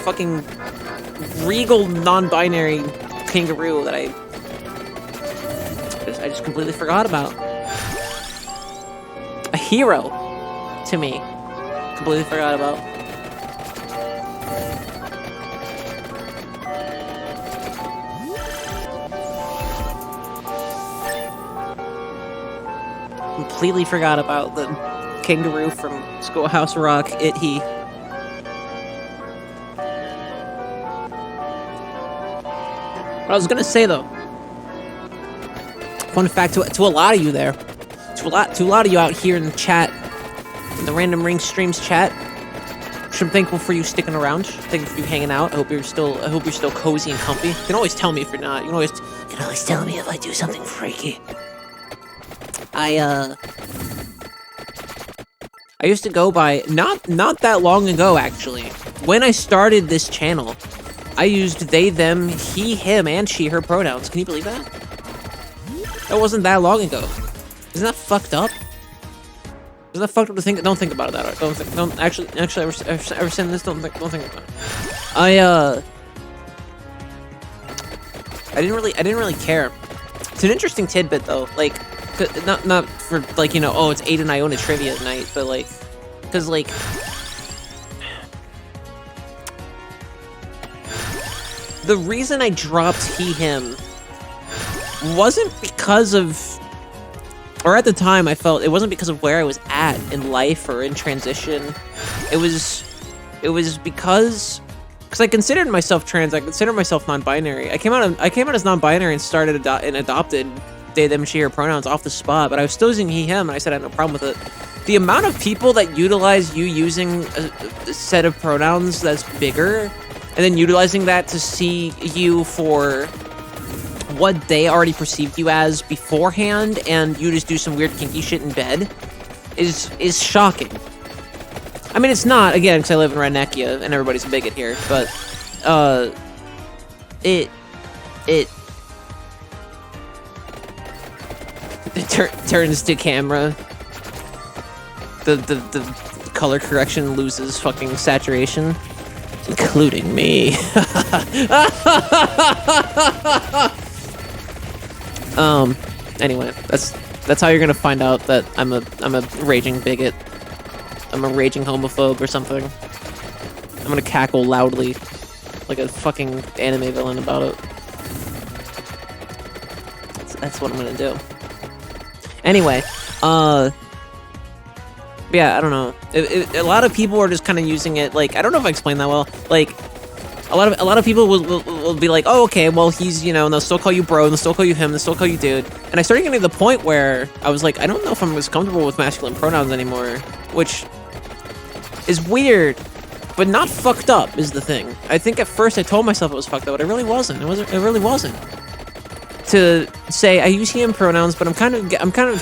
fucking regal non-binary kangaroo that I just completely forgot about. A hero to me. Completely forgot about. Completely forgot about the kangaroo from Schoolhouse Rock, he. What I was gonna say though, fun fact to a lot of you there, to a lot of you out here in the chat, in the Random Rings streams chat, which I'm thankful for you sticking around. Thankful for you hanging out. I hope you're still cozy and comfy. You can always tell me if you're not. You can always tell me if I do something freaky. I used to go by, not that long ago actually, when I started this channel, I used they, them, he, him, and she, her pronouns. Can you believe that? That wasn't that long ago. Isn't that fucked up? Isn't that fucked up to think? Don't think about it that hard. Don't actually ever saying this, don't think about it. I didn't really care. It's an interesting tidbit though, like, not for like, you know, oh, it's Aiden and Iona trivia night, but like, because like, the reason I dropped he, him wasn't because of, or at the time I felt it wasn't because of where I was at in life or in transition. It was because I considered myself trans. I considered myself non-binary. I came out as non-binary and started adopted they, them, she, her pronouns off the spot, but I was still using he, him, and I said I had no problem with it. The amount of people that utilize you using a set of pronouns that's bigger, and then utilizing that to see you for what they already perceived you as beforehand, and you just do some weird kinky shit in bed, is shocking. I mean, it's not, again, because I live in Redneckia, and everybody's a bigot here, but, it turns to camera. The color correction loses fucking saturation, including me. Anyway, that's how you're gonna find out that I'm a raging bigot. I'm a raging homophobe or something. I'm gonna cackle loudly like a fucking anime villain about it. That's what I'm gonna do. Anyway, yeah, I don't know. A lot of people are just kind of using it, like, I don't know if I explained that well. Like, a lot of people will be like, oh, okay, well, he's, you know, and they'll still call you bro, and they'll still call you him, they'll still call you dude. And I started getting to the point where I was like, I don't know if I'm as comfortable with masculine pronouns anymore, which is weird, but not fucked up is the thing. I think at first I told myself it was fucked up, but it really wasn't. It really wasn't. To say I use he him pronouns, but I'm kind of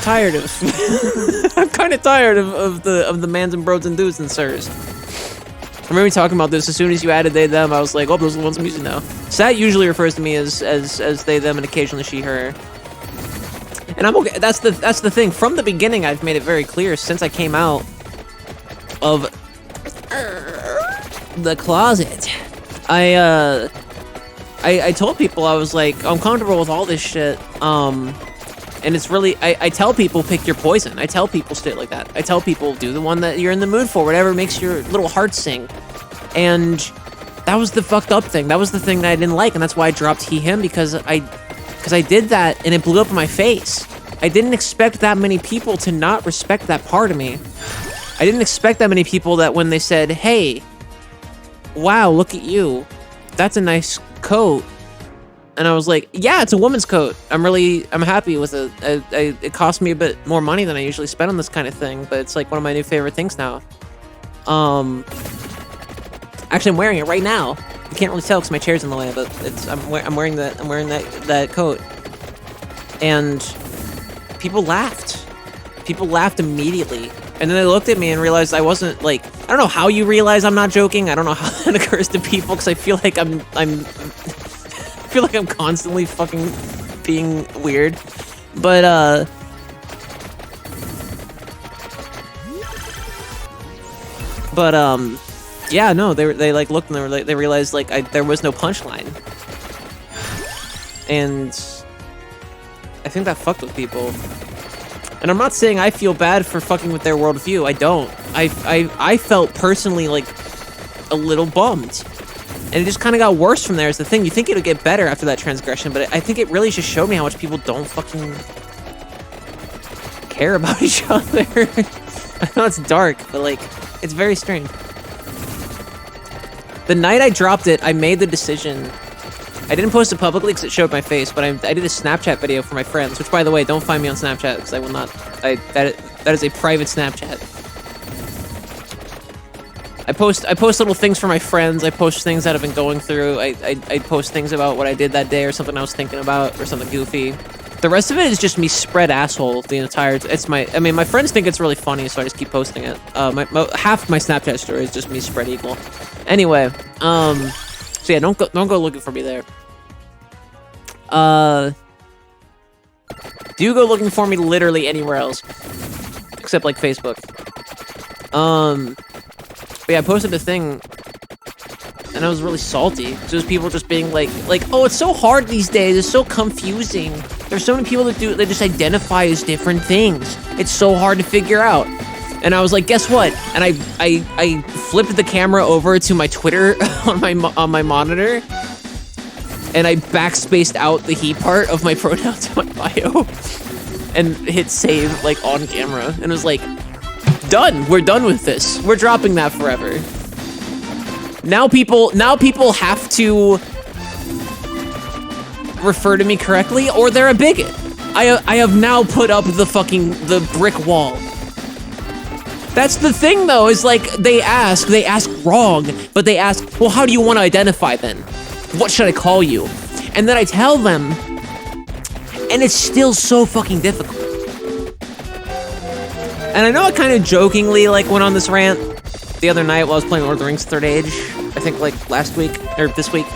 tired of I'm kind of tired of the mans and bros and dudes and sirs. I remember talking about this as soon as you added they them. I was like, oh, those are the ones I'm using now. Sat usually refers to me as they them and occasionally she her. And I'm okay. That's the thing. From the beginning, I've made it very clear since I came out of the closet, I told people, I was like, I'm comfortable with all this shit. And it's really, I tell people, pick your poison. I tell people shit like that. I tell people, do the one that you're in the mood for, whatever makes your little heart sing. And that was the fucked up thing. That was the thing that I didn't like, and that's why I dropped he, him, because I did that, and it blew up in my face. I didn't expect that many people to not respect that part of me. I didn't expect that many people that when they said, hey, wow, look at you. That's a nice coat. And I was like, yeah, it's a woman's coat. I'm happy with it. It cost me a bit more money than I usually spend on this kind of thing, but it's like one of my new favorite things now. Actually, I'm wearing it right now. You can't really tell because my chair's in the way, but I'm wearing that coat. And people laughed. People laughed immediately. And then they looked at me and realized I wasn't, like, I don't know how you realize I'm not joking. I don't know how that occurs to people, because I feel like I feel like I'm constantly fucking being weird. But, yeah, no, they like looked and they realized like there was no punchline. And I think that fucked with people. And I'm not saying I feel bad for fucking with their worldview. I don't. I felt personally like a little bummed. And it just kind of got worse from there is the thing. You think it would get better after that transgression, but I think it really just showed me how much people don't fucking care about each other. I know it's dark, but like, it's very strange. The night I dropped it, I made the decision. I didn't post it publicly because it showed my face, but I did a Snapchat video for my friends, which, by the way, don't find me on Snapchat because I will not. That is a private Snapchat. I post little things for my friends. I post things that I've been going through. I post things about what I did that day or something I was thinking about or something goofy. The rest of it is just me spread asshole the entire. I mean, my friends think it's really funny, so I just keep posting it. Half my Snapchat story is just me spread eagle. Anyway, so yeah, don't go looking for me there. Do go looking for me literally anywhere else, except like Facebook. But yeah, I posted a thing, and I was really salty. So there's people just being like, oh, it's so hard these days. It's so confusing. There's so many people that just identify as different things. It's so hard to figure out. And I was like, guess what? And I flipped the camera over to my Twitter on my monitor, and I backspaced out the he part of my pronoun to my bio, and hit save like on camera, and it was like, done. We're done with this. We're dropping that forever. Now people have to refer to me correctly, or they're a bigot. I have now put up the brick wall. That's the thing, though, is like, they ask wrong, but they ask, well, how do you want to identify then? What should I call you? And then I tell them, and it's still so fucking difficult. And I know I kind of jokingly, like, went on this rant the other night while I was playing Lord of the Rings 3rd Age, I think, like, last week, or this week.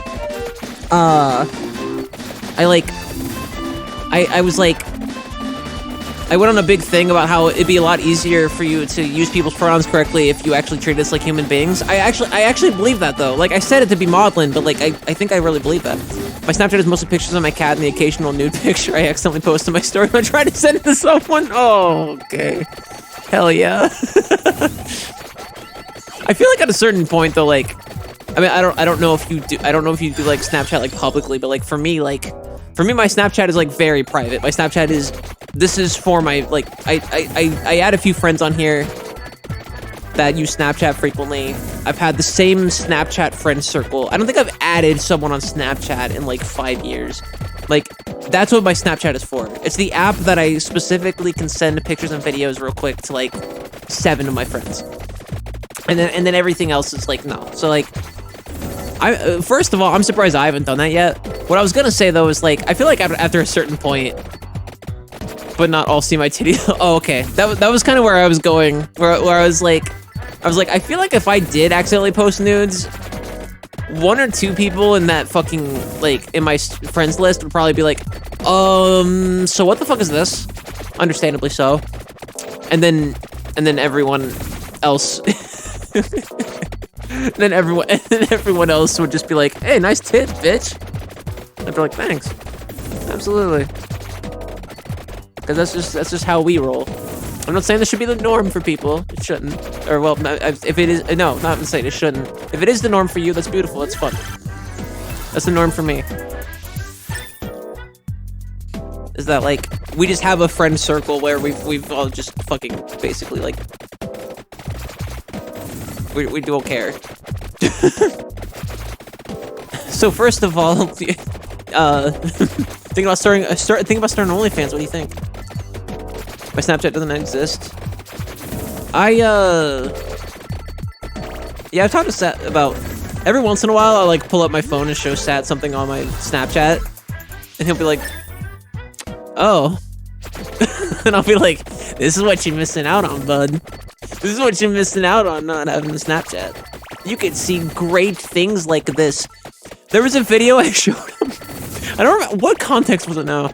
I went on a big thing about how it'd be a lot easier for you to use people's pronouns correctly if you actually treat us like human beings. I actually believe that, though. Like, I said it to be maudlin, but, like, I think I really believe that. My Snapchat is mostly pictures of my cat and the occasional nude picture I accidentally post in my story when I try to send it to someone. Oh, okay. Hell yeah. I feel like at a certain point, though, like, I mean, I don't know if you do like Snapchat like publicly, but like for me, my Snapchat is like very private. My Snapchat is, this is for my, like, I add a few friends on here that use Snapchat frequently. I've had the same Snapchat friend circle. I don't think I've added someone on Snapchat in like 5 years. Like, that's what my Snapchat is for. It's the app that I specifically can send pictures and videos real quick to like 7 of my friends. And then everything else is like, no. So like, first of all, I'm surprised I haven't done that yet. What I was gonna say though is like, I feel like after a certain point, but not all see my titties. Oh, okay. That was kind of where I was going. Where I was like, I feel like if I did accidentally post nudes, 1 or 2 people in that fucking, like, in my friends list would probably be like, so what the fuck is this? Understandably so. And then everyone else then everyone else would just be like, "Hey, nice tits, bitch." I'd be like, "Thanks, absolutely," because that's just how we roll. I'm not saying this should be the norm for people. It shouldn't. Or well, if it is, no, not saying it shouldn't. If it is the norm for you, that's beautiful. That's fun. That's the norm for me. Is that like we just have a friend circle where we've all just fucking basically like we don't care. So first of all, thinking about starting OnlyFans. What do you think? My Snapchat doesn't exist. Yeah, I've talked to Sat about every once in a while. I like pull up my phone and show Sat something on my Snapchat, and he'll be like, "Oh," and I'll be like, "This is what you're missing out on, bud. This is what you're missing out on not having a Snapchat. You could see great things like this." There was a video I showed him. I don't remember what context was it now.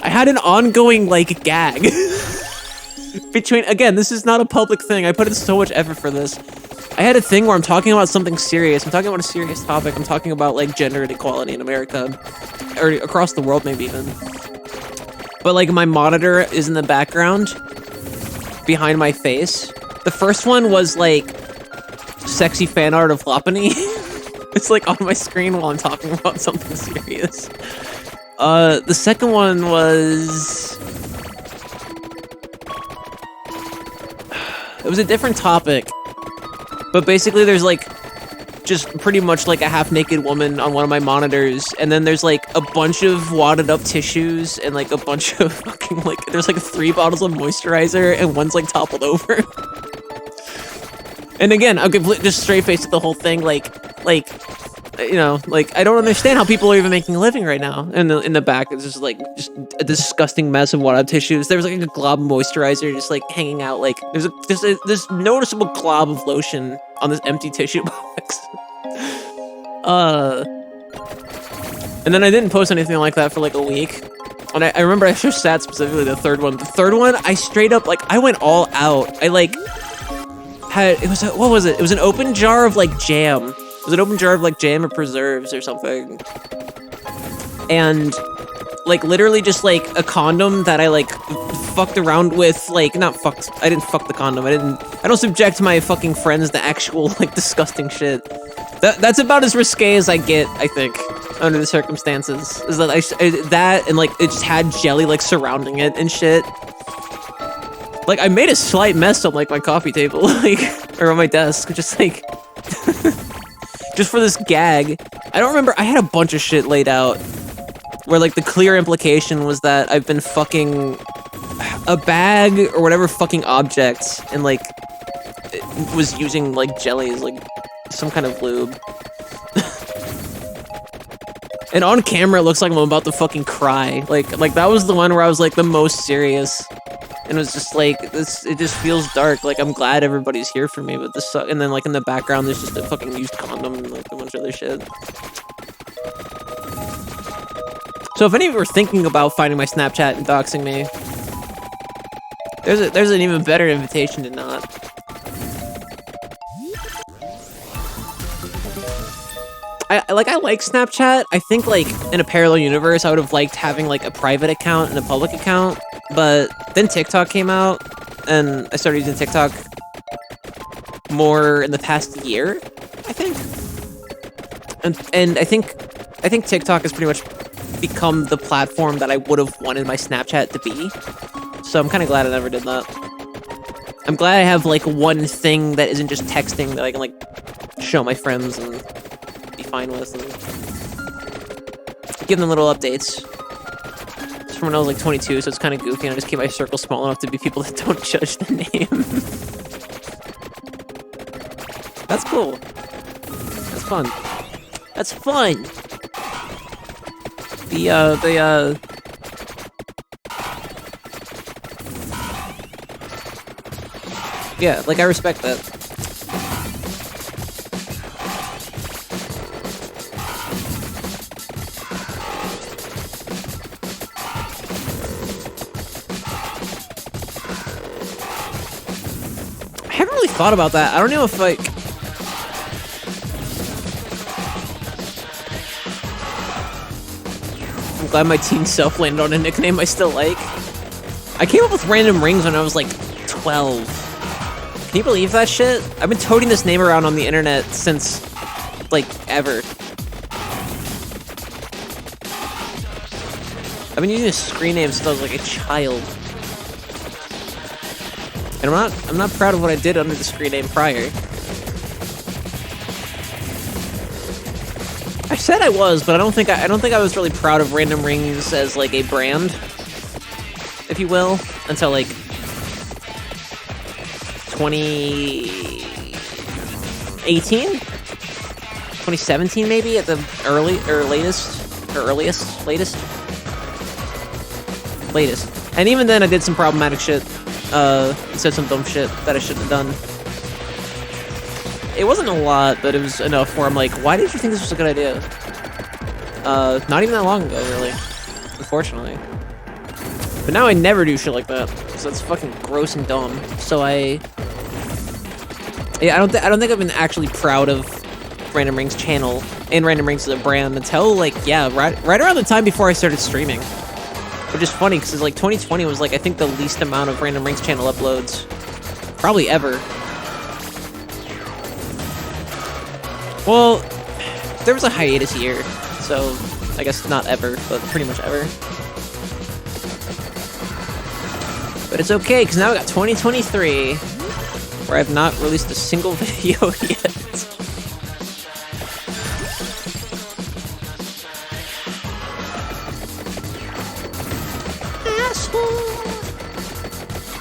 I had an ongoing like gag. Again, this is not a public thing. I put in so much effort for this. I had a thing where I'm talking about something serious. I'm talking about a serious topic. I'm talking about like gender inequality in America, or across the world, maybe even. But like my monitor is in the background, behind my face. The first one was like sexy fan art of Lopunny. It's like on my screen while I'm talking about something serious. The second one was... It was a different topic, but basically there's like just pretty much like a half-naked woman on one of my monitors, and then there's like a bunch of wadded up tissues and like a bunch of fucking like there's like 3 bottles of moisturizer and one's like toppled over. And again, I'll just straight face at the whole thing, like you know, like I don't understand how people are even making a living right now. And in the back, it's just like a disgusting mess of wadded up tissues. There was like a glob of moisturizer just like hanging out. Like there's this noticeable glob of lotion on this empty tissue box. And then I didn't post anything like that for like a week. And I remember I showed Sat specifically the third one. The third one, I straight up like I went all out. I like had what was it? It was an open jar of like jam. It was an open jar of like jam or preserves or something. And like literally just like a condom that I like fucked around with, like not fucked. I didn't fuck the condom. I don't subject my fucking friends to actual like disgusting shit. That's about as risque as I get, I think, under the circumstances. Is that that and like it just had jelly like surrounding it and shit. Like I made a slight mess on like my coffee table, like or on my desk, just like just for this gag. I don't remember. I had a bunch of shit laid out where like the clear implication was that I've been fucking a bag or whatever fucking object and like it was using like jellies, like some kind of lube. And on camera, it looks like I'm about to fucking cry. Like that was the one where I was like the most serious. And it was just like, this. It just feels dark. Like, I'm glad everybody's here for me, but this sucks. And then, like, in the background, there's just a fucking used condom and, like, a bunch of other shit. So if any of you are thinking about finding my Snapchat and doxing me, there's an even better invitation to not. I like Snapchat. I think, like, in a parallel universe, I would have liked having, like, a private account and a public account. But then TikTok came out, and I started using TikTok more in the past year, I think. And I think TikTok has pretty much become the platform that I would have wanted my Snapchat to be. So I'm kind of glad I never did that. I'm glad I have, like, one thing that isn't just texting that I can, like, show my friends and be fine with and give them little updates. From when I was like 22, so it's kind of goofy, and I just keep my circle small enough to be people that don't judge the name. That's cool. That's fun. That's fun! Yeah, like, I respect that. Thought about that. I don't know if like glad my teen self landed on a nickname I still like. I came up with Random Rings when I was like 12. Can you believe that shit? I've been toting this name around on the internet since, like, ever. I've been using a screen name since I was like a child. And I'm not proud of what I did under the screen name prior. I said I was, but I don't think I was really proud of Random Rings as like a brand, if you will, until like 2018, 2017 maybe at the latest. And even then, I did some problematic shit. Said some dumb shit that I shouldn't have done. It wasn't a lot, but it was enough where I'm like, why did you think this was a good idea? Not even that long ago, really. Unfortunately. But now I never do shit like that, because that's fucking gross and dumb. So I don't think I've been actually proud of Random Rings Channel and Random Rings as a brand until, like, yeah, right around the time before I started streaming. Which is funny, because like 2020 was like, I think the least amount of Random Rings Channel uploads. Probably ever. Well, there was a hiatus year, so I guess not ever, but pretty much ever. But it's okay, because now we got 2023, where I've not released a single video yet.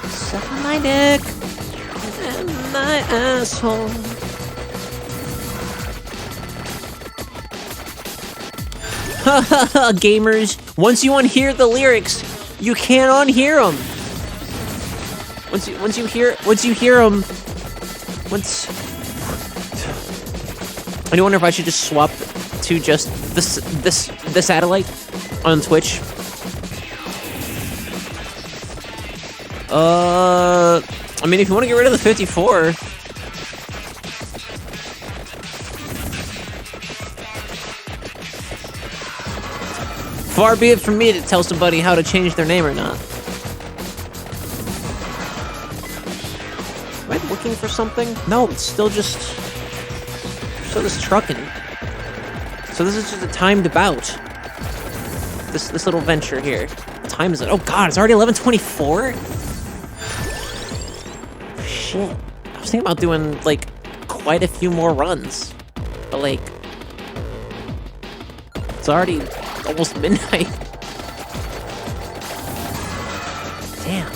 Suck on my dick and my asshole. Haha, gamers! Once you unhear the lyrics, you can't unhear them. Once you hear them, I wonder if I should just swap to just the satellite on Twitch. I mean, if you want to get rid of the 54. Far be it from me to tell somebody how to change their name or not. Am I looking for something? No, it's still just trucking. So this is just a timed bout. This little venture here. What time is it? Oh god, it's already 11:24? Shit. I was thinking about doing, like, quite a few more runs. But, like, it's already almost midnight. Damn.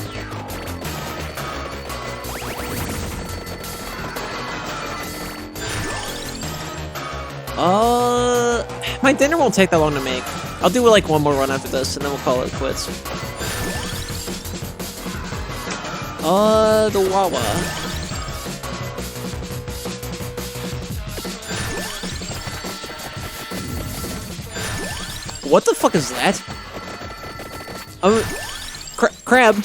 My dinner won't take that long to make. I'll do, like, one more run after this, and then we'll call it quits. The Wawa. What the fuck is that? Crab.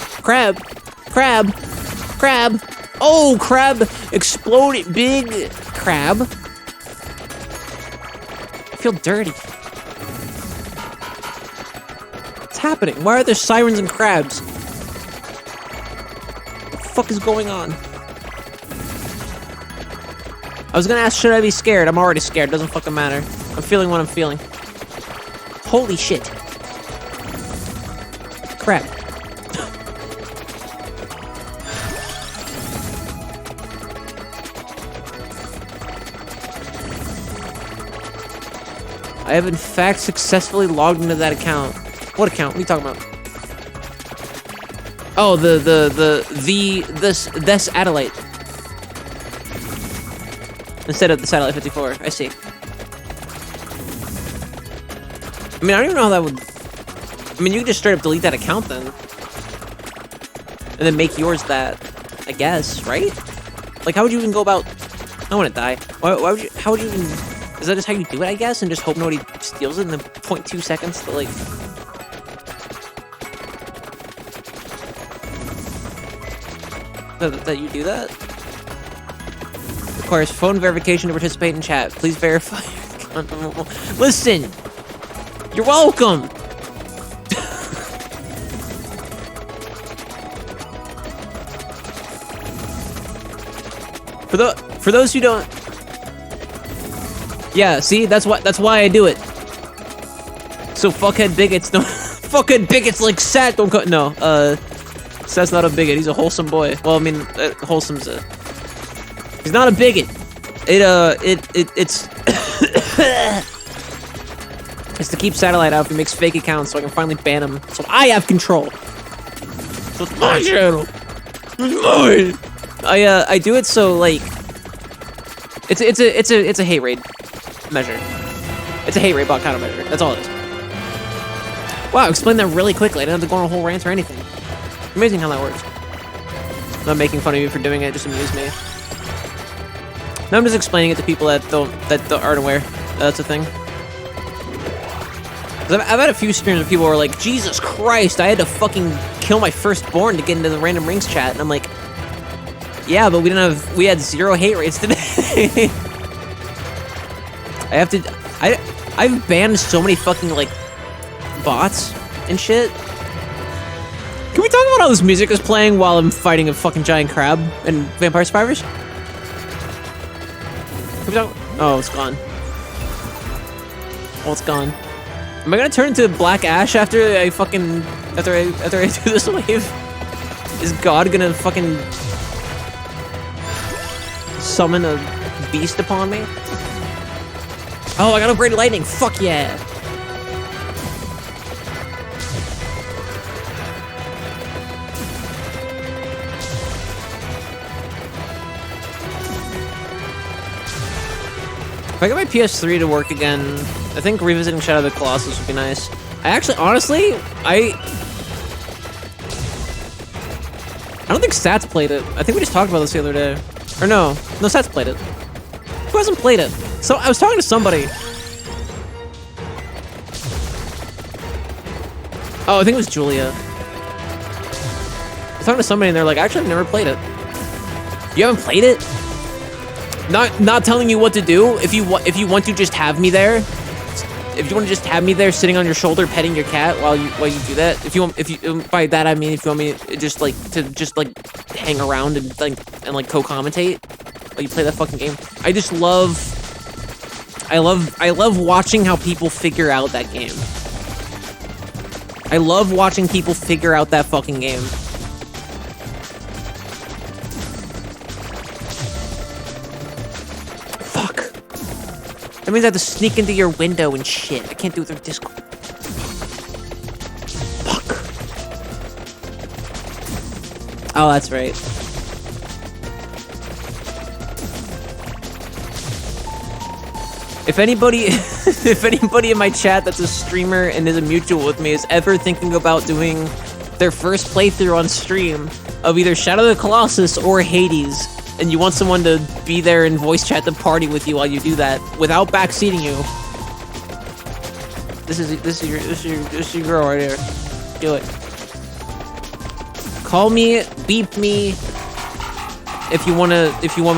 Oh, crab exploded. Big crab. I feel dirty. What's happening? Why are there sirens and crabs? What the fuck is going on? I was gonna ask, should I be scared? I'm already scared. Doesn't fucking matter. I'm feeling what I'm feeling. Holy shit. Crap. I have in fact successfully logged into that account. What account? What are you talking about? Oh, this satellite. Instead of the satellite 54. I see. I mean, I don't even know how that would... I mean, you could just straight up delete that account then. And then make yours that, I guess, right? Like, how would you even go about... I want to die. Why would you... How would you even... Is that just how you do it, I guess? And just hope nobody steals it in the 0.2 seconds to, like... That you do that? Requires phone verification to participate in chat. Please verify your account. Listen! You're welcome! For those who don't, yeah, see, that's why I do it. So fuckhead bigots don't, fuckhead bigots like Sat don't cut. No, Sat's not a bigot. He's a wholesome boy. Well, I mean, wholesome's a. He's not a bigot. It's it's to keep Satellite out if he makes fake accounts, so I can finally ban him. So I have control. So it's my channel. It's mine. I do it so like. It's a hate raid measure. It's a hate raid bot kind of measure. That's all it is. Wow, explain that really quickly. I didn't have to go on a whole rant or anything. Amazing how that works. I'm not making fun of you for doing it. Just amuse me. Now I'm just explaining it to people that aren't aware that's a thing. I've had a few streams where people were like, Jesus Christ, I had to fucking kill my firstborn to get into the Random Rings chat, and I'm like, yeah, but we had 0 hate rates today. I've banned so many fucking like bots and shit. Can we talk about how this music is playing while I'm fighting a fucking giant crab and Vampire Survivors? Can we talk? Oh, it's gone. Oh, it's gone. Am I gonna turn into black ash after I do this wave? Is God gonna fucking summon a beast upon me? Oh, I got upgraded lightning. Fuck yeah. If I get my PS3 to work again, I think revisiting Shadow of the Colossus would be nice. I actually, honestly, I don't think Sats played it. I think we just talked about this the other day. Or no, Sats played it. Who hasn't played it? So I was talking to somebody. Oh, I think it was Julia. I was talking to somebody and they're like, actually, I've never played it. You haven't played it? Not telling you what to do. If you want to just have me there, if you want to just have me there sitting on your shoulder petting your cat while you do that. By that I mean if you want me to just like hang around and co-commentate while you play that fucking game. I love watching how people figure out that game. I love watching people figure out that fucking game. That means I have to sneak into your window and shit. I can't do it through Discord. Fuck. Oh, that's right. If anybody in my chat that's a streamer and is a mutual with me is ever thinking about doing their first playthrough on stream of either Shadow of the Colossus or Hades, and you want someone to be there and voice chat the party with you while you do that without backseating you, this is your girl right here. Do it. Call me, beep me if you want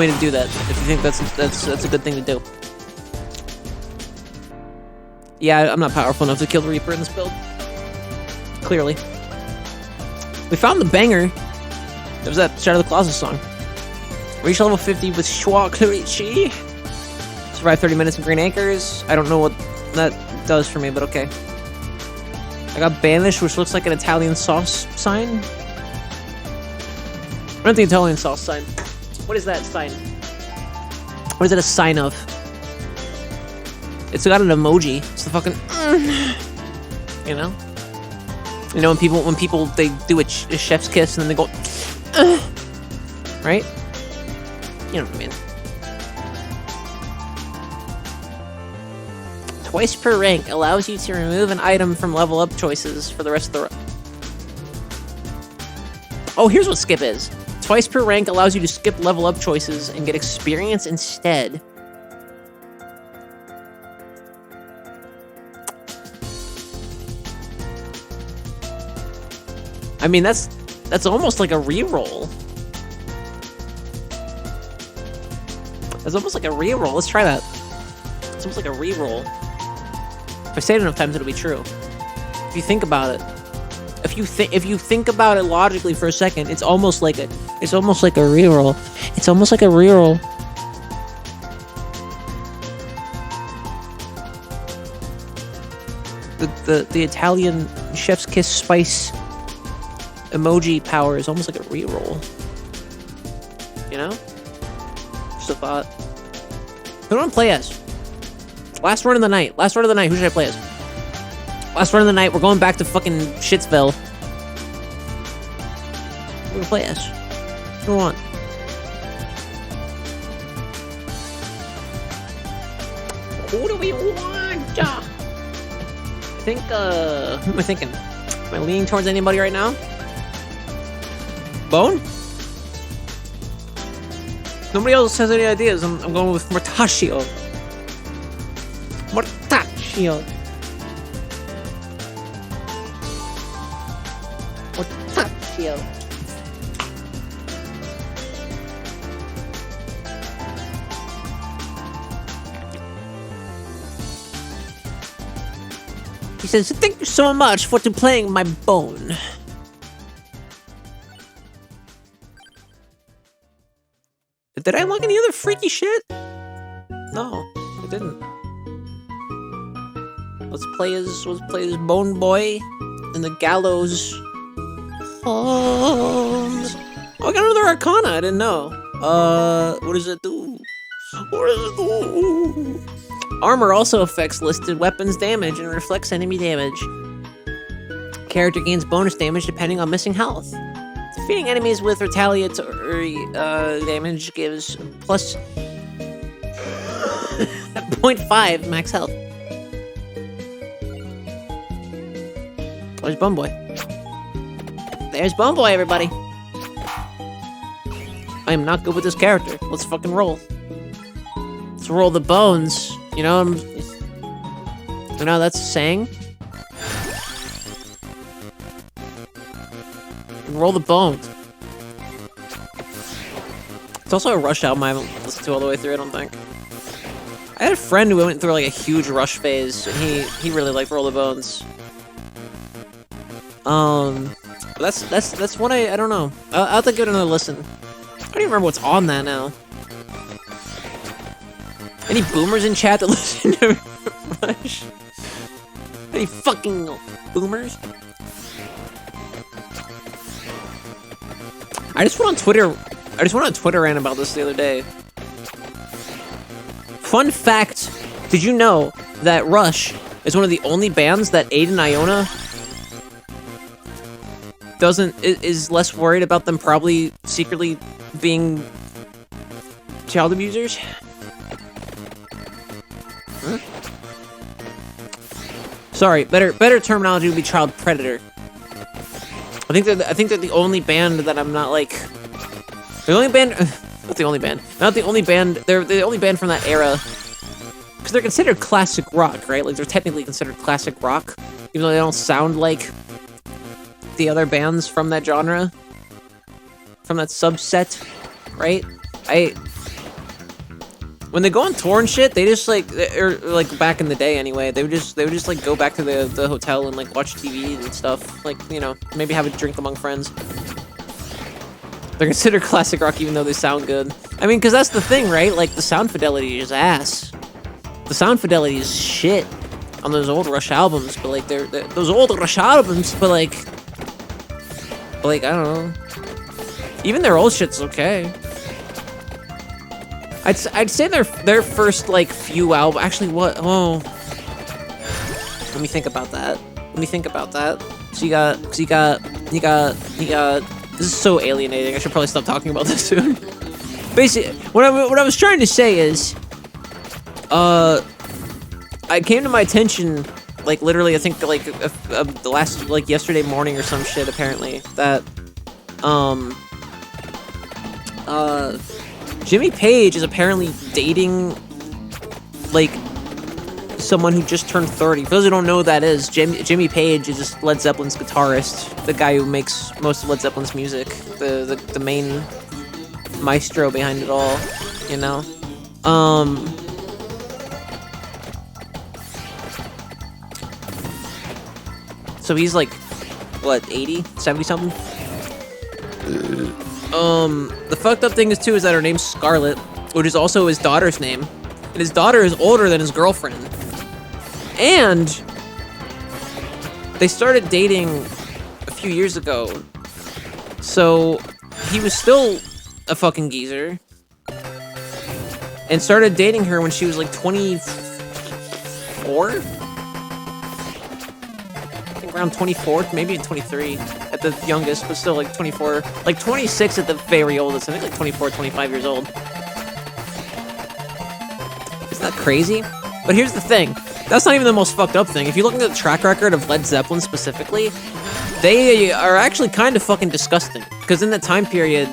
me to do that. If you think that's a good thing to do. Yeah, I'm not powerful enough to kill the Reaper in this build. Clearly. We found the banger. That was that Shadow of the Colossus song. Reach level 50 with Schwakrichi. Survive 30 minutes in Green Acres. I don't know what that does for me, but okay. I got banished, which looks like an Italian sauce sign. I don't think Italian sauce sign. What is that sign? What is it a sign of? It's got an emoji. It's the fucking, you know? You know when people they do a chef's kiss and then they go, right? You know what I mean. Twice per rank allows you to remove an item from level up choices for the rest of the run. Oh, here's what skip is. Twice per rank allows you to skip level up choices and get experience instead. I mean, that's almost like a reroll. That's almost like a reroll. Let's try that. It's almost like a reroll. If I say it enough times, it'll be true. If you think about it. if you think about it logically for a second, it's almost like a reroll. It's almost like a reroll. The Italian chef's kiss spice emoji power is almost like a reroll. You know? Just a thought. Who do I play as? Last run of the night. Last run of the night. Who should I play as? Last run of the night. We're going back to fucking Shitsville. Who do I play as? Who do I want? Who do we want? I think, who am I thinking? Am I leaning towards anybody right now? Bone? Nobody else has any ideas. I'm going with Mortaccio. Mortaccio. Mortaccio. He says, thank you so much for playing my bone. Did I unlock any other freaky shit? No, I didn't. Let's play as Bone Boy in the gallows. Oh, I got another Arcana. I didn't know. What does it do? What does it do? Armor also affects listed weapons damage and reflects enemy damage. Character gains bonus damage depending on missing health. Defeating enemies with retaliatory damage gives plus 0.5 max health. There's Bone Boy. There's Bone Boy, everybody. I am not good with this character. Let's fucking roll. Let's roll the bones. You know that's saying? Roll the bones. It's also a Rush album I haven't listened to all the way through, I don't think. I had a friend who went through like a huge Rush phase, and he really liked Roll the Bones. That's what I don't know. I'll have to give it another listen. I don't even remember what's on that now. Any boomers in chat that listen to Rush? Any fucking boomers? I just went on Twitter rant about this the other day. Fun fact, did you know that Rush is one of the only bands that Aiden Iona is less worried about them probably secretly being child abusers? Huh? Sorry, better terminology would be child predator. I think they're the only band that I'm not like. The only band, not the only band. Not the only band. They're the only band from that era. Because they're considered classic rock, right? Like they're technically considered classic rock, even though they don't sound like the other bands from that genre, from that subset, right? When they go on tour and shit, they just like, or like back in the day anyway, they would just like go back to the hotel and like watch TV and stuff, like, you know, maybe have a drink among friends. They're considered classic rock even though they sound good. I mean, because that's the thing, right? Like the sound fidelity is ass. The sound fidelity is shit on those old Rush albums, but like they're those old Rush albums, but like I don't know. Even their old shit's okay. I'd say their first like few albums. Actually, what? Oh, let me think about that. So you got. This is so alienating. I should probably stop talking about this soon. Basically, what I was trying to say is, I came to my attention, like literally, I think like the last like yesterday morning or some shit. Apparently that, Jimmy Page is apparently dating, like, someone who just turned 30. For those who don't know who that is, Jimmy Page is just Led Zeppelin's guitarist, the guy who makes most of Led Zeppelin's music, the main maestro behind it all, you know? So he's like what, 80, 70 something. The fucked up thing is too is that her name's Scarlett, which is also his daughter's name, and his daughter is older than his girlfriend, and they started dating a few years ago, so he was still a fucking geezer, and started dating her when she was like 24. Around 24, maybe 23 at the youngest, but still like 24, like 26 at the very oldest. I think like 24, 25 years old. Isn't that crazy? But here's the thing. That's not even the most fucked up thing. If you look at the track record of Led Zeppelin specifically, they are actually kind of fucking disgusting. Because in that time period,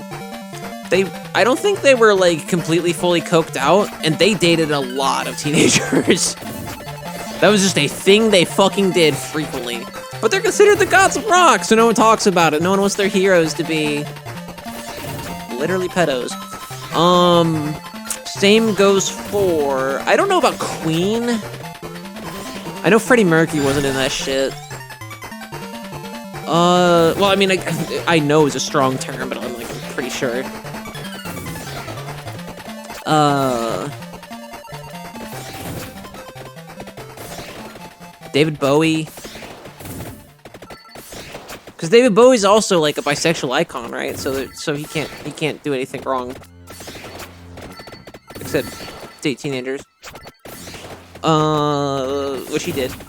I don't think they were like completely fully coked out, and they dated a lot of teenagers. That was just a thing they fucking did frequently. But they're considered the gods of rock, so no one talks about it. No one wants their heroes to be literally pedos. Same goes for... I don't know about Queen. I know Freddie Mercury wasn't in that shit. Well, I mean, I know is a strong term, but I'm pretty sure. David Bowie. Because David Bowie's also like a bisexual icon, right? So he can't do anything wrong. Except date teenagers. Which he did. I'm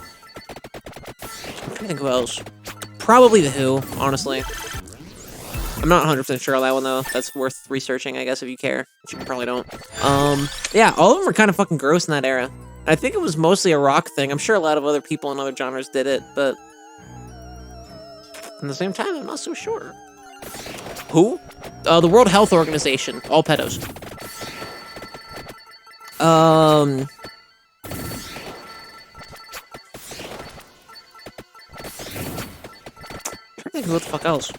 trying to think who else. Probably The Who, honestly. I'm not 100% sure on that one, though. That's worth researching, I guess, if you care. Which you probably don't. Yeah, all of them were kind of fucking gross in that era. I think it was mostly a rock thing. I'm sure a lot of other people in other genres did it, but... at the same time, I'm not so sure. Who? The World Health Organization. All pedos. I'm trying to think of what the fuck else.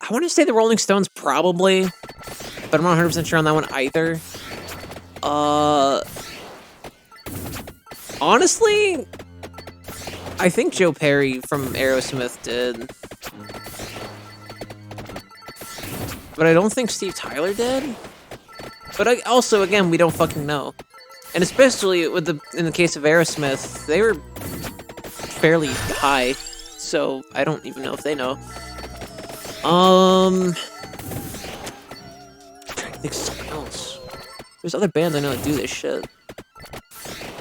I want to say the Rolling Stones, probably, but I'm not 100% sure on that one either. Honestly, I think Joe Perry from Aerosmith did. But I don't think Steve Tyler did. But also, again, we don't fucking know. And especially in the case of Aerosmith, they were fairly high, so I don't even know if they know. I'm trying to think of something else. There's other bands I know that do this shit.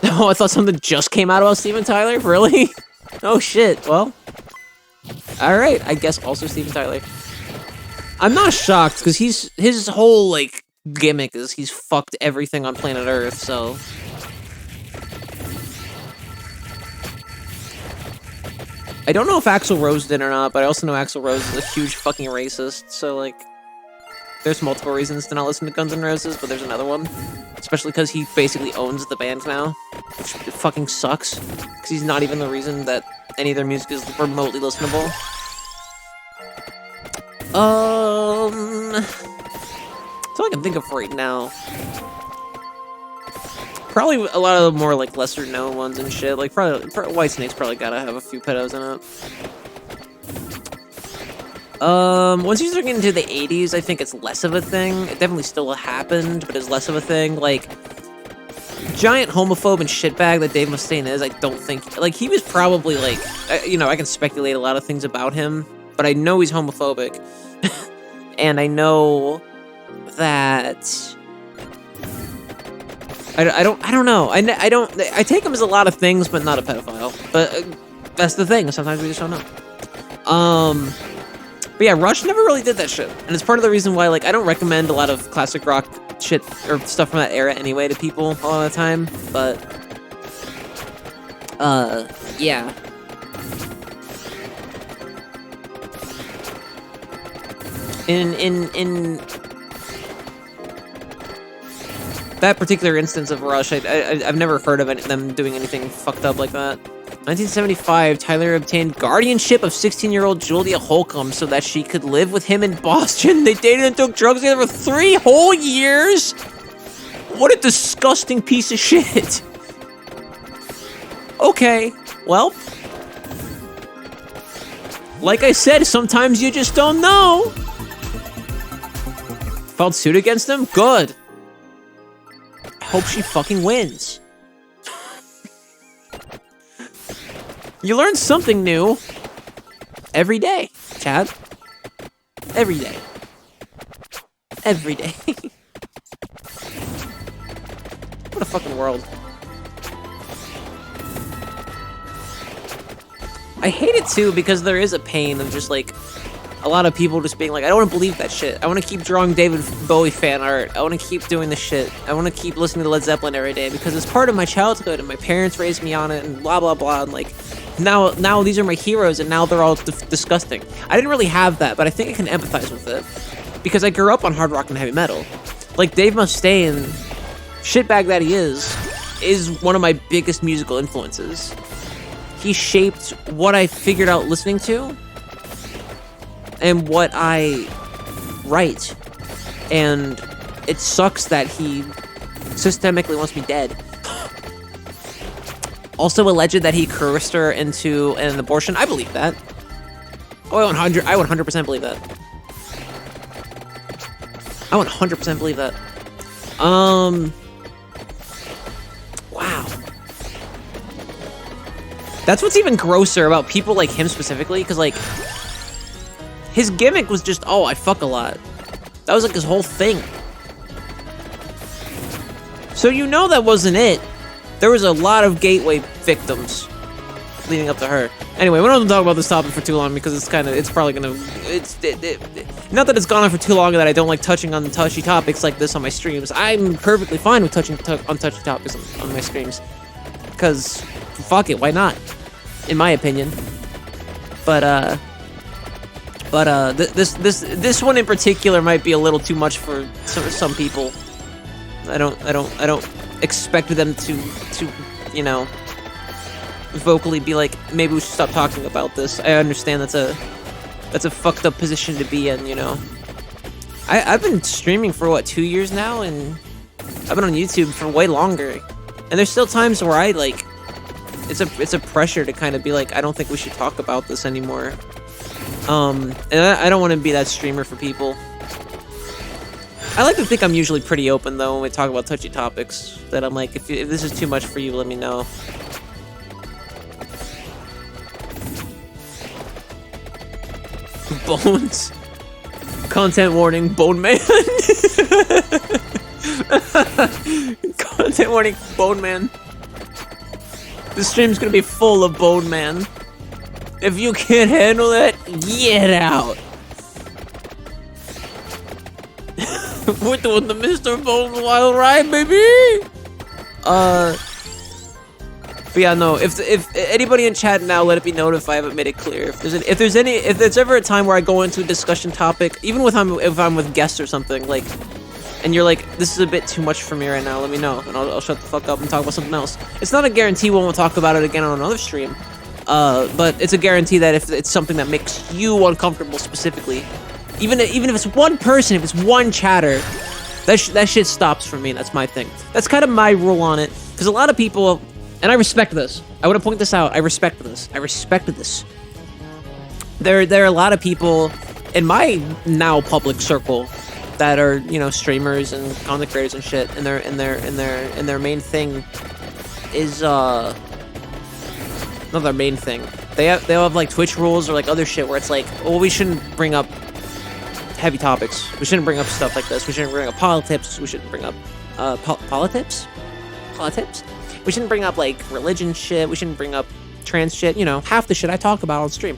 Oh, I thought something just came out about Steven Tyler? Really? Oh shit, well. Alright, I guess also Steven Tyler. I'm not shocked, because his whole, like, gimmick is he's fucked everything on planet Earth, so... I don't know if Axl Rose did or not, but I also know Axl Rose is a huge fucking racist, so, like... There's multiple reasons to not listen to Guns N' Roses, but there's another one. Especially because he basically owns the band now. Which fucking sucks. Because he's not even the reason that any of their music is remotely listenable. That's all I can think of right now. Probably a lot of the more, like, lesser-known ones and shit. Like, probably Whitesnake's probably gotta have a few pedos in it. Once you start getting into the 80s, I think it's less of a thing. It definitely still happened, but it's less of a thing. Like, giant homophobe and shitbag that Dave Mustaine is, I don't think... Like, he was probably, like... you know, I can speculate a lot of things about him, but I know he's homophobic. And I know that... I don't know. I take him as a lot of things, but not a pedophile. But that's the thing. Sometimes we just don't know. But yeah, Rush never really did that shit. And it's part of the reason why, like, I don't recommend a lot of classic rock shit or stuff from that era anyway to people a lot of the time. But, yeah. In that particular instance of Rush, I've never heard of them doing anything fucked up like that. 1975, Tyler obtained guardianship of 16-year-old Julia Holcomb so that she could live with him in Boston. They dated and took drugs together for 3 whole years? What a disgusting piece of shit. Okay, well, Like I said, sometimes you just don't know. Filed suit against him? Good. I hope she fucking wins. You learn something new every day, Chad. Every day. Every day. What a fucking world. I hate it too because there is a pain of just like a lot of people just being like, I don't want to believe that shit. I want to keep drawing David Bowie fan art. I want to keep doing this shit. I want to keep listening to Led Zeppelin every day because it's part of my childhood and my parents raised me on it and blah blah blah, and like now these are my heroes and now they're all disgusting. I didn't really have that, but I think I can empathize with it because I grew up on hard rock and heavy metal. Like Dave Mustaine, shitbag that he is one of my biggest musical influences. He shaped what I figured out listening to and what I write. And it sucks that he systemically wants me dead. Also alleged that he coerced her into an abortion. I believe that. Oh, I 100% believe that. I 100% believe that. Wow. That's what's even grosser about people like him specifically, because like his gimmick was just, oh, I fuck a lot. That was like his whole thing. So you know that wasn't it. There was a lot of gateway victims leading up to her. Anyway, we don't have to talk about this topic for too long because it's probably gonna, not that it's gone on for too long and that I don't like touching on touchy topics like this on my streams. I'm perfectly fine with touching on touchy topics on my streams. Because, fuck it, why not? In my opinion. But this one in particular might be a little too much for some people. I don't expect them to you know, vocally be like, maybe we should stop talking about this. I understand that's a fucked up position to be in, you know. I've been streaming for what, 2 years now, and I've been on YouTube for way longer. And there's still times where I like, it's a pressure to kind of be like, I don't think we should talk about this anymore. And I don't want to be that streamer for people. I like to think I'm usually pretty open though when we talk about touchy topics. That I'm like, if this is too much for you, let me know. Bones. Content warning, Bone Man. Content warning, Bone Man. This stream's gonna be full of Bone Man. If you can't handle it, get out. We're doing the Mr. Bones Wild Ride, baby! But yeah, no, if anybody in chat now, let it be known if I haven't made it clear. If there's ever a time where I go into a discussion topic, even if I'm with guests or something, like, and you're like, this is a bit too much for me right now, let me know, and I'll shut the fuck up and talk about something else. It's not a guarantee we won't talk about it again on another stream, but it's a guarantee that if it's something that makes you uncomfortable specifically, even if it's one person, if it's one chatter, that shit stops for me. That's my thing. That's kind of my rule on it, because a lot of people, and I respect this. I want to point this out. I respect this. I respected this. There are a lot of people in my now public circle that are, you know, streamers and content creators and shit, and their main thing is not their main thing. They'll have like Twitch rules or like other shit where it's like, oh, we shouldn't bring up heavy topics. We shouldn't bring up stuff like this. We shouldn't bring up politics. We shouldn't bring up politics. We shouldn't bring up like religion shit. We shouldn't bring up trans shit. You know, half the shit I talk about on stream.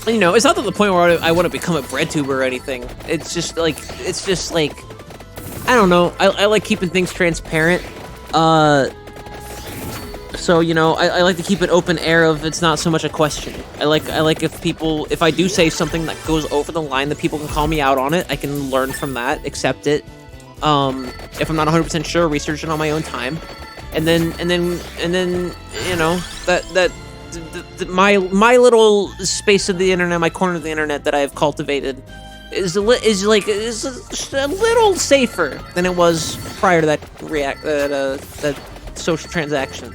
You know, it's not to the point where I want to become a bread tuber or anything. It's just like I don't know. I like keeping things transparent. So, you know, I like to keep it open air of it's not so much a question. I like if I do say something that goes over the line, that people can call me out on it. I can learn from that, accept it. If I'm not 100% sure, research it on my own time. And then, you know, my little space of the internet, my corner of the internet that I have cultivated is a little safer than it was prior to that social transaction.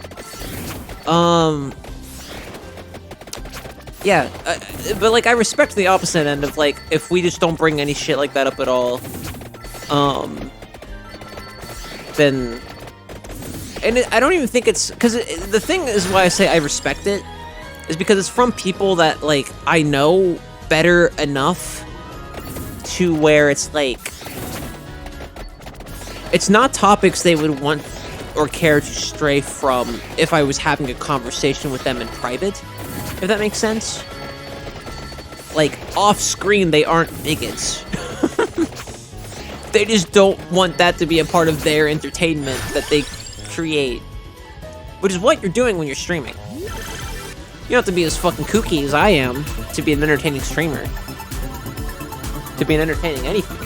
Yeah, but like I respect the opposite end of like if we just don't bring any shit like that up at all, then, and I don't even think it's because the thing is why I say I respect it is because it's from people that like I know better enough to where it's like it's not topics they would want or care to stray from if I was having a conversation with them in private. If that makes sense. Like, off-screen, they aren't bigots. They just don't want that to be a part of their entertainment that they create. Which is what you're doing when you're streaming. You don't have to be as fucking kooky as I am to be an entertaining streamer. To be an entertaining anything.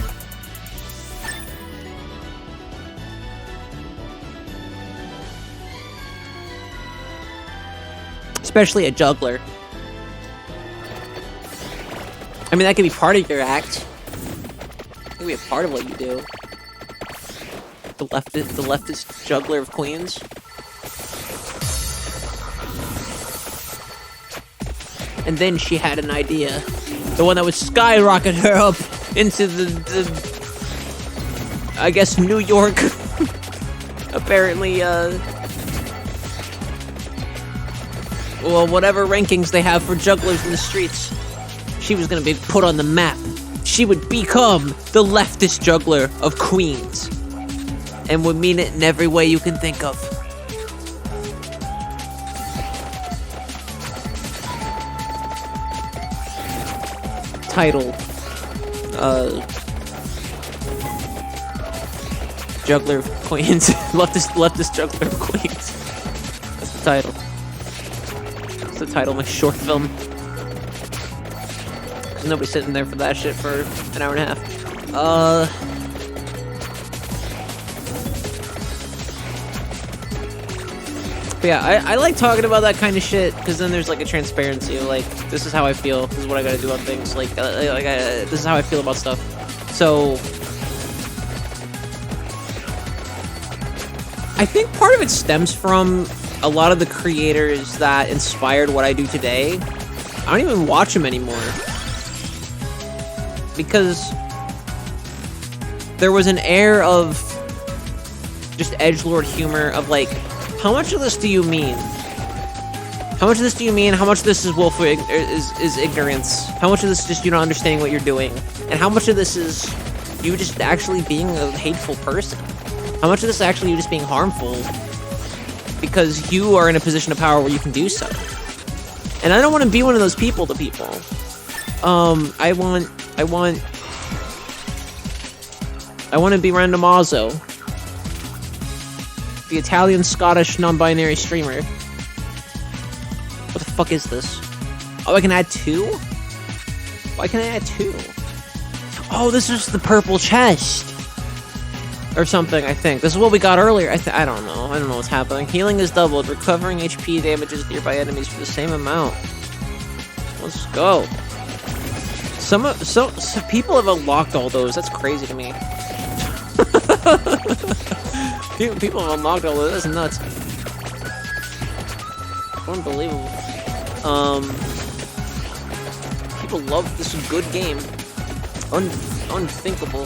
Especially a juggler. I mean, that could be part of your act. It could be a part of what you do. The leftist juggler of Queens. And then she had an idea. The one that would skyrocket her up into the I guess, New York. Apparently, well, whatever rankings they have for jugglers in the streets. She was gonna be put on the map. She would become the leftist juggler of Queens. And would mean it in every way you can think of. Title. Juggler of Queens. leftist juggler of Queens. That's the title. That's the title of my short film. Nobody's sitting there for that shit for an hour and a half. But yeah, I like talking about that kind of shit, because then there's like a transparency of like, this is how I feel, this is what I gotta do on things, this is how I feel about stuff. So, I think part of it stems from a lot of the creators that inspired what I do today. I don't even watch them anymore. Because there was an air of just edgelord humor of like, how much of this do you mean? How much of this do you mean? How much of this is willful is ignorance? How much of this is just you not understanding what you're doing? And how much of this is you just actually being a hateful person? How much of this is actually you just being harmful because you are in a position of power where you can do so? And I don't want to be one of those people to people. I want to be Randomazzo, the Italian-Scottish non-binary streamer. What the fuck is this? Oh, I can add 2? Why can I add 2? Oh, this is the purple chest. Or something, I think. This is what we got earlier. I don't know. I don't know what's happening. Healing is doubled. Recovering HP damages nearby enemies for the same amount. Let's go. Some people have unlocked all those. That's crazy to me. People have unlocked all those. That's nuts. Unbelievable. People love this good game. Unthinkable.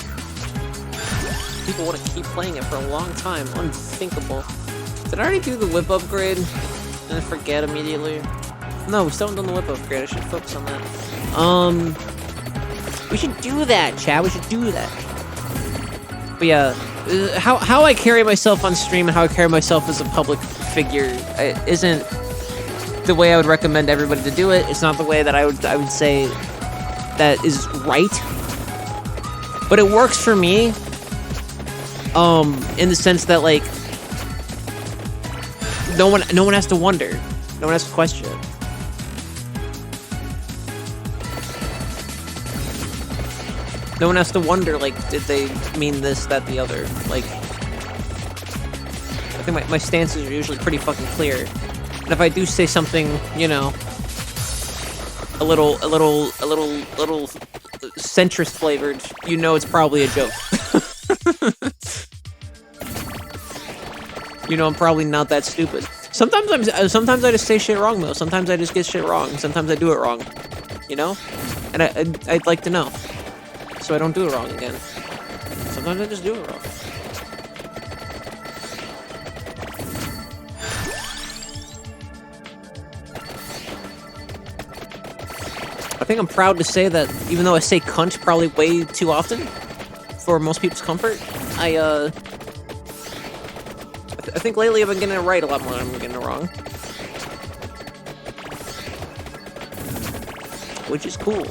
People want to keep playing it for a long time. Unthinkable. Did I already do the whip upgrade? And I forget immediately? No, we still haven't done the whip upgrade. I should focus on that. We should do that, chat. We should do that. But yeah, how I carry myself on stream and how I carry myself as a public figure isn't the way I would recommend everybody to do it. It's not the way that I would say that is right. But it works for me. In the sense that like no one has to wonder. No one has to question it. No one has to wonder, like, did they mean this, that, the other? Like, I think my stances are usually pretty fucking clear. And if I do say something, you know, a little centrist flavored, you know it's probably a joke. You know I'm probably not that stupid. Sometimes I just say shit wrong though. Sometimes I just get shit wrong. Sometimes I do it wrong. You know? And I'd like to know, so I don't do it wrong again. Sometimes I just do it wrong. I think I'm proud to say that even though I say cunt probably way too often for most people's comfort, I think lately I've been getting it right a lot more than I'm getting it wrong. Which is cool.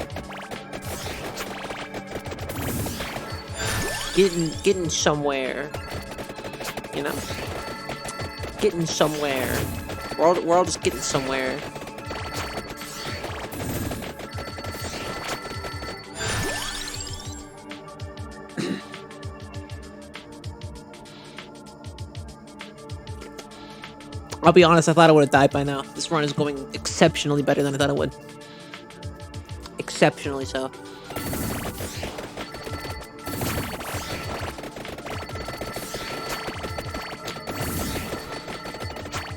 Getting somewhere. You know? Getting somewhere. We're all just getting somewhere. I'll be honest, I thought I would have died by now. This run is going exceptionally better than I thought it would. Exceptionally so.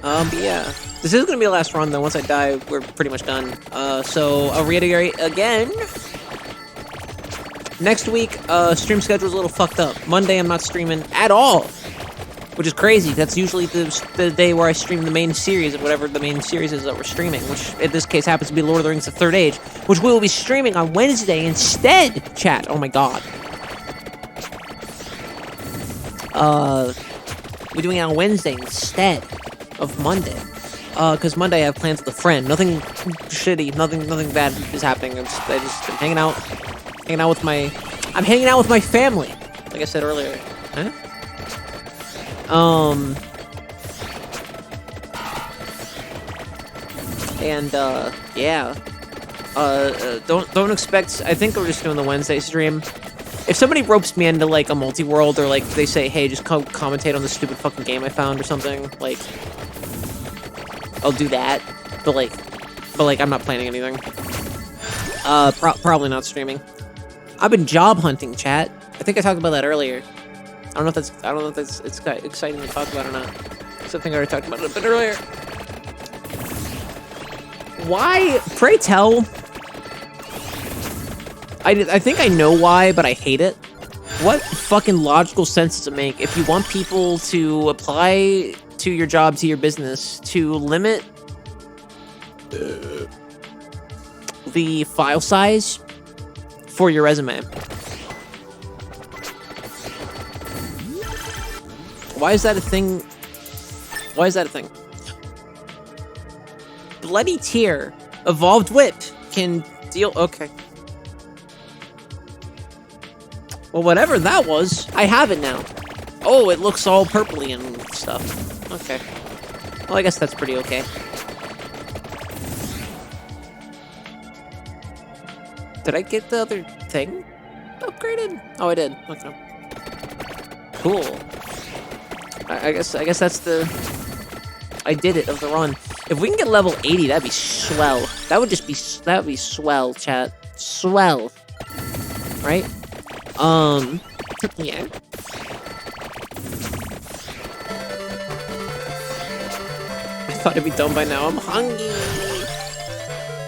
But yeah. This is gonna be the last run though. Once I die, we're pretty much done. So I'll reiterate again. Next week, stream schedule's a little fucked up. Monday I'm not streaming at all. Which is crazy. That's usually the day where I stream the main series of whatever the main series is that we're streaming, which in this case happens to be Lord of the Rings: The Third Age, which we will be streaming on Wednesday instead, chat. Oh my god. We're doing it on Wednesday instead of Monday. Because Monday I have plans with a friend. Nothing shitty, nothing bad is happening. I just am hanging out with my... I'm hanging out with my family, like I said earlier. Huh? Yeah. Don't expect... I think we're just doing the Wednesday stream. If somebody ropes me into, like, a multi-world, or, like, they say, hey, just come commentate on this stupid fucking game I found or something, like, I'll do that. But, like, I'm not planning anything. Probably not streaming. I've been job hunting, chat. I think I talked about that earlier. I don't know if that's it's exciting to talk about or not. Something I already talked about it a bit earlier. Why? Pray tell. I think I know why, but I hate it. What fucking logical sense does it make if you want people to apply to your job, to your business, to limit the file size for your resume? Why is that a thing? Why is that a thing? Bloody Tear. Evolved Whip can deal... Okay. Well, whatever that was, I have it now. Oh, it looks all purpley and stuff. Okay. Well, I guess that's pretty okay. Did I get the other thing upgraded? Oh, I did. Okay. Cool. I guess that's the... I did it of the run. If we can get level 80, that'd be swell. That would be swell, chat. Swell. Right? Yeah. I thought it'd be done by now. I'm hungry.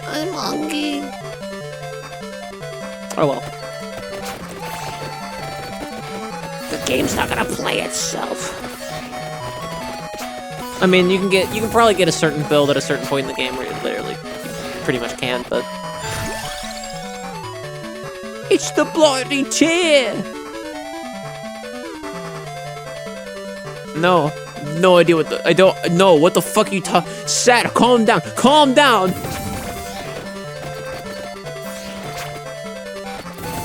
I'm hungry. Oh well. The game's not gonna play itself. I mean, you can probably get a certain build at a certain point in the game where you literally pretty much can, but... It's the Bloody Tear! No idea what the... I don't know what the fuck you talk... Sad, calm down! Calm down!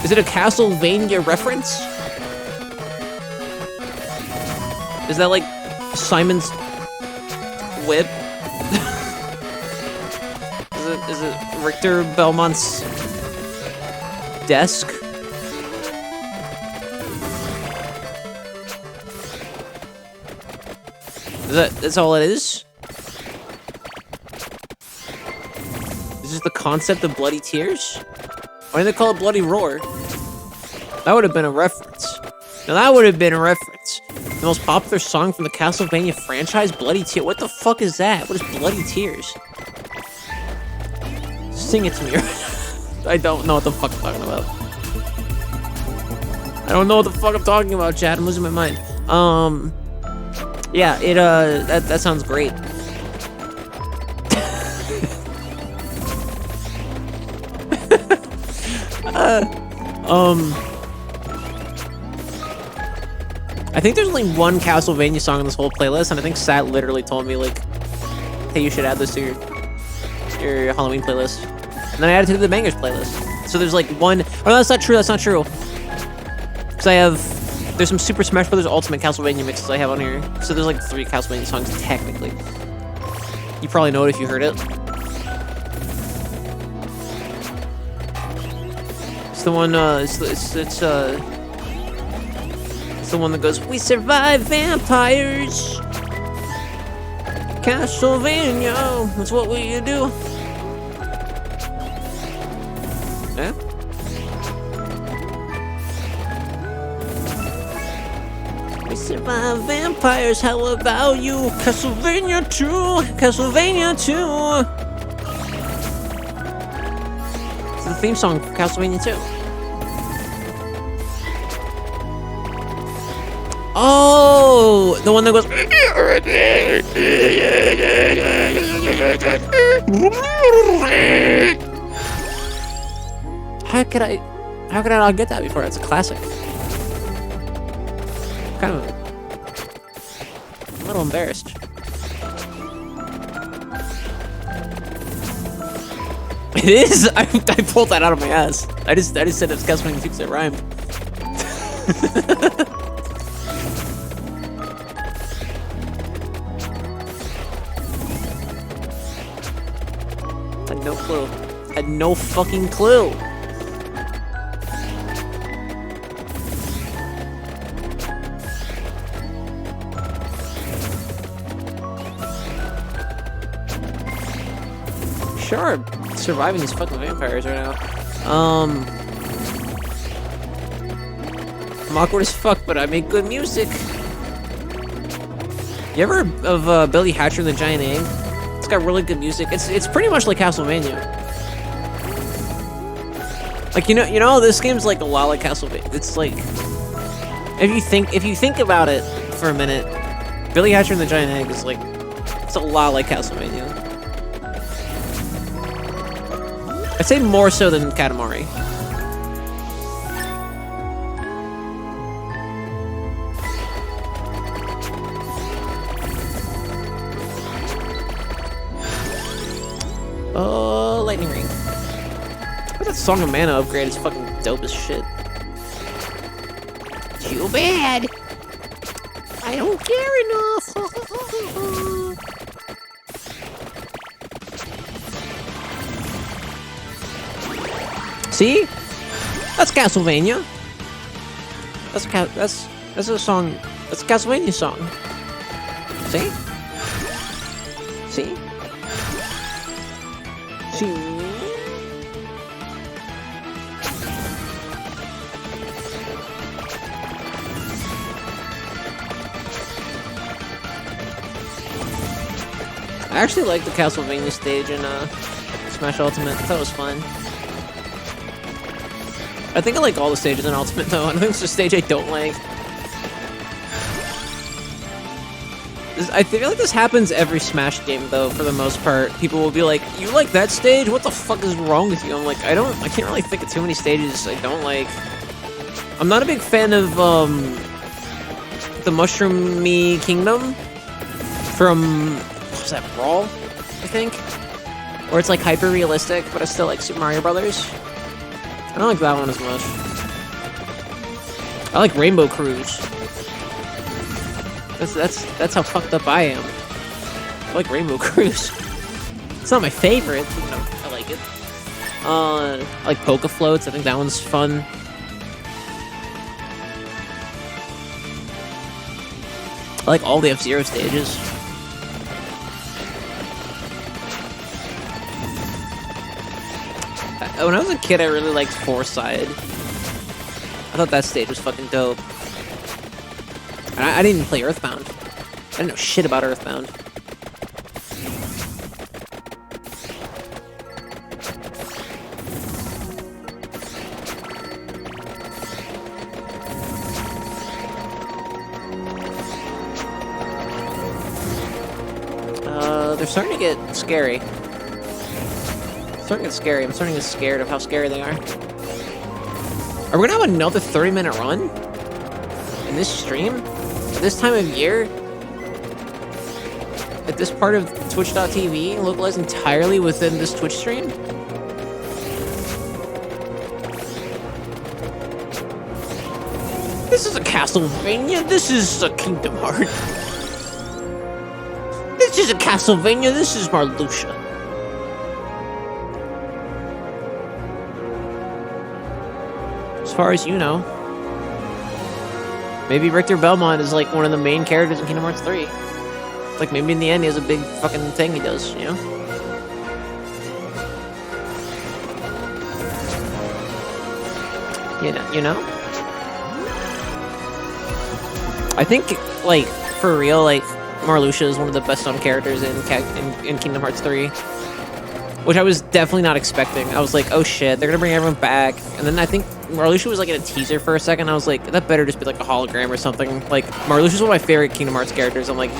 Is it a Castlevania reference? Is that like Simon's whip? Is it Richter Belmont's desk? That's all it is? Is this the concept of Bloody Tears? Why did they call it Bloody Roar? That would have been a reference. Now that would have been a reference. The most popular song from the Castlevania franchise, Bloody Tears. What the fuck is that? What is Bloody Tears? Sing it to me. I don't know what the fuck I'm talking about. I don't know what the fuck I'm talking about, Chad. I'm losing my mind. Yeah, that sounds great. I think there's only one Castlevania song on this whole playlist, and I think Sat literally told me, like, hey, you should add this to your Halloween playlist. And then I added it to the Bangers playlist. So there's like one... Oh, no, that's not true, that's not true. Because I have... There's some Super Smash Bros. Ultimate Castlevania mixes I have on here. So there's like 3 Castlevania songs, technically. You probably know it if you heard it. It's the one, it's the one that goes, we survive vampires. Castlevania, that's what we do. Yeah? We survive vampires, how about you? Castlevania 2, Castlevania 2. It's the theme song for Castlevania 2. Oh, the one that goes. How could I not get that before? It's a classic. Kind of a little embarrassed. It is. I pulled that out of my ass. I just said it's Castlevania 2 because it rhymed. No clue. Had no fucking clue. Sure, surviving these fucking vampires right now. I'm awkward as fuck, but I make good music. You ever heard of Billy Hatcher and the Giant Egg? It's got really good music. It's pretty much like Castlevania. Like you know, this game's like a lot like Castlevania. It's like if you think about it for a minute, Billy Hatcher and the Giant Egg is like it's a lot like Castlevania. I'd say more so than Katamari. Lightning Ring. That Song of Mana upgrade is fucking dope as shit. Too bad. I don't care enough. See? That's Castlevania. That's a song. That's a Castlevania song. See? See? I actually like the Castlevania stage in Smash Ultimate. I thought it was fun. I think I like all the stages in Ultimate though. I think it's the stage I don't like. I feel like this happens every Smash game though, for the most part. People will be like, you like that stage? What the fuck is wrong with you? I'm like, I can't really think of too many stages I don't like. I'm not a big fan of the Mushroomy Kingdom from, what was that, Brawl, I think? Where it's like hyper realistic, but it's still like Super Mario Brothers. I don't like that one as much. I like Rainbow Cruise. That's how fucked up I am. I like Rainbow Cruise. It's not my favorite, but I like it. I like Poke Floats. I think that one's fun. I like all the F-Zero stages. When I was a kid, I really liked Four Side. I thought that stage was fucking dope. I didn't even play Earthbound. I didn't know shit about Earthbound. They're starting to get scary. I'm starting to get scared of how scary they are. Are we gonna have another 30-minute run? In this stream? At this time of year? At this part of Twitch.tv, localized entirely within this Twitch stream? This is a Castlevania, this is a Kingdom Hearts. This is a Castlevania, this is Marluxia. As far as you know. Maybe Richter Belmont is like one of the main characters in Kingdom Hearts 3. Like maybe in the end he has a big fucking thing he does, you know? You know? I think, like, for real, like, Marluxia is one of the best known characters in Kingdom Hearts 3. Which I was definitely not expecting. I was like, oh shit, they're gonna bring everyone back. And then I think Marluxia was like in a teaser for a second. I was like, that better just be like a hologram or something. Like, Marluxia's one of my favorite Kingdom Hearts characters. I'm like,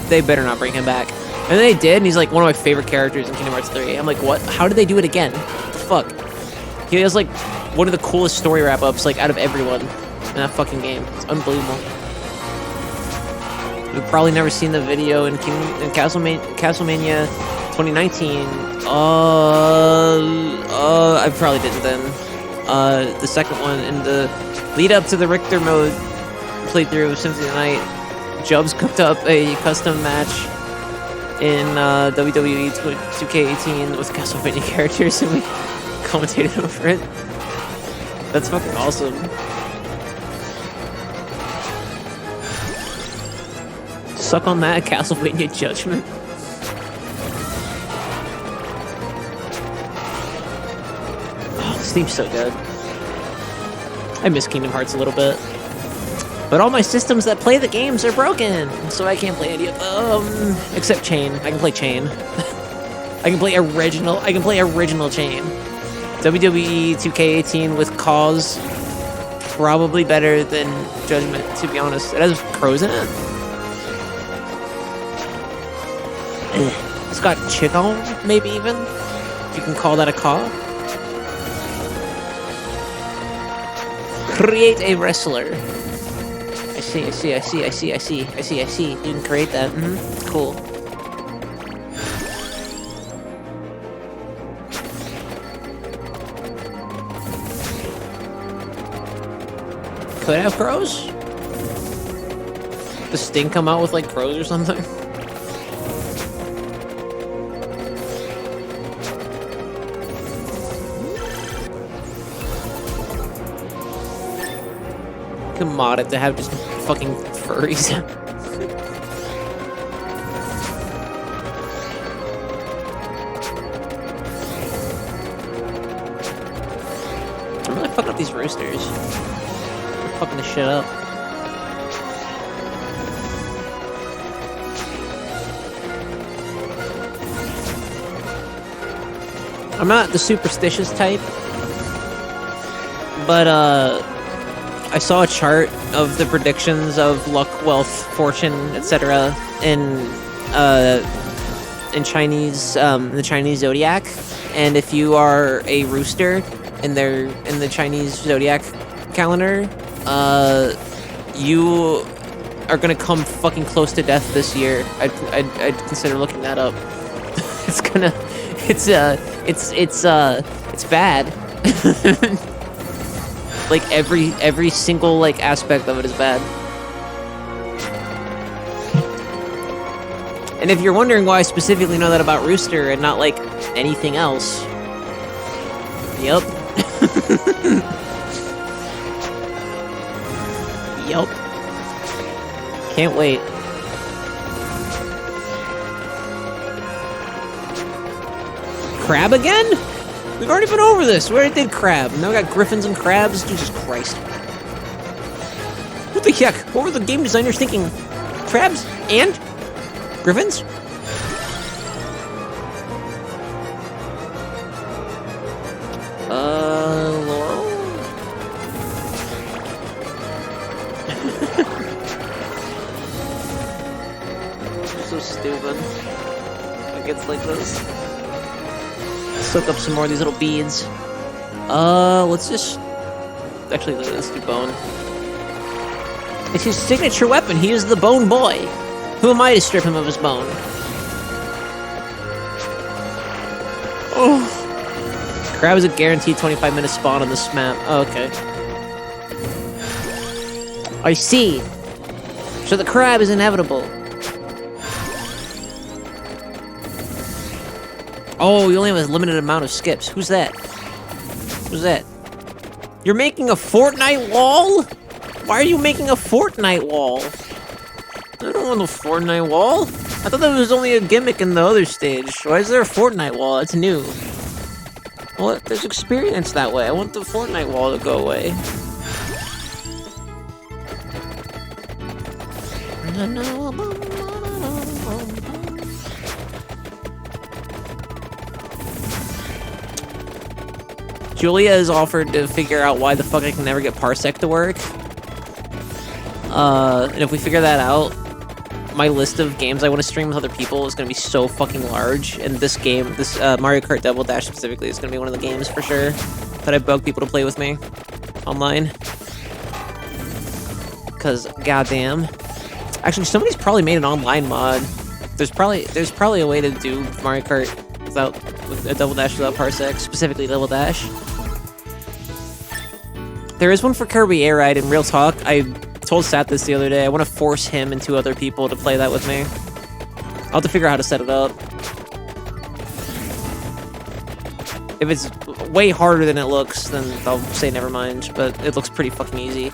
they better not bring him back. And then they did, and he's like one of my favorite characters in Kingdom Hearts 3. I'm like, what? How did they do it again? What the fuck? He has like one of the coolest story wrap-ups like out of everyone in that fucking game. It's unbelievable. You've probably never seen the video in Castlevania 2019. I probably didn't then. The second one in the lead up to the Richter mode playthrough of Symphony of the Night, Jubs cooked up a custom match in WWE 2K18 with Castlevania characters, and we commentated over it. That's fucking awesome. Suck on that, Castlevania Judgment. Oh, this theme's so good. I miss Kingdom Hearts a little bit. But all my systems that play the games are broken, so I can't play any of them. Except Chain. I can play Chain. I can play original Chain. WWE 2K18 with Cause. Probably better than Judgment, to be honest. It has crows in it. It's got chicken, maybe even. If you can call that a caw. Create a wrestler. I see. You can create that. Cool. Could have crows? Does Sting come out with like crows or something? You can mod it to have just fucking furries. I'm really fucking up these roosters. They're fucking this shit up. I'm not the superstitious type, but I saw a chart of the predictions of luck, wealth, fortune, etc. in Chinese, the Chinese zodiac, and if you are a rooster in the Chinese zodiac calendar, you are gonna come fucking close to death this year. I'd consider looking that up. It's bad. Like every single like aspect of it is bad. And if you're wondering why I specifically know that about Rooster and not like anything else, yep. Yep. Can't wait. Crab again? We've already been over this. We already did crab. Now we got griffins and crabs. Jesus Christ. What the heck? What were the game designers thinking? Crabs and griffins? Laurel? So stupid. It gets like this. Soak up some more of these little beads. Let's just... Actually, let's do bone. It's his signature weapon. He is the bone boy. Who am I to strip him of his bone? Oh. Crab is a guaranteed 25-minute spawn on this map. Oh, okay. I see. So the crab is inevitable. Oh, you only have a limited amount of skips. Who's that? Who's that? You're making a Fortnite wall? Why are you making a Fortnite wall? I don't want a Fortnite wall. I thought that was only a gimmick in the other stage. Why is there a Fortnite wall? It's new. Well, there's experience that way. I want the Fortnite wall to go away. Julia has offered to figure out why the fuck I can never get Parsec to work. And if we figure that out, my list of games I want to stream with other people is going to be so fucking large. And this game, this Mario Kart Double Dash specifically, is going to be one of the games for sure that I bug people to play with me online. Because, goddamn. Actually, somebody's probably made an online mod. There's probably a way to do Mario Kart with a Double Dash without Parsec, specifically Double Dash. There is one for Kirby Air Ride. In real talk, I told Sat this the other day. I want to force him and 2 other people to play that with me. I'll have to figure out how to set it up. If it's way harder than it looks, then I'll say never mind, but it looks pretty fucking easy.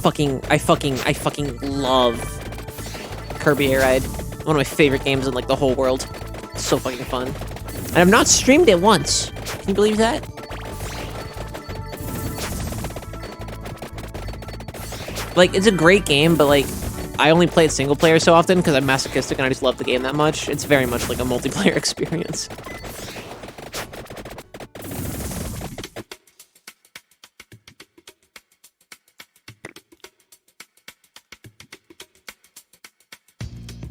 I fucking love Kirby Air Ride. One of my favorite games in like the whole world. It's so fucking fun. And I've not streamed it once. Can you believe that? Like, it's a great game, but, like, I only play it single player so often because I'm masochistic and I just love the game that much. It's very much like a multiplayer experience.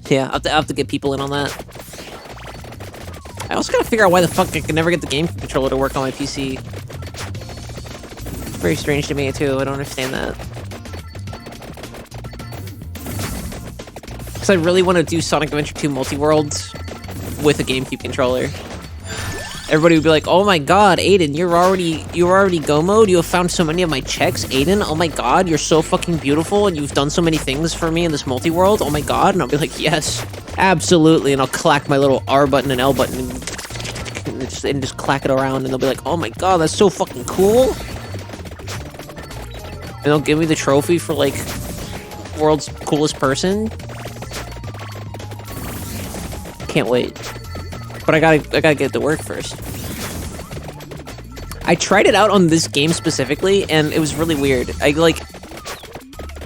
Yeah, I'll have to get people in on that. I also gotta figure out why the fuck I can never get the game controller to work on my PC. Very strange to me, too. I don't understand that. Because I really want to do Sonic Adventure 2 Multi-Worlds with a GameCube controller. Everybody would be like, "Oh my god, Aiden, you're already Go mode? You have found so many of my checks, Aiden? Oh my god, you're so fucking beautiful and you've done so many things for me in this multi-world? Oh my god." And I'll be like, "Yes, absolutely." And I'll clack my little R button and L button and just clack it around and they'll be like, "Oh my god, that's so fucking cool." And they'll give me the trophy for like world's coolest person. Can't wait. But I gotta get it to work first. I tried it out on this game specifically, and it was really weird. I like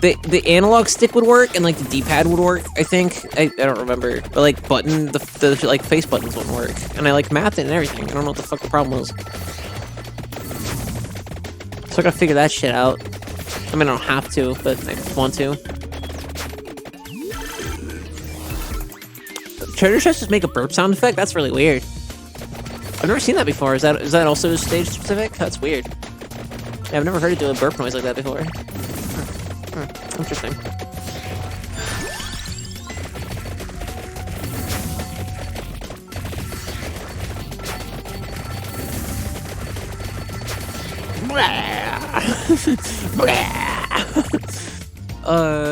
the analog stick would work, and like the D-pad would work. I think I don't remember, but like the like face buttons wouldn't work, and I like mapped it and everything. I don't know what the fuck the problem was. So I gotta figure that shit out. I mean, I don't have to, but I want to. Treasure chests just make a burp sound effect? That's really weird. I've never seen that before. Is that also stage specific? That's weird. Yeah, I've never heard it do a burp noise like that before. Interesting.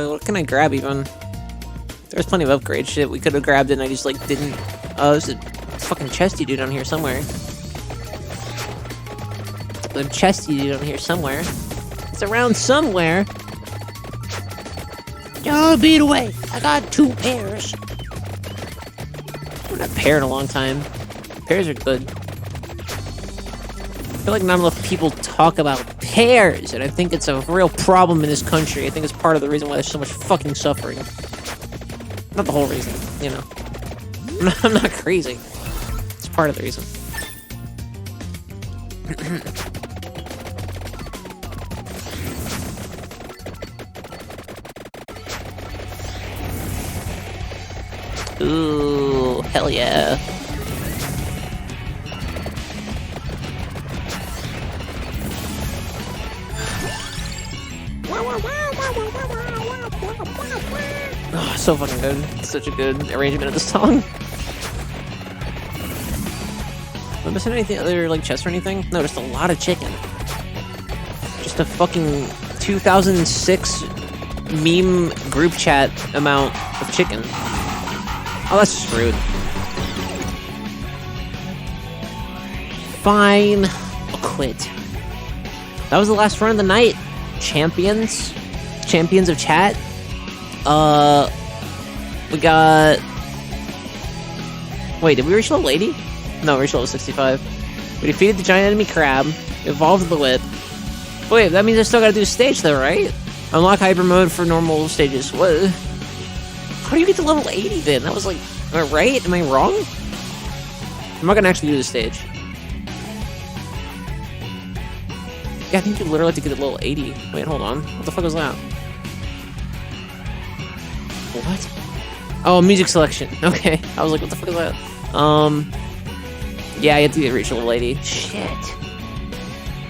What can I grab even? There's plenty of upgrade shit we could have grabbed and I just like didn't. There's a fucking chesty dude down here somewhere. The chesty dude down here somewhere. It's around somewhere. Oh, beat away. I got 2 pairs. I haven't had a pair in a long time. Pairs are good. feel like not enough people talk about pears, and I think it's a real problem in this country. I think it's part of the reason why there's so much fucking suffering. Not the whole reason, you know. I'm not crazy. It's part of the reason. Ooh, hell yeah. Oh, so fucking good. Such a good arrangement of this song. Am I missing anything other, like, chests or anything? No, just a lot of chicken. Just a fucking 2006 meme group chat amount of chicken. Oh, that's just rude. Fine. I'll quit. That was the last run of the night. Champions. Champions of chat. We got... Wait, did we reach level 80? No, we reached level 65. We defeated the giant enemy crab. Evolved the whip. Wait, that means I still gotta do a stage though, right? Unlock hyper mode for normal stages. What? How do you get to level 80 then? That was like... Am I right? Am I wrong? I'm not gonna actually do the stage. Yeah, I think you literally have to get to level 80. Wait, hold on. What the fuck was that? What? Oh, music selection. Okay. I was like, what the fuck is that? Yeah, you have to reach level 80. Shit.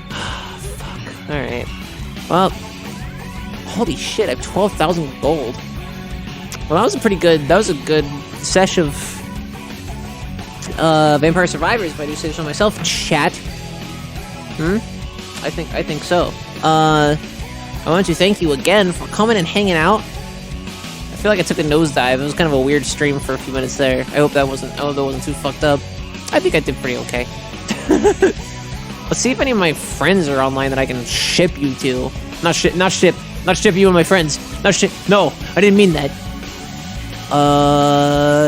Fuck. Alright. Well, holy shit, I have 12,000 gold. Well, that was a pretty good, that was a good sesh of Vampire Survivors, if I do say so myself. Chat. I think so. I want to thank you again for coming and hanging out. I feel like I took a nosedive. It was kind of a weird stream for a few minutes there. I hope that wasn't too fucked up. I think I did pretty okay. Let's see if any of my friends are online that I can ship you to. Not ship you and my friends. No, I didn't mean that.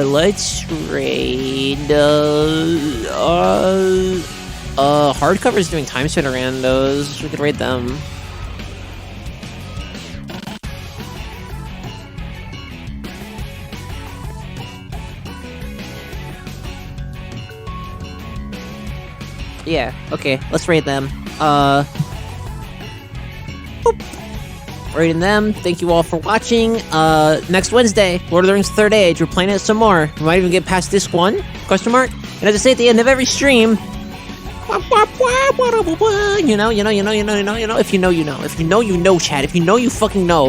Let's raid, Hardcover's doing time spinner randos. We could raid them. Yeah, okay, let's raid them. Boop. Raiding them. Thank you all for watching. Next Wednesday, Lord of the Rings 3rd Age. We're playing it some more. We might even get past this one? Question mark? And as I say at the end of every stream, you know, if you know, you know. If you know, you know, chat. If you know, you fucking know.